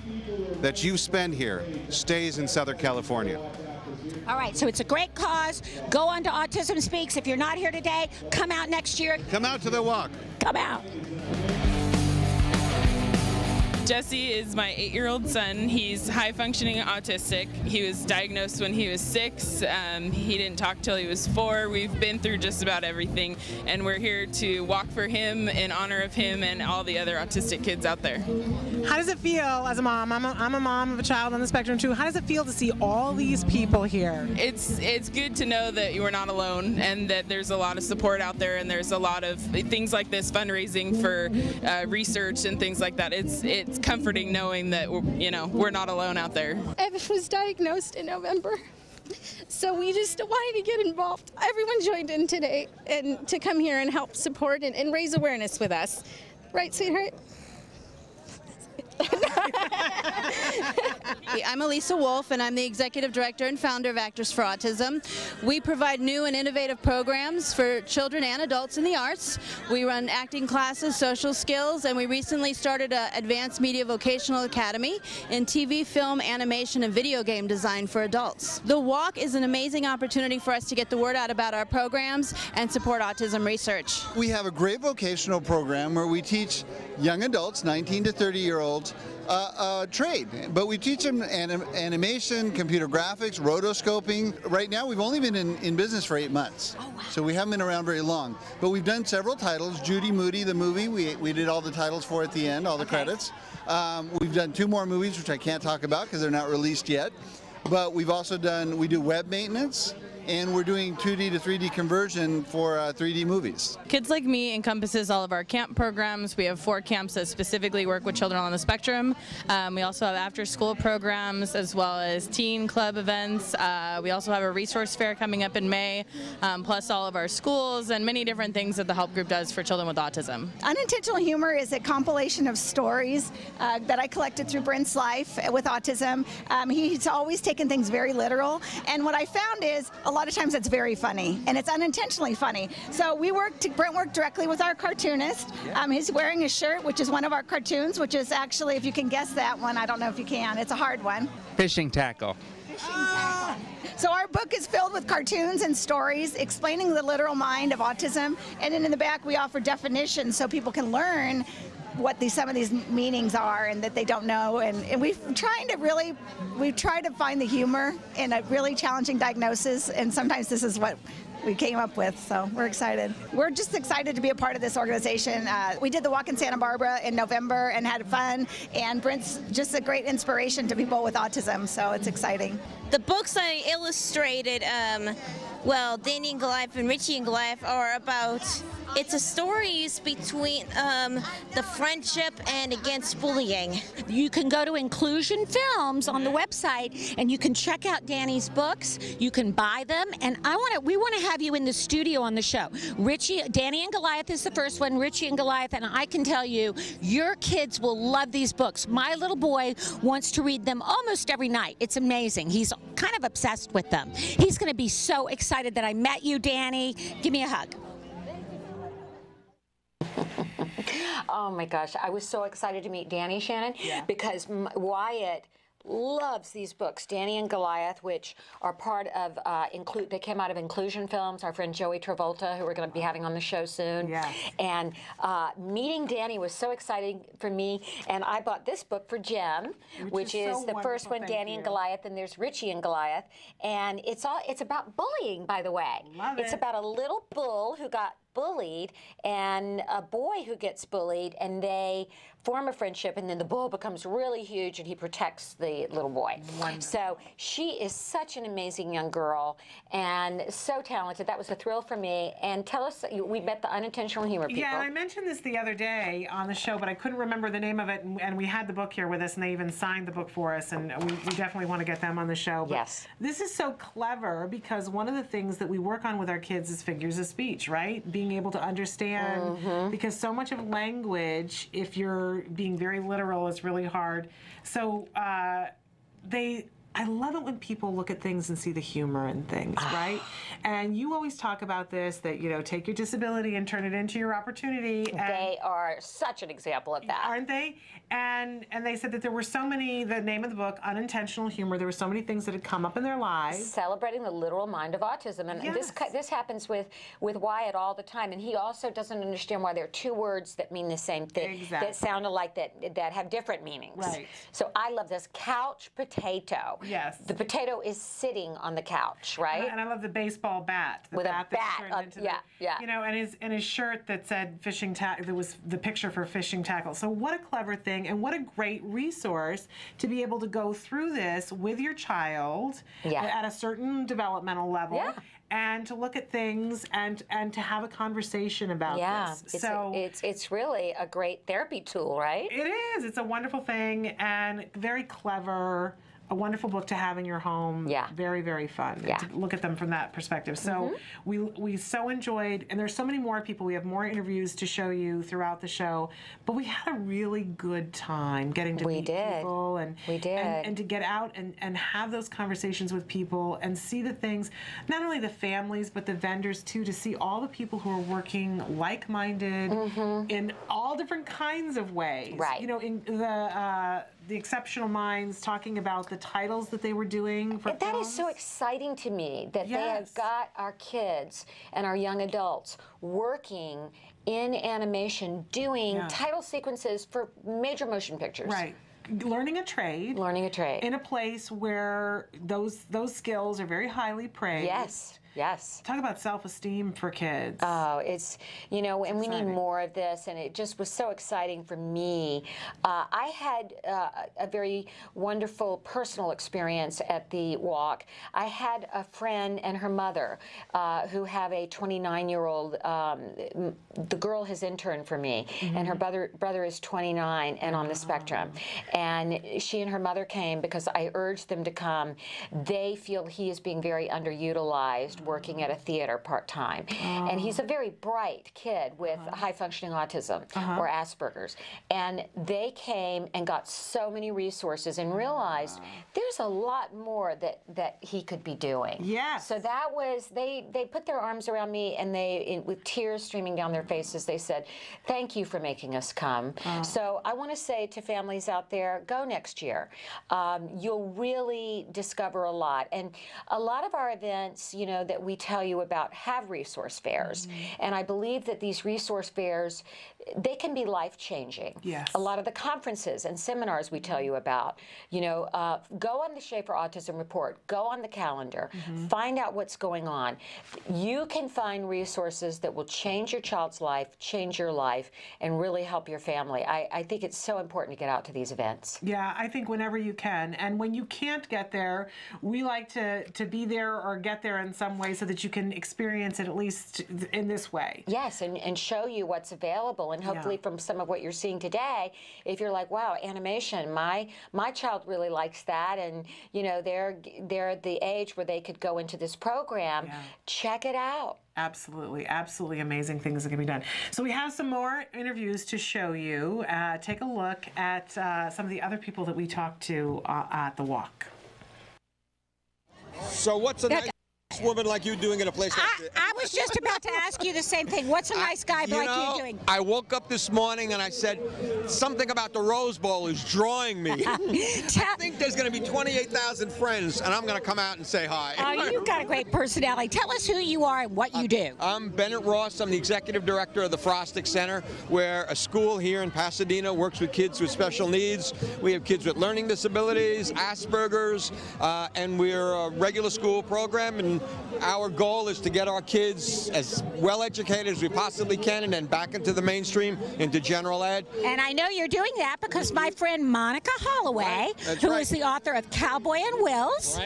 that you spend here stays in Southern California. All right, so it's a great cause. Go on to Autism Speaks. If you're not here today, come out next year. Come out to the walk. Come out. Jesse is my 8-year-old son. He's high-functioning autistic. He was diagnosed when he was 6. He didn't talk till he was 4. We've been through just about everything, and we're here to walk for him in honor of him and all the other autistic kids out there. How does it feel as a mom? I'm a mom of a child on the spectrum too. How does it feel to see all these people here? It's good to know that you are not alone and that there's a lot of support out there, and there's a lot of things like this, fundraising for research and things like that. It's comforting knowing that we're not alone out there. Evan was diagnosed in November, so we just wanted to get involved. Everyone joined in today and to come here and help support and raise awareness with us. Right, sweetheart? I'm Elisa Wolf, and I'm the Executive Director and Founder of Actors for Autism. We provide new and innovative programs for children and adults in the arts. We run acting classes, social skills, and we recently started an Advanced Media Vocational Academy in TV, film, animation, and video game design for adults. The Walk is an amazing opportunity for us to get the word out about our programs and support autism research. We have a great vocational program where we teach young adults, 19 to 30-year-olds, trade, but we teach them animation, computer graphics, rotoscoping. Right now we've only been in business for 8 months, so we haven't been around very long, but we've done several titles. Judy Moody, the movie, we did all the titles for at the end, all the credits. We've done 2 more movies which I can't talk about because they're not released yet, but we've also done, we do web maintenance, and we're doing 2D to 3D conversion for 3D movies. Kids Like Me encompasses all of our camp programs. We have 4 camps that specifically work with children on the spectrum. We also have after-school programs as well as teen club events. We also have a resource fair coming up in May, plus all of our schools and many different things that the Help Group does for children with autism. Unintentional humor is a compilation of stories that I collected through Brent's life with autism. He's always taken things very literal, and what I found is a lot of times it's very funny, and it's unintentionally funny. So Brent worked directly with our cartoonist. He's wearing a shirt, which is one of our cartoons, which is actually, if you can guess that one, I don't know if you can, it's a hard one. Fishing tackle. Fishing tackle. So our book is filled with cartoons and stories explaining the literal mind of autism, and then in the back we offer definitions so people can learn what some of these meanings are and that they don't know. And we've tried to find the humor in a really challenging diagnosis, and sometimes this is what we came up with, so we're excited. We're just excited to be a part of this organization. We did the walk in Santa Barbara in November and had fun, and Brent's just a great inspiration to people with autism, so it's exciting. The books I illustrated, well, Danny and Goliath and Richie and Goliath are about, it's a stories between the friendship and against bullying. You can go to Inclusion Films on the website and you can check out Danny's books. You can buy them, and we want to have you in the studio on the show. Danny and Goliath is the first one, Richie and Goliath, and I can tell you, your kids will love these books. My little boy wants to read them almost every night. It's amazing. He's kind of obsessed with them. He's going to be so excited that I met you, Danny. Give me a hug. Oh my gosh, I was so excited to meet Danny, Shannon, because Wyatt loves these books, Danny and Goliath, which are part of, they came out of Inclusion Films, our friend Joey Travolta, who we're going to be having on the show soon. Yes. And meeting Danny was so exciting for me, and I bought this book for Jem, which is the first one, Danny and Goliath, and there's Richie and Goliath, and it's about bullying, by the way. Love it. It's about a little bull who got bullied and a boy who gets bullied, and they form a friendship, and then the bull becomes really huge and he protects the little boy. Wonderful. So she is such an amazing young girl and so talented. That was a thrill for me. And tell us, we met the unintentional humor people. Yeah, and I mentioned this the other day on the show, but I couldn't remember the name of it, and we had the book here with us, and they even signed the book for us, and we definitely want to get them on the show. But yes. This is so clever because one of the things that we work on with our kids is figures of speech, right? Being able to understand, because so much of language, if you're being very literal, is really hard. So I love it when people look at things and see the humor in things, right? And you always talk about this, that, you know, take your disability and turn it into your opportunity. They are such an example of that. Aren't they? And they said that there were so many, the name of the book, Unintentional Humor, there were so many things that had come up in their lives. Celebrating the literal mind of autism. And this happens with Wyatt all the time. And he also doesn't understand why there are two words that mean the same thing, that sound alike, that have different meanings. Right. So I love this. Couch potato. Yes. The potato is sitting on the couch, right? And I love the baseball bat. The with bat a bat. You know, and his shirt that said fishing tackle. There was the picture for fishing tackle. So what a clever thing, and what a great resource to be able to go through this with your child at a certain developmental level. Yeah. And to look at things and to have a conversation about this. So it's really a great therapy tool, right? It is. It's a wonderful thing and very clever. A wonderful book to have in your home. Yeah. Very, very fun. Yeah. To look at them from that perspective. So we so enjoyed, and there's so many more people. We have more interviews to show you throughout the show, but we had a really good time getting to meet people and to get out and have those conversations with people and see the things, not only the families, but the vendors too, to see all the people who are working like-minded in all different kinds of ways. Right. You know, in the Exceptional Minds talking about the titles that they were doing for That is so exciting to me that they have got our kids and our young adults working in animation, doing title sequences for major motion pictures. Right. Learning a trade. Learning a trade. In a place where those skills are very highly praised. Yes. Yes. Talk about self-esteem for kids. Oh, it's, you know, and we need more of this, and it just was so exciting for me. I had a very wonderful personal experience at the walk. I had a friend and her mother who have a 29-year-old, the girl has interned for me, and her brother is 29 and on the spectrum. And she and her mother came because I urged them to come. They feel he is being very underutilized working at a theater part-time. And he's a very bright kid with high-functioning autism or Asperger's. And they came and got so many resources and realized there's a lot more that he could be doing. Yes. So that was, they put their arms around me, and with tears streaming down their faces, they said, thank you for making us come. So I want to say to families out there, go next year. You'll really discover a lot. And a lot of our events, you know, that we tell you about have resource fairs. And I believe that these resource fairs, they can be life-changing. Yes. A lot of the conferences and seminars we tell you about, you know, go on the Schaefer Autism Report, go on the calendar, find out what's going on. You can find resources that will change your child's life, change your life, and really help your family. I think it's so important to get out to these events. Yeah, I think whenever you can. And when you can't get there, we like to be there or get there in some way so that you can experience it at least in this way. Yes, and show you what's available. And hopefully from some of what you're seeing today, if you're like, wow, animation, my child really likes that, and you know, they're at the age where they could go into this program, check it out. Absolutely, absolutely amazing things that can be done. So we have some more interviews to show you. Take a look at some of the other people that we talked to at the walk. So what's a nice woman like you doing in a place like this? I was just about to ask you the same thing. What's a nice guy like you doing? I woke up this morning and I said, something about the Rose Bowl is drawing me. I think there's going to be 28,000 friends, and I'm going to come out and say hi. Oh, you've got a great personality. Tell us who you are and what you do. I'm Bennett Ross. I'm the executive director of the Frostic Center, where a school here in Pasadena works with kids with special needs. We have kids with learning disabilities, Asperger's, and we're a regular school program, and our goal is to get our kids as well educated as we possibly can, and then back into the mainstream, into general ed. And I know you're doing that because my friend Monica Holloway, who is the author of Cowboy and Wills,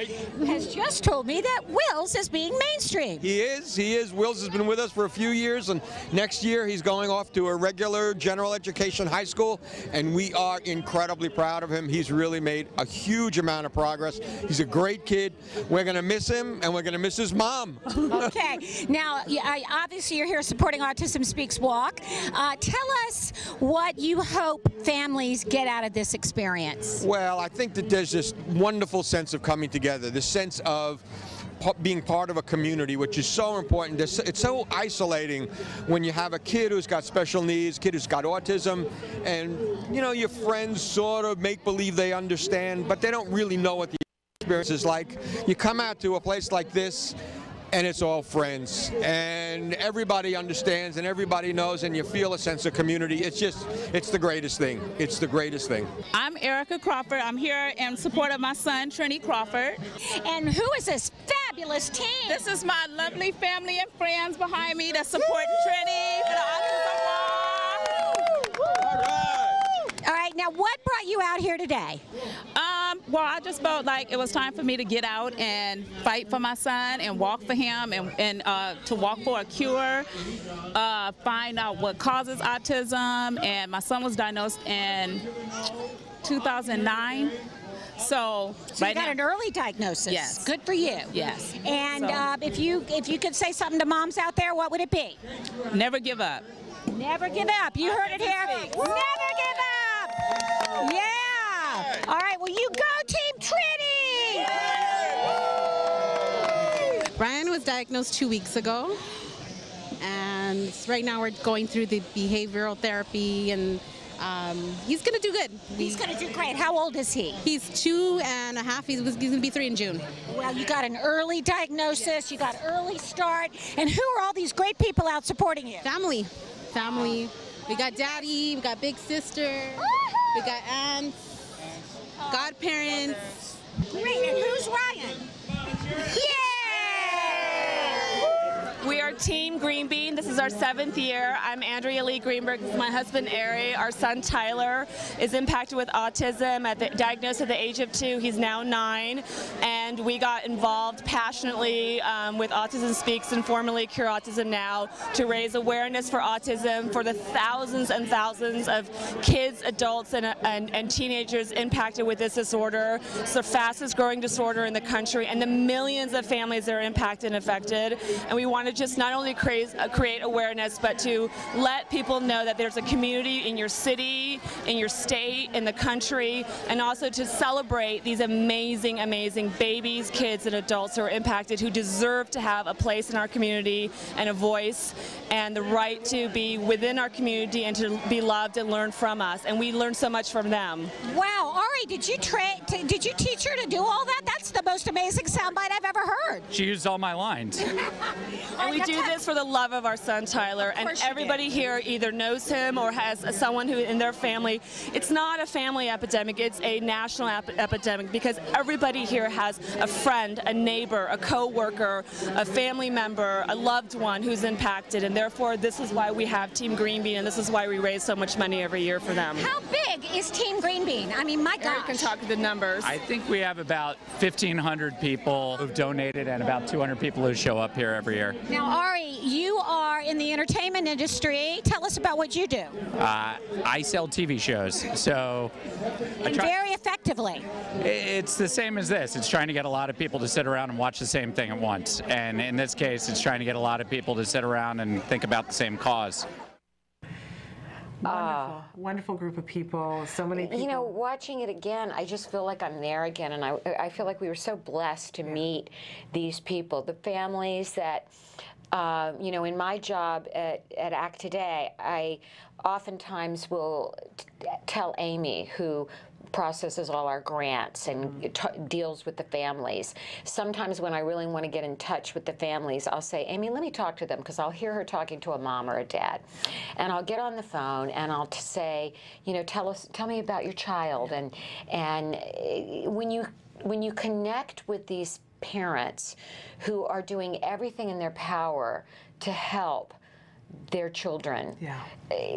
has just told me that Wills is being mainstream. He is. Wills has been with us for a few years, and next year he's going off to a regular general education high school, and we are incredibly proud of him. He's really made a huge amount of progress. He's a great kid. We're going to miss him, and we're going to miss his mom. Okay. Now, obviously you're here supporting Autism Speaks Walk. Tell us what you hope families get out of this experience. Well, I think that there's this wonderful sense of coming together, this sense of being part of a community, which is so important. It's so isolating when you have a kid who's got special needs, kid who's got autism, and you know, your friends sort of make believe they understand, but they don't really know what the experience is like. You come out to a place like this, and it's all friends, and everybody understands, and everybody knows, and you feel a sense of community. It's the greatest thing. It's the greatest thing. I'm Erica Crawford. I'm here in support of my son, Trini Crawford. And who is this fabulous team? This is my lovely family and friends behind me that support Trini for the Autism Walk. All right. All right, now what brought you out here today? Well, I just felt like it was time for me to get out and fight for my son and walk for him, and to walk for a cure, find out what causes autism. And my son was diagnosed in 2009. So you got an early diagnosis. Yes. Good for you. Yes. And if you could say something to moms out there, what would it be? Never give up. Never give up. You heard it here. Never give up. Yeah. All right. Well, you go, Team Trini. Brian was diagnosed 2 weeks ago, and right now we're going through the behavioral therapy, and he's going to do good. He's going to do great. How old is he? He's 2.5. He's going to be 3 in June. Well, you got an early diagnosis. Yes. You got early start. And who are all these great people out supporting you? Family. We got daddy. We got big sister. We got aunts. Godparents. Great. And who's Ryan? Yay! We are Team Green Bean. This is our 7th year. I'm Andrea Lee Greenberg. This is my husband, Ari. Our son, Tyler, is impacted with autism, diagnosed at the age of 2. He's now 9. And we got involved passionately with Autism Speaks and formerly Cure Autism Now to raise awareness for autism for the thousands and thousands of kids, adults, and teenagers impacted with this disorder. It's the fastest growing disorder in the country, and the millions of families that are impacted and affected. And we want to just not only create awareness, but to let people know that there's a community in your city, in your state, in the country, and also to celebrate these amazing, amazing babies, kids, and adults who are impacted, who deserve to have a place in our community and a voice and the right to be within our community and to be loved and learn from us. And we learn so much from them. Wow, Ari, did you teach her to do all that? That's the most amazing soundbite I've ever heard. She used all my lines. And we do this for the love of our son, Tyler, and everybody here either knows him or has someone who in their family. It's not a family epidemic, it's a national epidemic, because everybody here has a friend, a neighbor, a co-worker, a family member, a loved one who's impacted, and therefore this is why we have Team Green Bean, and this is why we raise so much money every year for them. How big is Team Green Bean? I mean, my gosh. Eric can talk the numbers. I think we have about 1,500 people who've donated and about 200 people who show up here every year. Now, Ari, you are in the entertainment industry. Tell us about what you do. I sell TV shows, so And very effectively. It's the same as this. It's trying to get a lot of people to sit around and watch the same thing at once. And in this case, it's trying to get a lot of people to sit around and think about the same cause. Wonderful, wonderful group of people. So many people. You know, watching it again, I just feel like I'm there again, and I feel like we were so blessed to meet these people, the families that. You know, in my job at Act Today, I oftentimes will tell Amy, who processes all our grants and deals with the families. Sometimes when I really want to get in touch with the families, I'll say, Amy, let me talk to them, because I'll hear her talking to a mom or a dad. And I'll get on the phone and I'll say, you know, tell me about your child. And when you connect with these parents who are doing everything in their power to help their children.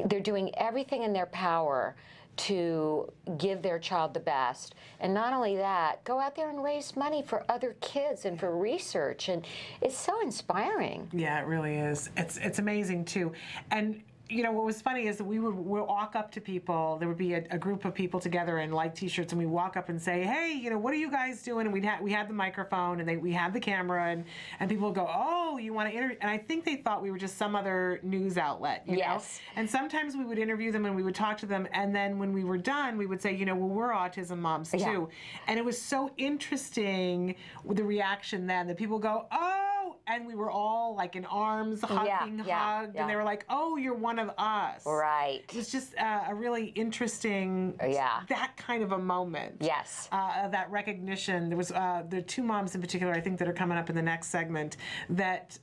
They're doing everything in their power to give their child the best. And not only that, go out there and raise money for other kids and for research. And it's so inspiring. Yeah, it really is. It's amazing, too. And you know, what was funny is that we'll walk up to people. There would be a group of people together in like T-shirts, and we walk up and say, "Hey, you know, what are you guys doing?" And we had the microphone, and we had the camera, and people would go, "Oh, you want to interview?" And I think they thought we were just some other news outlet, you know. And sometimes we would interview them and we would talk to them, and then when we were done, we would say, you know, well, we're autism moms too. And it was so interesting with the reaction then that people go, "Oh." And we were all like in arms, hugged, and they were like, "Oh, you're one of us." Right. It was just a really interesting, that kind of a moment. Yes. That recognition. There was there are 2 moms in particular, I think, that are coming up in the next segment that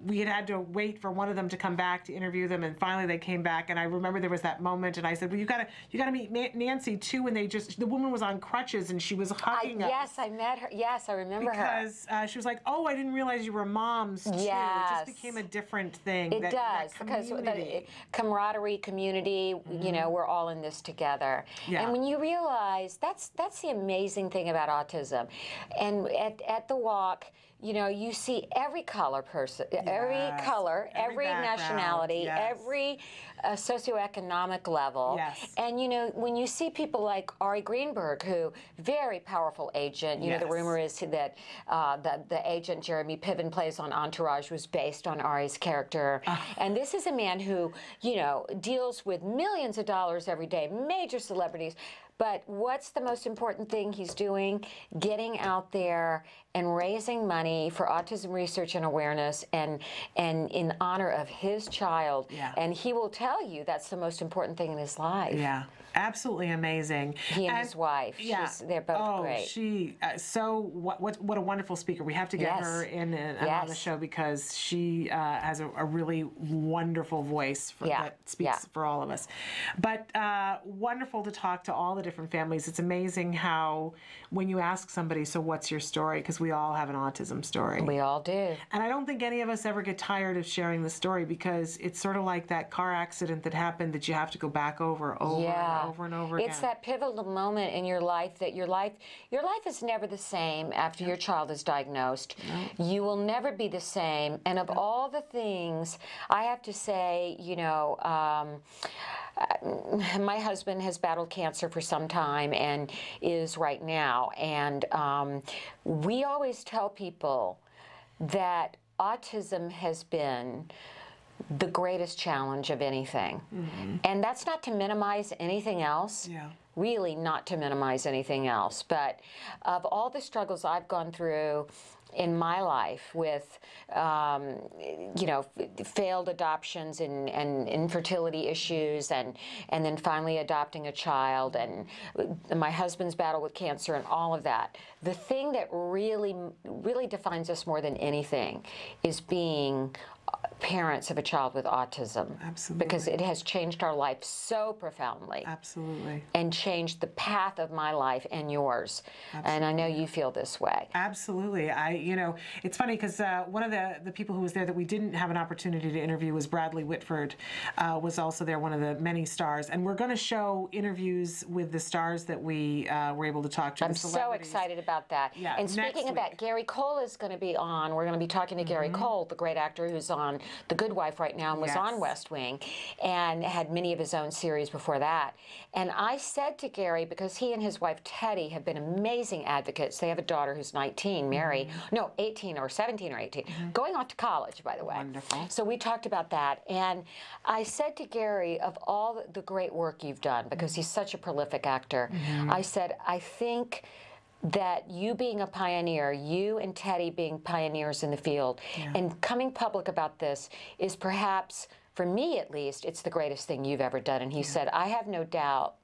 we had to wait for one of them to come back to interview them, and finally they came back. And I remember there was that moment, and I said, "Well, you gotta meet Nancy too." And the woman was on crutches and she was hugging us. Yes, I met her. Yes, I remember her. Because she was like, "Oh, I didn't realize you were moms too." It just became a different thing. It does, because the camaraderie, community, you know, we're all in this together. And when you realize, that's the amazing thing about autism. And at the walk, you know, you see every color person, every color, every nationality, every socioeconomic level. And, you know, when you see people like Ari Greenberg, who, very powerful agent, you know, the rumor is that the agent Jeremy Piven plays on Entourage was based on Ari's character. And this is a man who, you know, deals with millions of dollars every day, major celebrities. But what's the most important thing he's doing? Getting out there and raising money for autism research and awareness, and in honor of his child. And he will tell you that's the most important thing in his life. Absolutely amazing. He and his wife. They're both great. She, what a wonderful speaker. We have to get her in on the show, because she has a really wonderful voice that speaks for all of us. But wonderful to talk to all the different families. It's amazing how when you ask somebody, so what's your story? Because we all have an autism story. We all do. And I don't think any of us ever get tired of sharing the story, because it's sort of like that car accident that happened that you have to go back over and over and over again. It's that pivotal moment in your life that your life is never the same after your child is diagnosed. You will never be the same. And of all the things, I have to say, you know, my husband has battled cancer for some time and is right now. And we always tell people that autism has been the greatest challenge of anything. And that's not to minimize anything else. Really not to minimize anything else. But of all the struggles I've gone through in my life with, you know, failed adoptions and infertility issues, and then finally adopting a child, and my husband's battle with cancer and all of that, the thing that really defines us more than anything is being parents of a child with autism. Absolutely. Because it has changed our life so profoundly. Absolutely. And changed the path of my life and yours. Absolutely. And I know you feel this way. Absolutely. You know, it's funny because one of the people who was there that we didn't have an opportunity to interview was Bradley Whitford, was also there, one of the many stars. And we're going to show interviews with the stars that we were able to talk to. I'm so excited about that. Yeah, and speaking of that, Gary Cole is going to be on. We're going to be talking to Gary Cole, the great actor who's on The Good Wife right now and was on West Wing and had many of his own series before that. And I said to Gary, because he and his wife Teddy have been amazing advocates. They have a daughter who's 19, Mary, no, 18 or 17 or 18, going off to college, by the way. Wonderful. So we talked about that. And I said to Gary, of all the great work you've done, because he's such a prolific actor, I said, I think that you being a pioneer, you and Teddy being pioneers in the field, and coming public about this is perhaps, for me at least, it's the greatest thing you've ever done. And he said, I have no doubt,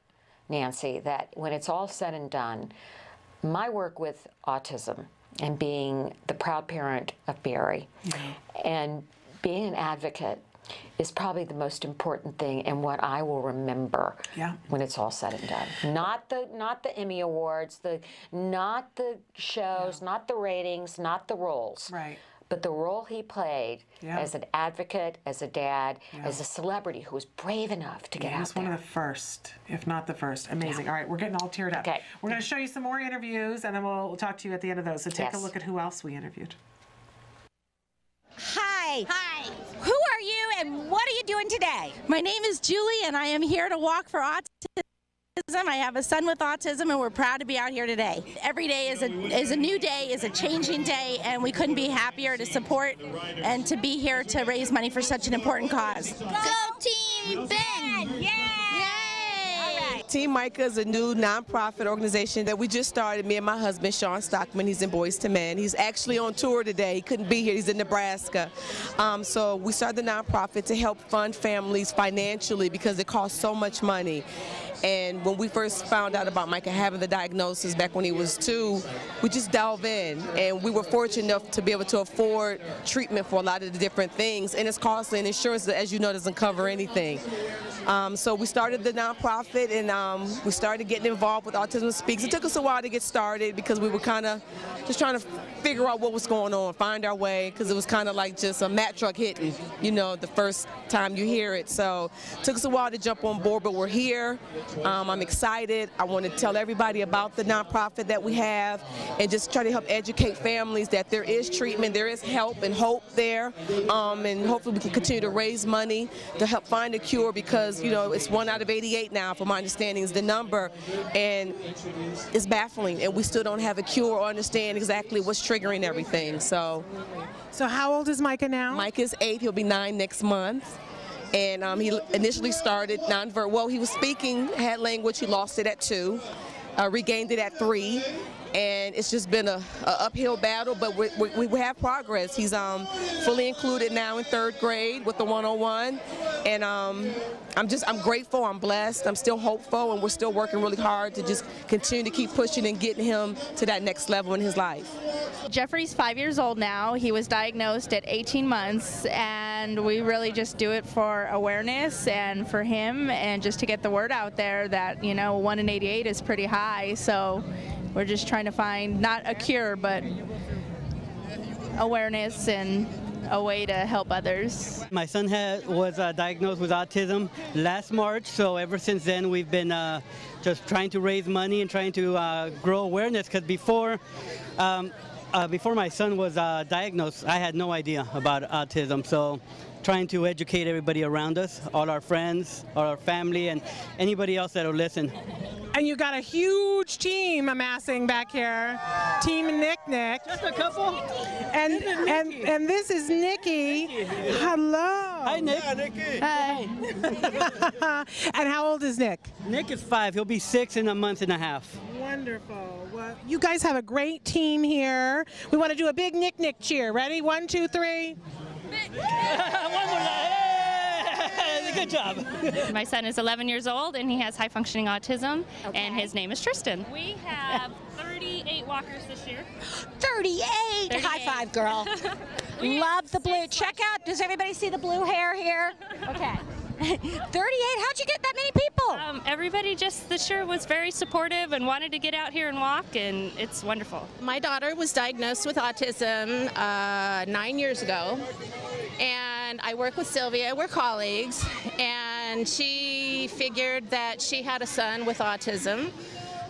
Nancy, that when it's all said and done, my work with autism and being the proud parent of Barry and being an advocate is probably the most important thing and what I will remember when it's all said and done. Not the Emmy Awards, not the shows, not the ratings, not the roles. Right. But the role he played as an advocate, as a dad, as a celebrity who was brave enough to get out there. He was one of the first, if not the first. Amazing. All right, we're getting all teared up. Okay. We're going to show you some more interviews, and then we'll talk to you at the end of those. So take a look at who else we interviewed. Hi. Hi. Who are you and what are you doing today? My name is Julie and I am here to walk for autism. I have a son with autism and we're proud to be out here today. Every day is a new day, is a changing day, and we couldn't be happier to support and to be here to raise money for such an important cause. Go Team Ben! Yay! Team Micah is a new nonprofit organization that we just started, me and my husband, Sean Stockman. He's in Boys to Men. He's actually on tour today. He couldn't be here. He's in Nebraska. So we started the nonprofit to help fund families financially because it costs so much money. And when we first found out about Micah having the diagnosis back when he was 2, we just dove in. And we were fortunate enough to be able to afford treatment for a lot of the different things. And it's costly, and insurance, as you know, doesn't cover anything. So we started the nonprofit, and we started getting involved with Autism Speaks. It took us a while to get started because we were kind of just trying to figure out what was going on, find our way, because it was kind of like just a Mack truck hitting, you know, the first time you hear it. So it took us a while to jump on board, but we're here. I'm excited. I want to tell everybody about the nonprofit that we have and just try to help educate families that there is treatment, there is help and hope there, and hopefully we can continue to raise money to help find a cure because, you know, it's 1 out of 88 now, from my understanding, is the number, and it's baffling, and we still don't have a cure or understand exactly what's triggering everything. So how old is Micah now? Micah's 8. He'll be 9 next month. And he initially started nonverbal. Well, he was speaking, had language. He lost it at 2, regained it at 3. And it's just been a uphill battle, but we have progress. He's fully included now in 3rd grade with the 101, and I'm grateful. I'm blessed. I'm still hopeful, and we're still working really hard to just continue to keep pushing and getting him to that next level in his life. Jeffrey's 5 years old now. He was diagnosed at 18 months, and and we really just do it for awareness and for him, and just to get the word out there that, you know, 1 in 88 is pretty high. So we're just trying to find not a cure, but awareness and a way to help others. My son was diagnosed with autism last March, so ever since then we've been just trying to raise money and trying to grow awareness, because before my son was diagnosed, I had no idea about autism. So trying to educate everybody around us, all our friends, all our family, and anybody else that will listen. And you got a huge team amassing back here. Team Nick. Just a couple. And this is Nikki. Hello. Hi, Nick. Yeah, Nikki. Hi. And how old is Nick? Nick is 5. He'll be 6 in a month and a half. Wonderful. Well, you guys have a great team here. We want to do a big Nick cheer. Ready? 1, 2, 3. One more time. Good job. My son is 11 years old and he has high functioning autism, and his name is Tristan. We have 38 walkers this year. 38! High five, girl. Love the blue. Check out, does everybody see the blue hair here? Okay. 38, how'd you get that many people? Everybody just this year was very supportive and wanted to get out here and walk, and it's wonderful. My daughter was diagnosed with autism 9 years ago, and I work with Sylvia, we're colleagues, and she figured that she had a son with autism.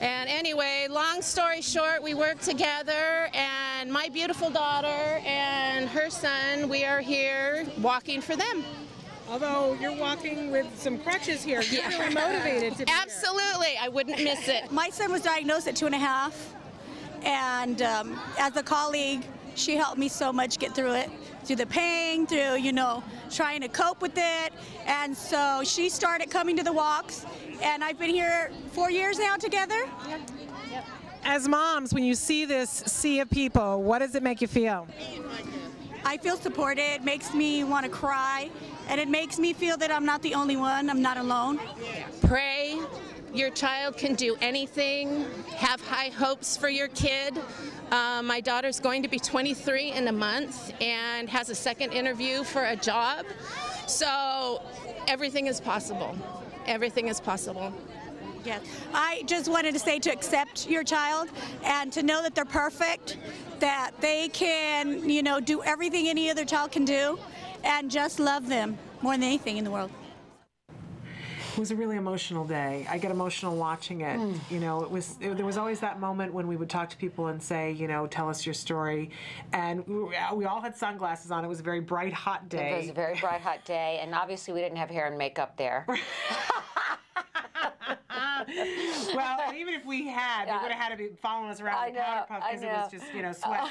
And anyway, long story short, we work together, and my beautiful daughter and her son, we are here walking for them. Although you're walking with some crutches here, you're really motivated to be Absolutely, I wouldn't miss it. My son was diagnosed at 2.5, and as a colleague, she helped me so much get through it, through the pain, through, you know, trying to cope with it. And so she started coming to the walks, and I've been here 4 years now together. Yep. As moms, when you see this sea of people, what does it make you feel? I feel supported. It makes me want to cry, and it makes me feel that I'm not the only one. I'm not alone. Pray. Your child can do anything. Have high hopes for your kid. My daughter's going to be 23 in a month and has a second interview for a job. So everything is possible. Everything is possible. Yes. I just wanted to say to accept your child and to know that they're perfect, that they can, you know, do everything any other child can do, and just love them more than anything in the world. It was a really emotional day. I get emotional watching it. You know, there was always that moment when we would talk to people and say, you know, tell us your story. And we all had sunglasses on. It was a very bright, hot day. It was a very bright, hot day, and obviously we didn't have hair and makeup there. Well, and even if we had, they would have had to be following us around the powder puff because it was just, you know, sweat.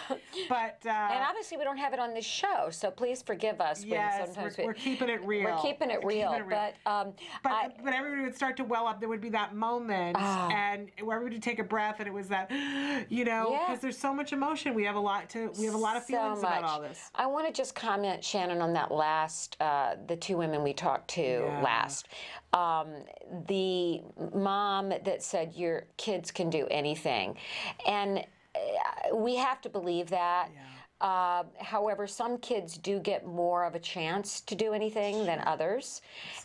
But and obviously we don't have it on this show, so please forgive us. Yes, when sometimes we're keeping it real. We're keeping it real. But everybody would start to well up. There would be that moment, and where everybody would take a breath, and it was that, you know, because there's so much emotion. We have a lot of feelings about all this. I want to just comment, Shannon, on that last, the two women we talked to last. The mom that said your kids can do anything, and we have to believe that. However, some kids do get more of a chance to do anything than others.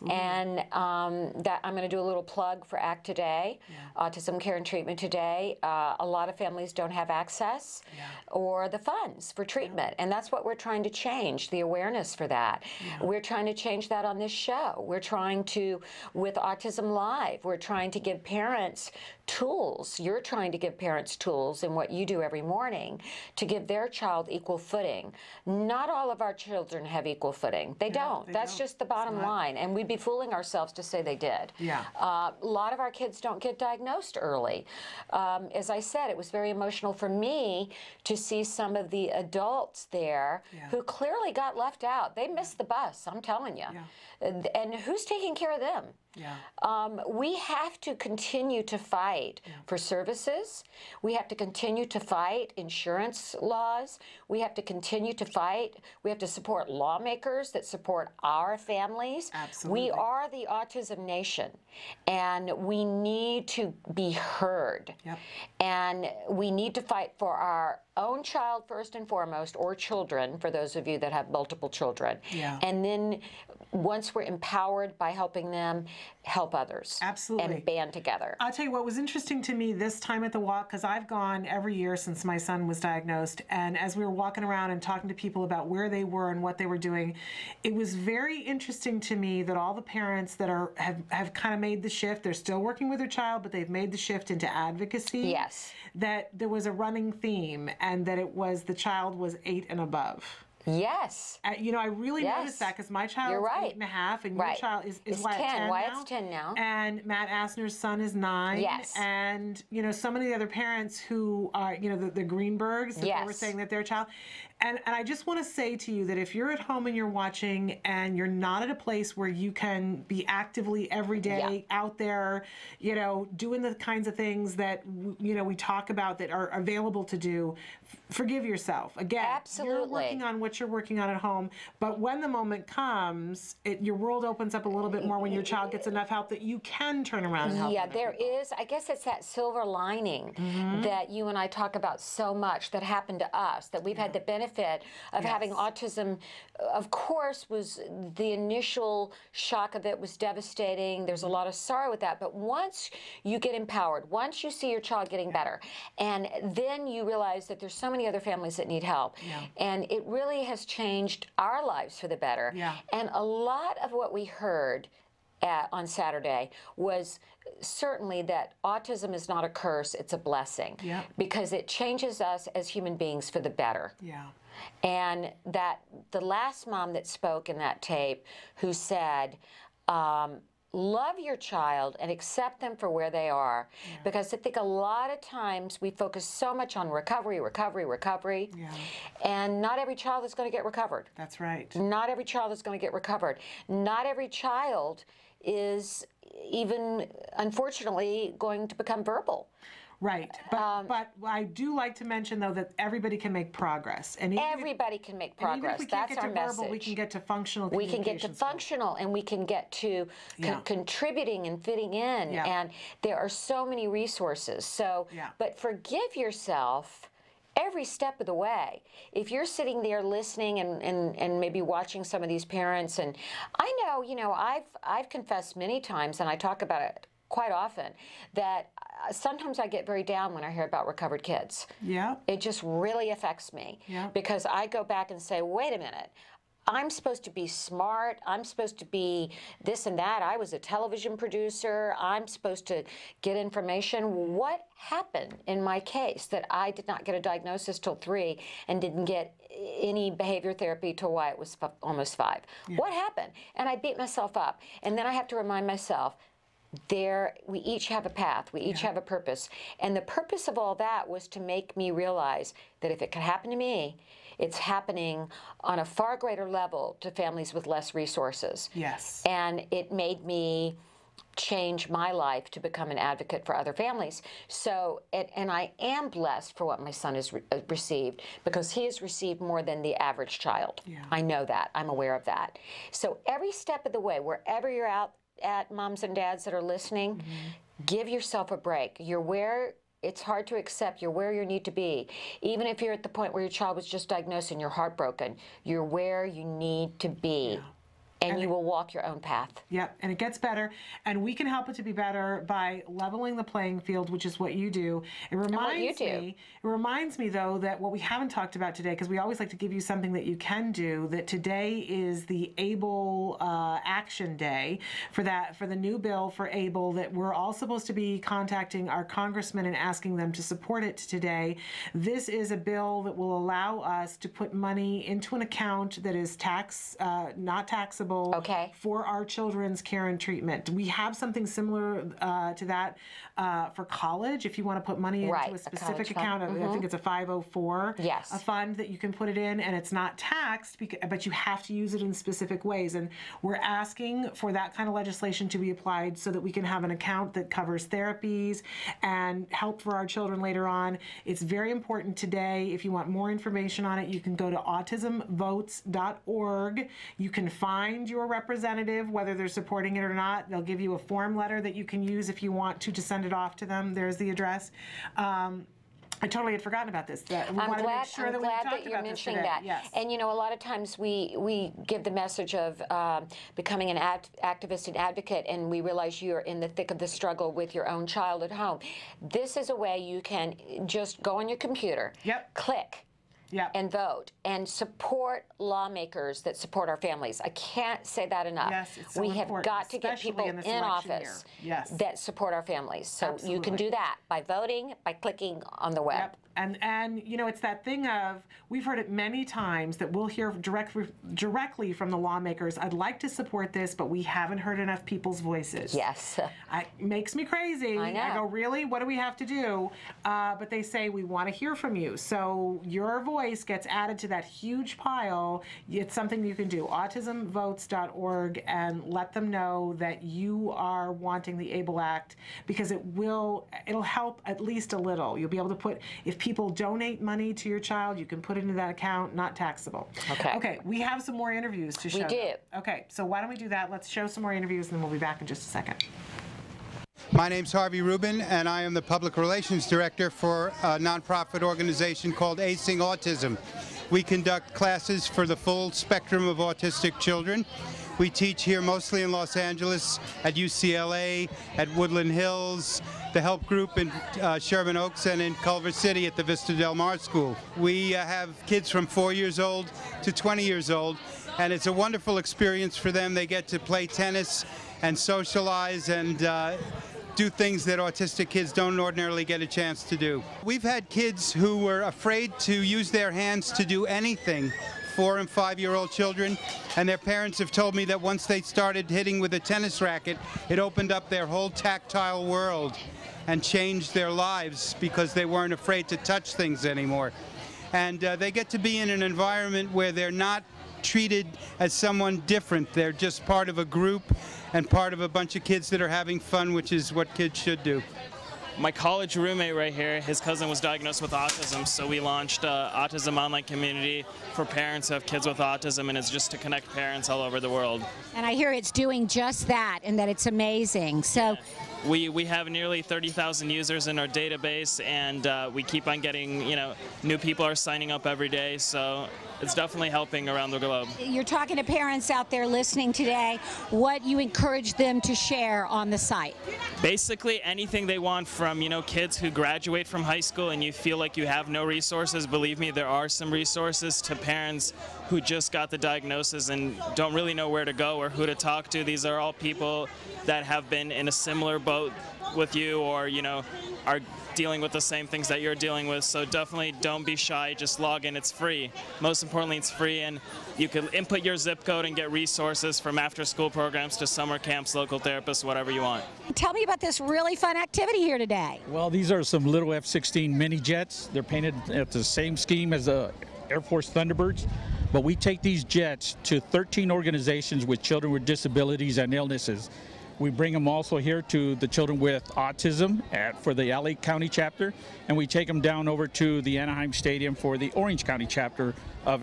And that I'm going to do a little plug for ACT Today, Autism Care and Treatment Today. A lot of families don't have access or the funds for treatment, and that's what we're trying to change, the awareness for that. We're trying to change that on this show. We're trying to, with Autism Live, we're trying to give parents tools. You're trying to give parents tools in what you do every morning to give their child equal footing. Not all of our children have equal footing. They don't. That's just the bottom line. And we'd be fooling ourselves to say they did. A lot of our kids don't get diagnosed early. As I said, it was very emotional for me to see some of the adults there who clearly got left out. They missed the bus, I'm telling you. And who's taking care of them? We have to continue to fight for services. We have to continue to fight insurance laws. We have to continue to fight. We have to support lawmakers that support our families. Absolutely. We are the autism nation, and we need to be heard. And we need to fight for our own child first and foremost, or children, for those of you that have multiple children. And then once we're empowered by helping them, help others. Absolutely. And band together. I'll tell you what was interesting to me this time at the walk, because I've gone every year since my son was diagnosed, and as we were walking around and talking to people about where they were and what they were doing, it was very interesting to me that all the parents that have kind of made the shift, they're still working with their child, but they've made the shift into advocacy. Yes. That there was a running theme, and that it was the child was 8 and above. Yes. You know, I really noticed that because my child is 8.5, and your child is Wyatt 10 now. Wyatt's 10 now. And Matt Asner's son is 9. Yes. And, you know, so many of the other parents who are, you know, the Greenbergs, that they were saying that their child. And I just want to say to you that if you're at home and you're watching and you're not at a place where you can be actively every day out there, you know, doing the kinds of things that, you know, we talk about that are available to do, forgive yourself. Again, you're working on what you're working on at home, but when the moment comes, your world opens up a little bit more when your child gets enough help that you can turn around and help. Yeah, there is. I guess it's that silver lining that you and I talk about so much that happened to us, that we've had the benefit of having autism. Of course, was the initial shock of it was devastating. There's a lot of sorrow with that, but once you get empowered, once you see your child getting better, and then you realize that there's so many other families that need help, and it really has changed our lives for the better. And a lot of what we heard on Saturday was certainly that autism is not a curse, it's a blessing, because it changes us as human beings for the better. And that the last mom that spoke in that tape, who said, love your child and accept them for where they are, because I think a lot of times we focus so much on recovery, and not every child is going to get recovered. That's right. Not every child is going to get recovered. Not every child is even, unfortunately, going to become verbal. Right, but I do like to mention, though, that everybody can make progress. And everybody can make progress. That's our message. Verbal, we can get to functional We can get to functional, and we can get to contributing and fitting in. And there are so many resources. So, but forgive yourself every step of the way. If you're sitting there listening and maybe watching some of these parents, and I know, you know, I've confessed many times, and I talk about it quite often, that sometimes I get very down when I hear about recovered kids. It just really affects me, because I go back and say, wait a minute, I'm supposed to be smart, I'm supposed to be this and that, I was a television producer, I'm supposed to get information. What happened in my case that I did not get a diagnosis till 3 and didn't get any behavior therapy till Wyatt was almost 5? What happened? And I beat myself up. And then I have to remind myself, we each have a path, we each have a purpose. And the purpose of all that was to make me realize that if it could happen to me, it's happening on a far greater level to families with less resources. And it made me change my life to become an advocate for other families. So, and I am blessed for what my son has received, because he has received more than the average child. I know that, I'm aware of that. So every step of the way, wherever you're out at, moms and dads that are listening, give yourself a break. You're where it's hard to accept, you're where you need to be. Even if you're at the point where your child was just diagnosed and you're heartbroken, you're where you need to be. And you will walk your own path. And it gets better. And we can help it to be better by leveling the playing field, which is what you do. It reminds me, though, that what we haven't talked about today, because we always like to give you something that you can do, that today is the ABLE Action Day for the new bill for ABLE, that we're all supposed to be contacting our congressmen and asking them to support it today. This is a bill that will allow us to put money into an account that is not taxable, possible for our children's care and treatment. We have something similar to that for college. If you want to put money into a specific account, I think it's a 504, a fund that you can put it in, and it's not taxed, but you have to use it in specific ways. And we're asking for that kind of legislation to be applied so that we can have an account that covers therapies and help for our children later on. It's very important today. If you want more information on it, you can go to autismvotes.org. You can find your representative, whether they're supporting it or not. They'll give you a form letter that you can use if you want to send it off to them. There's the address. I totally had forgotived about this. I'm glad that you're mentioning that. Yes. And you know, a lot of times we give the message of becoming an activist and advocate, and we realize you're in the thick of the struggle with your own child at home. This is a way you can just go on your computer, click, and vote, and support lawmakers that support our families. I can't say that enough. Yes, it's so we have important, got to get people in office that support our families. So you can do that by voting, by clicking on the web. And you know, it's that thing of, we've heard it many times that we'll hear directly from the lawmakers, I'd like to support this, but we haven't heard enough people's voices. Yes. It makes me crazy. I know. I go, really? What do we have to do? But they say, we want to hear from you. So your voice gets added to that huge pile. It's something you can do. autismvotes.org, and let them know that you are wanting the ABLE Act, because it'll help at least a little. You'll be able to put, if people donate money to your child, you can put it into that account, not taxable. Okay, we have some more interviews to show. We do. Okay, so why don't we do that? Let's show some more interviews, and then we'll be back in just a second. My name's Harvey Rubin, and I am the Public Relations Director for a nonprofit organization called Acing Autism. We conduct classes for the full spectrum of autistic children. We teach here mostly in Los Angeles, at UCLA, at Woodland Hills, the Help Group in Sherman Oaks, and in Culver City at the Vista Del Mar School. We have kids from 4 years old to 20 years old, and it's a wonderful experience for them. They get to play tennis and socialize and do things that autistic kids don't ordinarily get a chance to do. We've had kids who were afraid to use their hands to do anything, 4- and 5-year-old children, and their parents have told me that once they started hitting with a tennis racket, it opened up their whole tactile world and changed their lives because they weren't afraid to touch things anymore. And they get to be in an environment where they're not treated as someone different. They're just part of a group and part of a bunch of kids that are having fun, which is what kids should do. My college roommate right here, his cousin was diagnosed with autism, so we launched an autism online community for parents who have kids with autism, and it's just to connect parents all over the world. And I hear it's doing just that, and that it's amazing. So. We have nearly 30,000 users in our database, and we keep on getting, new people are signing up every day, so it's definitely helping around the globe. You're talking to parents out there listening today, what you encourage them to share on the site? Basically anything they want, from, kids who graduate from high school and you feel like you have no resources. Believe me, there are some resources, to parents who just got the diagnosis and don't really know where to go or who to talk to. These are all people that have been in a similar boat with you, or are dealing with the same things that you're dealing with. So definitely don't be shy, just log in. It's free. Most importantly, it's free, and you can input your zip code and get resources, from after school programs to summer camps, local therapists, whatever you want. Tell me about this really fun activity here today. Well, these are some little F-16 mini jets. They're painted at the same scheme as the Air Force Thunderbirds, but we take these jets to 13 organizations with children with disabilities and illnesses. We bring them also here to the children with autism for the LA County chapter, and we take them down over to the Anaheim Stadium for the Orange County chapter of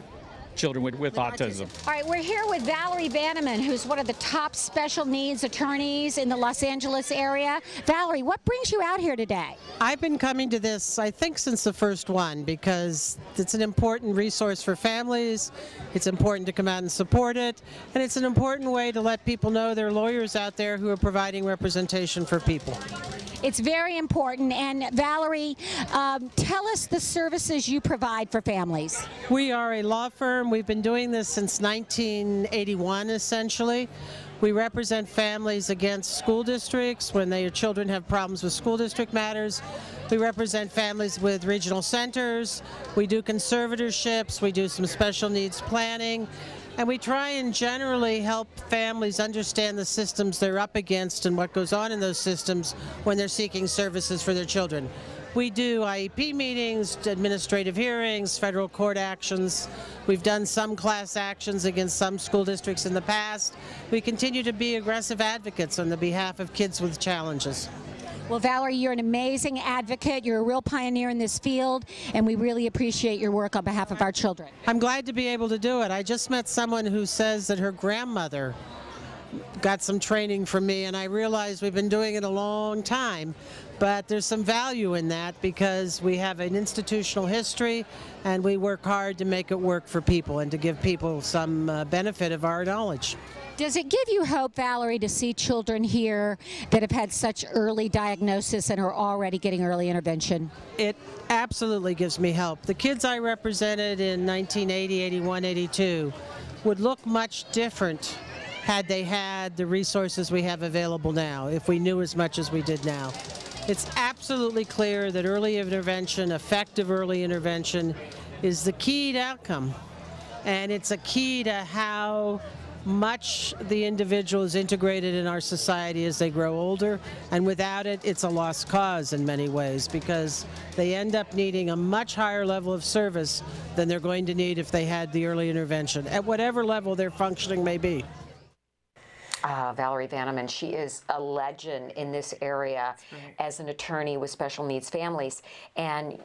children with autism. All right, we're here with Valerie Banneman, who's one of the top special needs attorneys in the Los Angeles area. Valerie, what brings you out here today? I've been coming to this, I think, since the first one, because it's an important resource for families. It's important to come out and support it, and it's an important way to let people know there are lawyers out there who are providing representation for people. It's very important. And Valerie, tell us the services you provide for families. We are a law firm. We've been doing this since 1981, essentially. We represent families against school districts when their children have problems with school district matters. We represent families with regional centers. We do conservatorships. We do some special needs planning. And we try and generally help families understand the systems they're up against and what goes on in those systems when they're seeking services for their children. We do IEP meetings, administrative hearings, federal court actions. We've done some class actions against some school districts in the past. We continue to be aggressive advocates on the behalf of kids with challenges. Well, Valerie, you're an amazing advocate. You're a real pioneer in this field, and we really appreciate your work on behalf of our children. I'm glad to be able to do it. I just met someone who says that her grandmother got some training from me, and I realized we've been doing it a long time. But there's some value in that because we have an institutional history and we work hard to make it work for people and to give people some benefit of our knowledge. Does it give you hope, Valerie, to see children here that have had such early diagnosis and are already getting early intervention? It absolutely gives me hope. The kids I represented in 1980, 81, 82 would look much different had they had the resources we have available now, if we knew as much as we did now. It's absolutely clear that early intervention, effective early intervention, is the key to outcome. And it's a key to how much the individual is integrated in our society as they grow older. And without it, it's a lost cause in many ways because they end up needing a much higher level of service than they're going to need if they had the early intervention, at whatever level their functioning may be. Valerie Vanneman, she is a legend in this area as an attorney with special needs families, and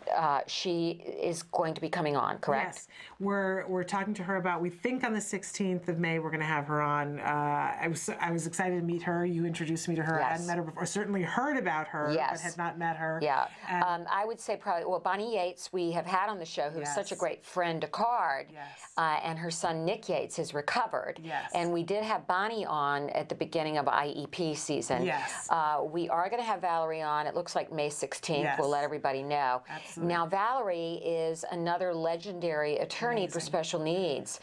she is going to be coming on, correct? Yes, we're talking to her about, we think on the 16th of May we're going to have her on. I was excited to meet her. You introduced me to her. Yes. I hadn't met her before, certainly heard about her, Yes. but had not met her. Yeah, I would say probably, well, Bonnie Yates we have had on the show, who's Yes. such a great friend to Card, Yes. And her son Nick Yates is recovered. Yes. And we did have Bonnie on at the beginning of IEP season. Yes. We are going to have Valerie on, it looks like May 16th. Yes. We'll let everybody know. Absolutely. Now, Valerie is another legendary attorney for special needs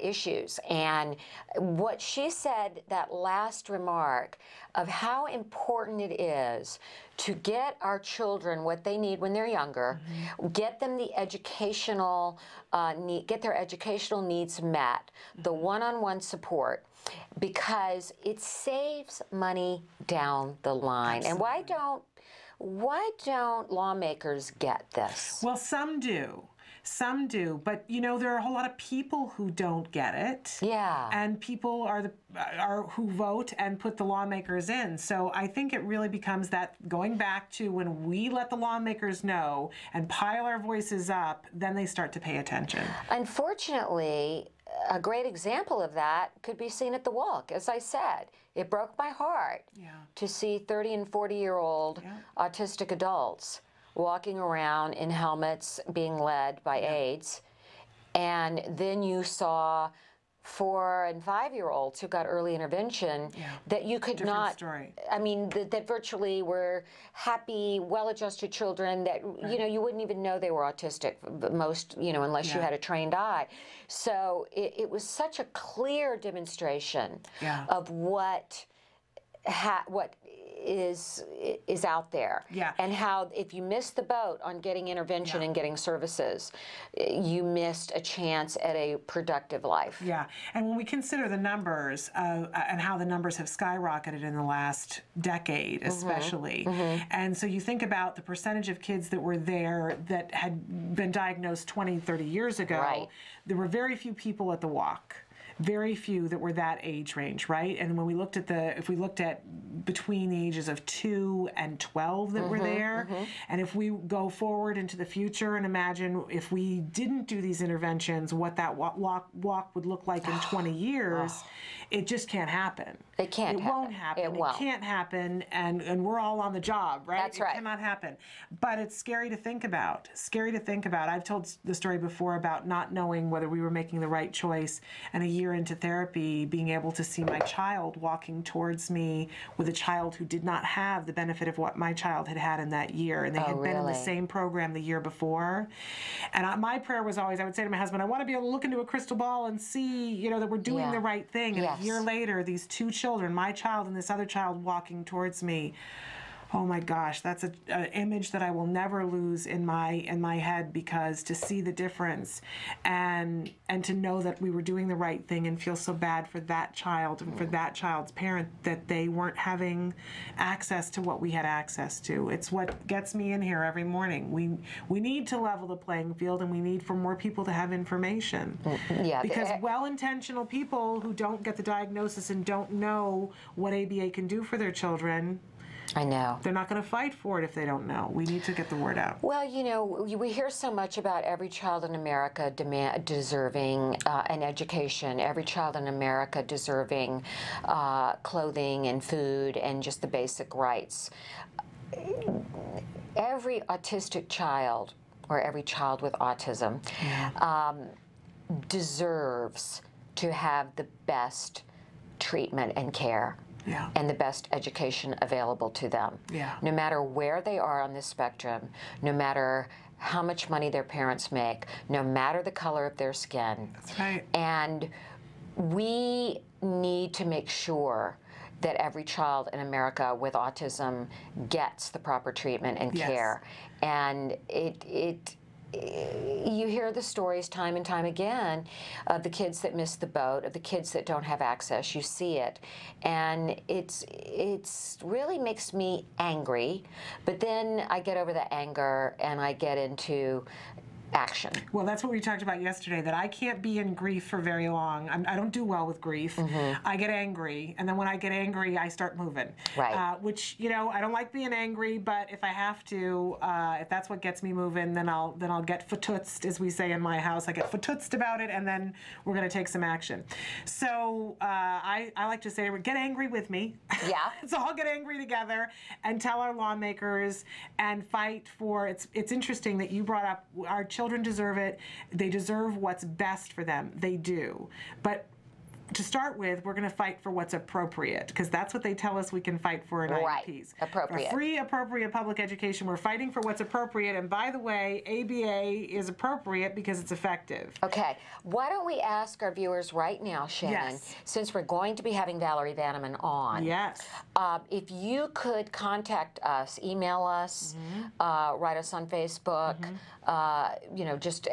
issues. And what she said, that last remark of how important it is to get our children what they need when they're younger, get them the educational get their educational needs met, the one-on-one support, because it saves money down the line. Absolutely. And why don't lawmakers get this? Well, some do. Some do, but you know there are a whole lot of people who don't get it. Yeah. And people are who vote and put the lawmakers in. So I think it really becomes that going back to when we let the lawmakers know and pile our voices up, then they start to pay attention. Unfortunately, a great example of that could be seen at the walk. As I said, it broke my heart to see 30 and 40-year-old autistic adults walking around in helmets being led by aides. And then you saw 4- and 5-year-olds who got early intervention that you could not, story. I mean, that virtually were happy, well-adjusted children that, you know, you wouldn't even know they were autistic, most, you know, unless you had a trained eye. So it was such a clear demonstration of what is out there, and how if you missed the boat on getting intervention and getting services, you missed a chance at a productive life. Yeah, and when we consider the numbers and how the numbers have skyrocketed in the last decade, especially, and so you think about the percentage of kids that were there that had been diagnosed 20, 30 years ago, there were very few people at the walk. Very few that were that age range, right? And when we looked at if we looked at between the ages of 2 and 12 that were there, and if we go forward into the future and imagine if we didn't do these interventions, what that walk would look like in 20 years, it just can't happen. It can't happen. It won't happen. It won't. Can't happen, and we're all on the job, right? That's right. It cannot happen. But it's scary to think about. Scary to think about. I've told the story before about not knowing whether we were making the right choice, and a year into therapy, being able to see my child walking towards me with a child who did not have the benefit of what my child had had in that year, and they had been in the same program the year before. And my prayer was always, I would say to my husband, I want to be able to look into a crystal ball and see, you know, that we're doing the right thing. And a year later, these two children, my child and this other child walking towards me, Oh my gosh, that's an image that I will never lose in my head, because to see the difference and to know that we were doing the right thing and feel so bad for that child and for that child's parent that they weren't having access to what we had access to. It's what gets me in here every morning. We need to level the playing field, and we need for more people to have information. Yeah, because well-intentional people who don't get the diagnosis and don't know what ABA can do for their children, I know. they're not going to fight for it if they don't know. We need to get the word out. Well, you know, we hear so much about every child in America deserving an education, every child in America deserving clothing and food and just the basic rights. Every autistic child, or every child with autism, deserves to have the best treatment and care. Yeah. And the best education available to them. Yeah. No matter where they are on the spectrum, no matter how much money their parents make, no matter the color of their skin. That's right. And we need to make sure that every child in America with autism gets the proper treatment and care. And you hear the stories time and time again of the kids that miss the boat, of the kids that don't have access. You see it, and it's really makes me angry. But then I get over the anger and I get into action. Well, that's what we talked about yesterday, that I can't be in grief for very long. I don't do well with grief. I get angry, and then when I get angry, I start moving. Right. Which, you know, I don't like being angry, but if I have to, if that's what gets me moving, then I'll get fatutzed, as we say in my house. I get fatutzed about it, and then we're going to take some action. So I like to say, get angry with me. Yeah. So I'll get angry together and tell our lawmakers and fight for. It's interesting that you brought up our children deserve it. They deserve what's best for them. They do. But to start with, we're going to fight for what's appropriate, because that's what they tell us we can fight for in IEPs. Appropriate. For free, appropriate public education. We're fighting for what's appropriate. And by the way, ABA is appropriate because it's effective. Okay. Why don't we ask our viewers right now, Shannon, since we're going to be having Valerie Vanneman on, if you could contact us, email us, write us on Facebook, you know, just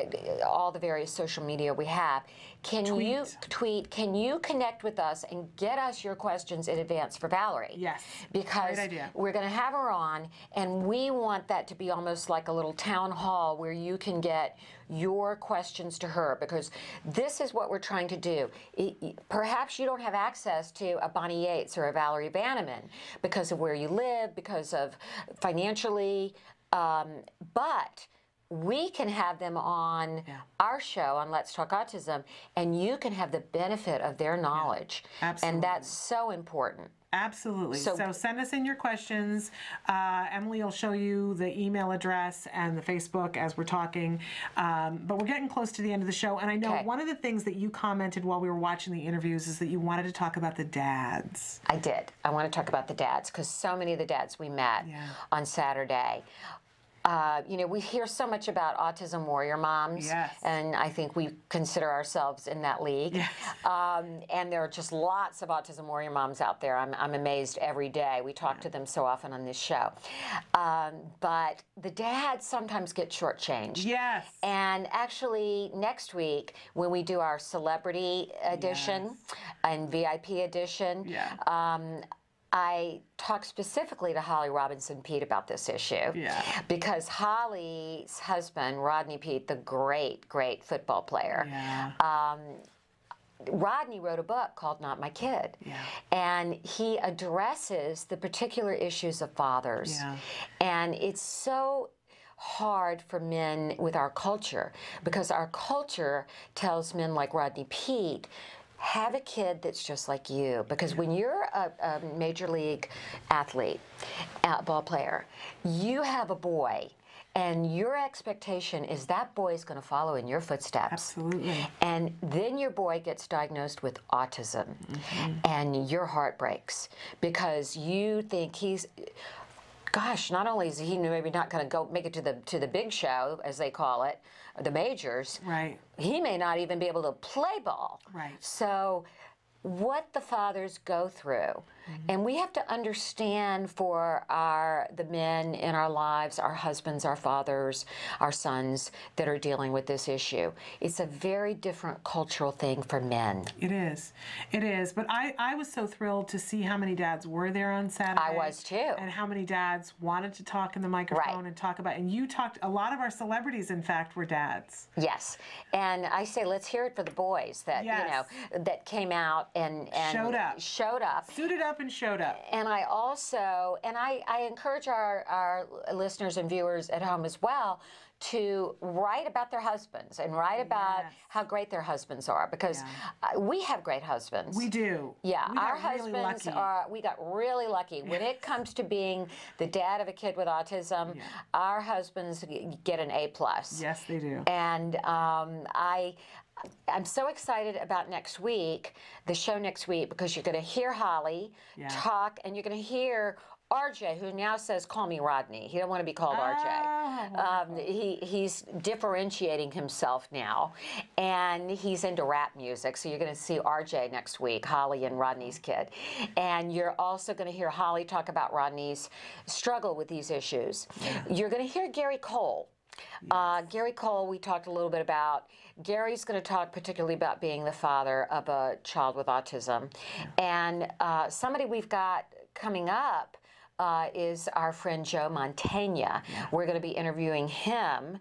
all the various social media we have. Can you connect with us and get us your questions in advance for Valerie? Yes. Because great idea. we're going to have her on, and we want that to be almost like a little town hall where you can get your questions to her, because this is what we're trying to do. Perhaps you don't have access to a Bonnie Yates or a Valerie Vanneman because of where you live, because of financially, but we can have them on our show on Let's Talk Autism, and you can have the benefit of their knowledge. Absolutely. And that's so important. Absolutely. So send us in your questions. Emily will show you the email address and the Facebook as we're talking. But we're getting close to the end of the show. And I know one of the things that you commented while we were watching the interviews is that you wanted to talk about the dads. I did. I want to talk about the dads, because so many of the dads we met on Saturday. You know, we hear so much about autism warrior moms, and I think we consider ourselves in that league. And there are just lots of autism warrior moms out there. I'm amazed every day. We talk to them so often on this show. But the dads sometimes get shortchanged. Yes. And actually, next week, when we do our celebrity edition and VIP edition, I talked specifically to Holly Robinson Peete about this issue because Holly's husband, Rodney Peete, the great, great football player, Rodney wrote a book called Not My Kid, and he addresses the particular issues of fathers, and it's so hard for men with our culture, because our culture tells men like Rodney Peete, have a kid that's just like you, because when you're a major league athlete, ball player, you have a boy, and your expectation is that boy is going to follow in your footsteps. Absolutely. And then your boy gets diagnosed with autism, and your heart breaks because you think he's, gosh, not only is he maybe not going to go make it to the big show, as they call it, the majors, he may not even be able to play ball. So what the fathers go through And we have to understand for the men in our lives, our husbands, our fathers, our sons that are dealing with this issue. It's a very different cultural thing for men. It is. It is. But I was so thrilled to see how many dads were there on Saturday. I was too. And how many dads wanted to talk in the microphone and talk about, and you talked, a lot of our celebrities, in fact, were dads. Yes. And I say, let's hear it for the boys that, you know, that came out and showed up. Suited up and showed up. And I also, and I encourage our listeners and viewers at home as well to write about their husbands and write about how great their husbands are, because we have great husbands. We do. Yeah, our really husbands lucky. we got really lucky. When it comes to being the dad of a kid with autism, our husbands get an A+. Yes, they do. And I'm so excited about next week, the show next week, because you're going to hear Holly talk, and you're going to hear RJ, who now says, call me Rodney. He don't want to be called RJ. He's differentiating himself now, and he's into rap music. So you're going to see RJ next week, Holly and Rodney's kid. And you're also going to hear Holly talk about Rodney's struggle with these issues. You're going to hear Gary Cole. Gary Cole, we talked a little bit about. Gary's going to talk particularly about being the father of a child with autism. And somebody we've got coming up is our friend Joe Montaigne. We're going to be interviewing him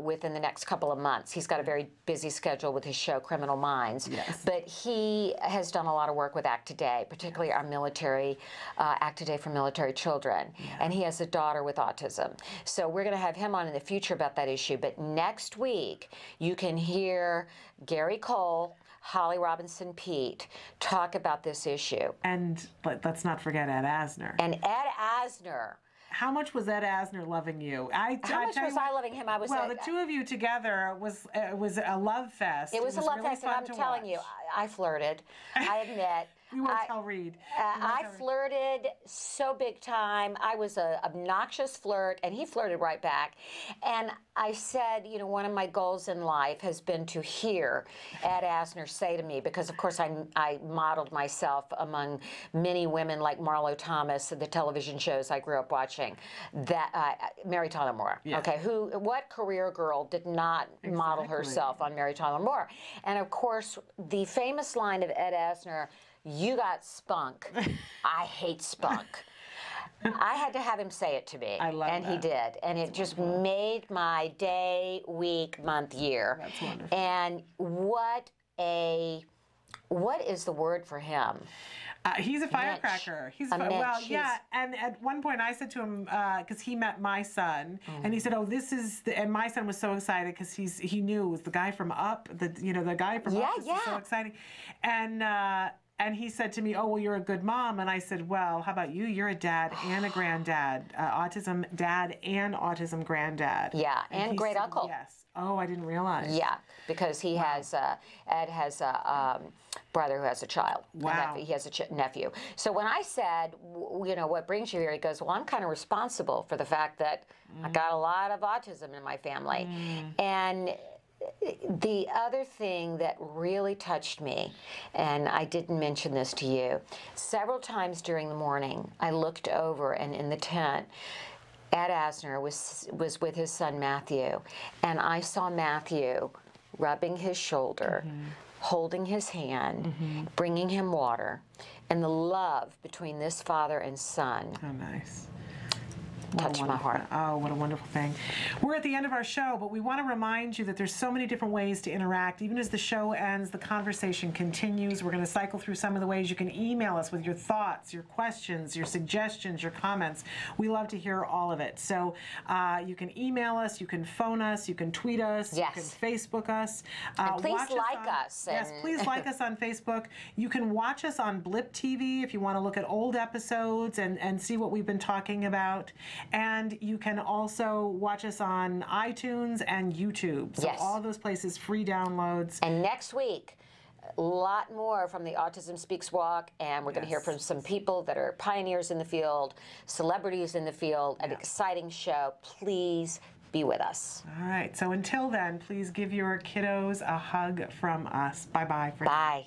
within the next couple of months. He's got a very busy schedule with his show Criminal Minds, but he has done a lot of work with Act Today, particularly our military, Act Today for Military Children, and he has a daughter with autism. So we're going to have him on in the future about that issue, but next week you can hear Gary Cole, Holly Robinson Pete talk about this issue. And let's not forget Ed Asner. And Ed Asner. How much was Ed Asner loving you? How much was I loving him? I was the two of you together was a love fest. It was a love fest, and I'm telling you, I flirted. I admit. You won't tell Reed. I flirted so big time. I was an obnoxious flirt, and he flirted right back. And I said, you know, one of my goals in life has been to hear Ed Asner say to me, because of course I modeled myself among many women like Marlo Thomas, the television shows I grew up watching, that Mary Tyler Moore. Okay, what career girl did not model herself on Mary Tyler Moore? And of course, the famous line of Ed Asner, "You got spunk. I hate spunk." I had to have him say it to me. I love and that. He did. And it just made my day, week, month, year. That's wonderful. And what is the word for him? He's a firecracker. He's well, yeah. And at one point, I said to him, because he met my son, and he said, "Oh, this is," and my son was so excited because he knew it was the guy from Up. The guy from Up. This is so exciting, and he said to me, "Oh, well, you're a good mom." And I said, "Well, how about you? You're a dad and a granddad, autism dad and autism granddad." Yeah, and great uncle. Yes. Oh, I didn't realize. Yeah, because he has Ed has a brother who has a child. Wow. He has a nephew. So when I said, you know, what brings you here? He goes, well, I'm kind of responsible for the fact that I got a lot of autism in my family, and the other thing that really touched me, and I didn't mention this to you, several times during the morning, I looked over, and in the tent, Ed Asner was with his son Matthew, and I saw Matthew rubbing his shoulder, holding his hand, bringing him water, and the love between this father and son. Oh, nice. Touched my heart. Oh, what a wonderful thing. We're at the end of our show, but we want to remind you that there's so many different ways to interact. Even as the show ends, the conversation continues. We're going to cycle through some of the ways you can email us with your thoughts, your questions, your suggestions, your comments. We love to hear all of it. So you can email us, you can phone us, you can tweet us, you can Facebook us. And please like us. Yes, please like us on Facebook. You can watch us on Blip TV if you want to look at old episodes and see what we've been talking about. And you can also watch us on iTunes and YouTube. So all those places, free downloads. And next week, a lot more from the Autism Speaks walk, and we're going to hear from some people that are pioneers in the field, celebrities in the field, an exciting show. Please be with us. All right. So until then, please give your kiddos a hug from us. Bye-bye. Bye.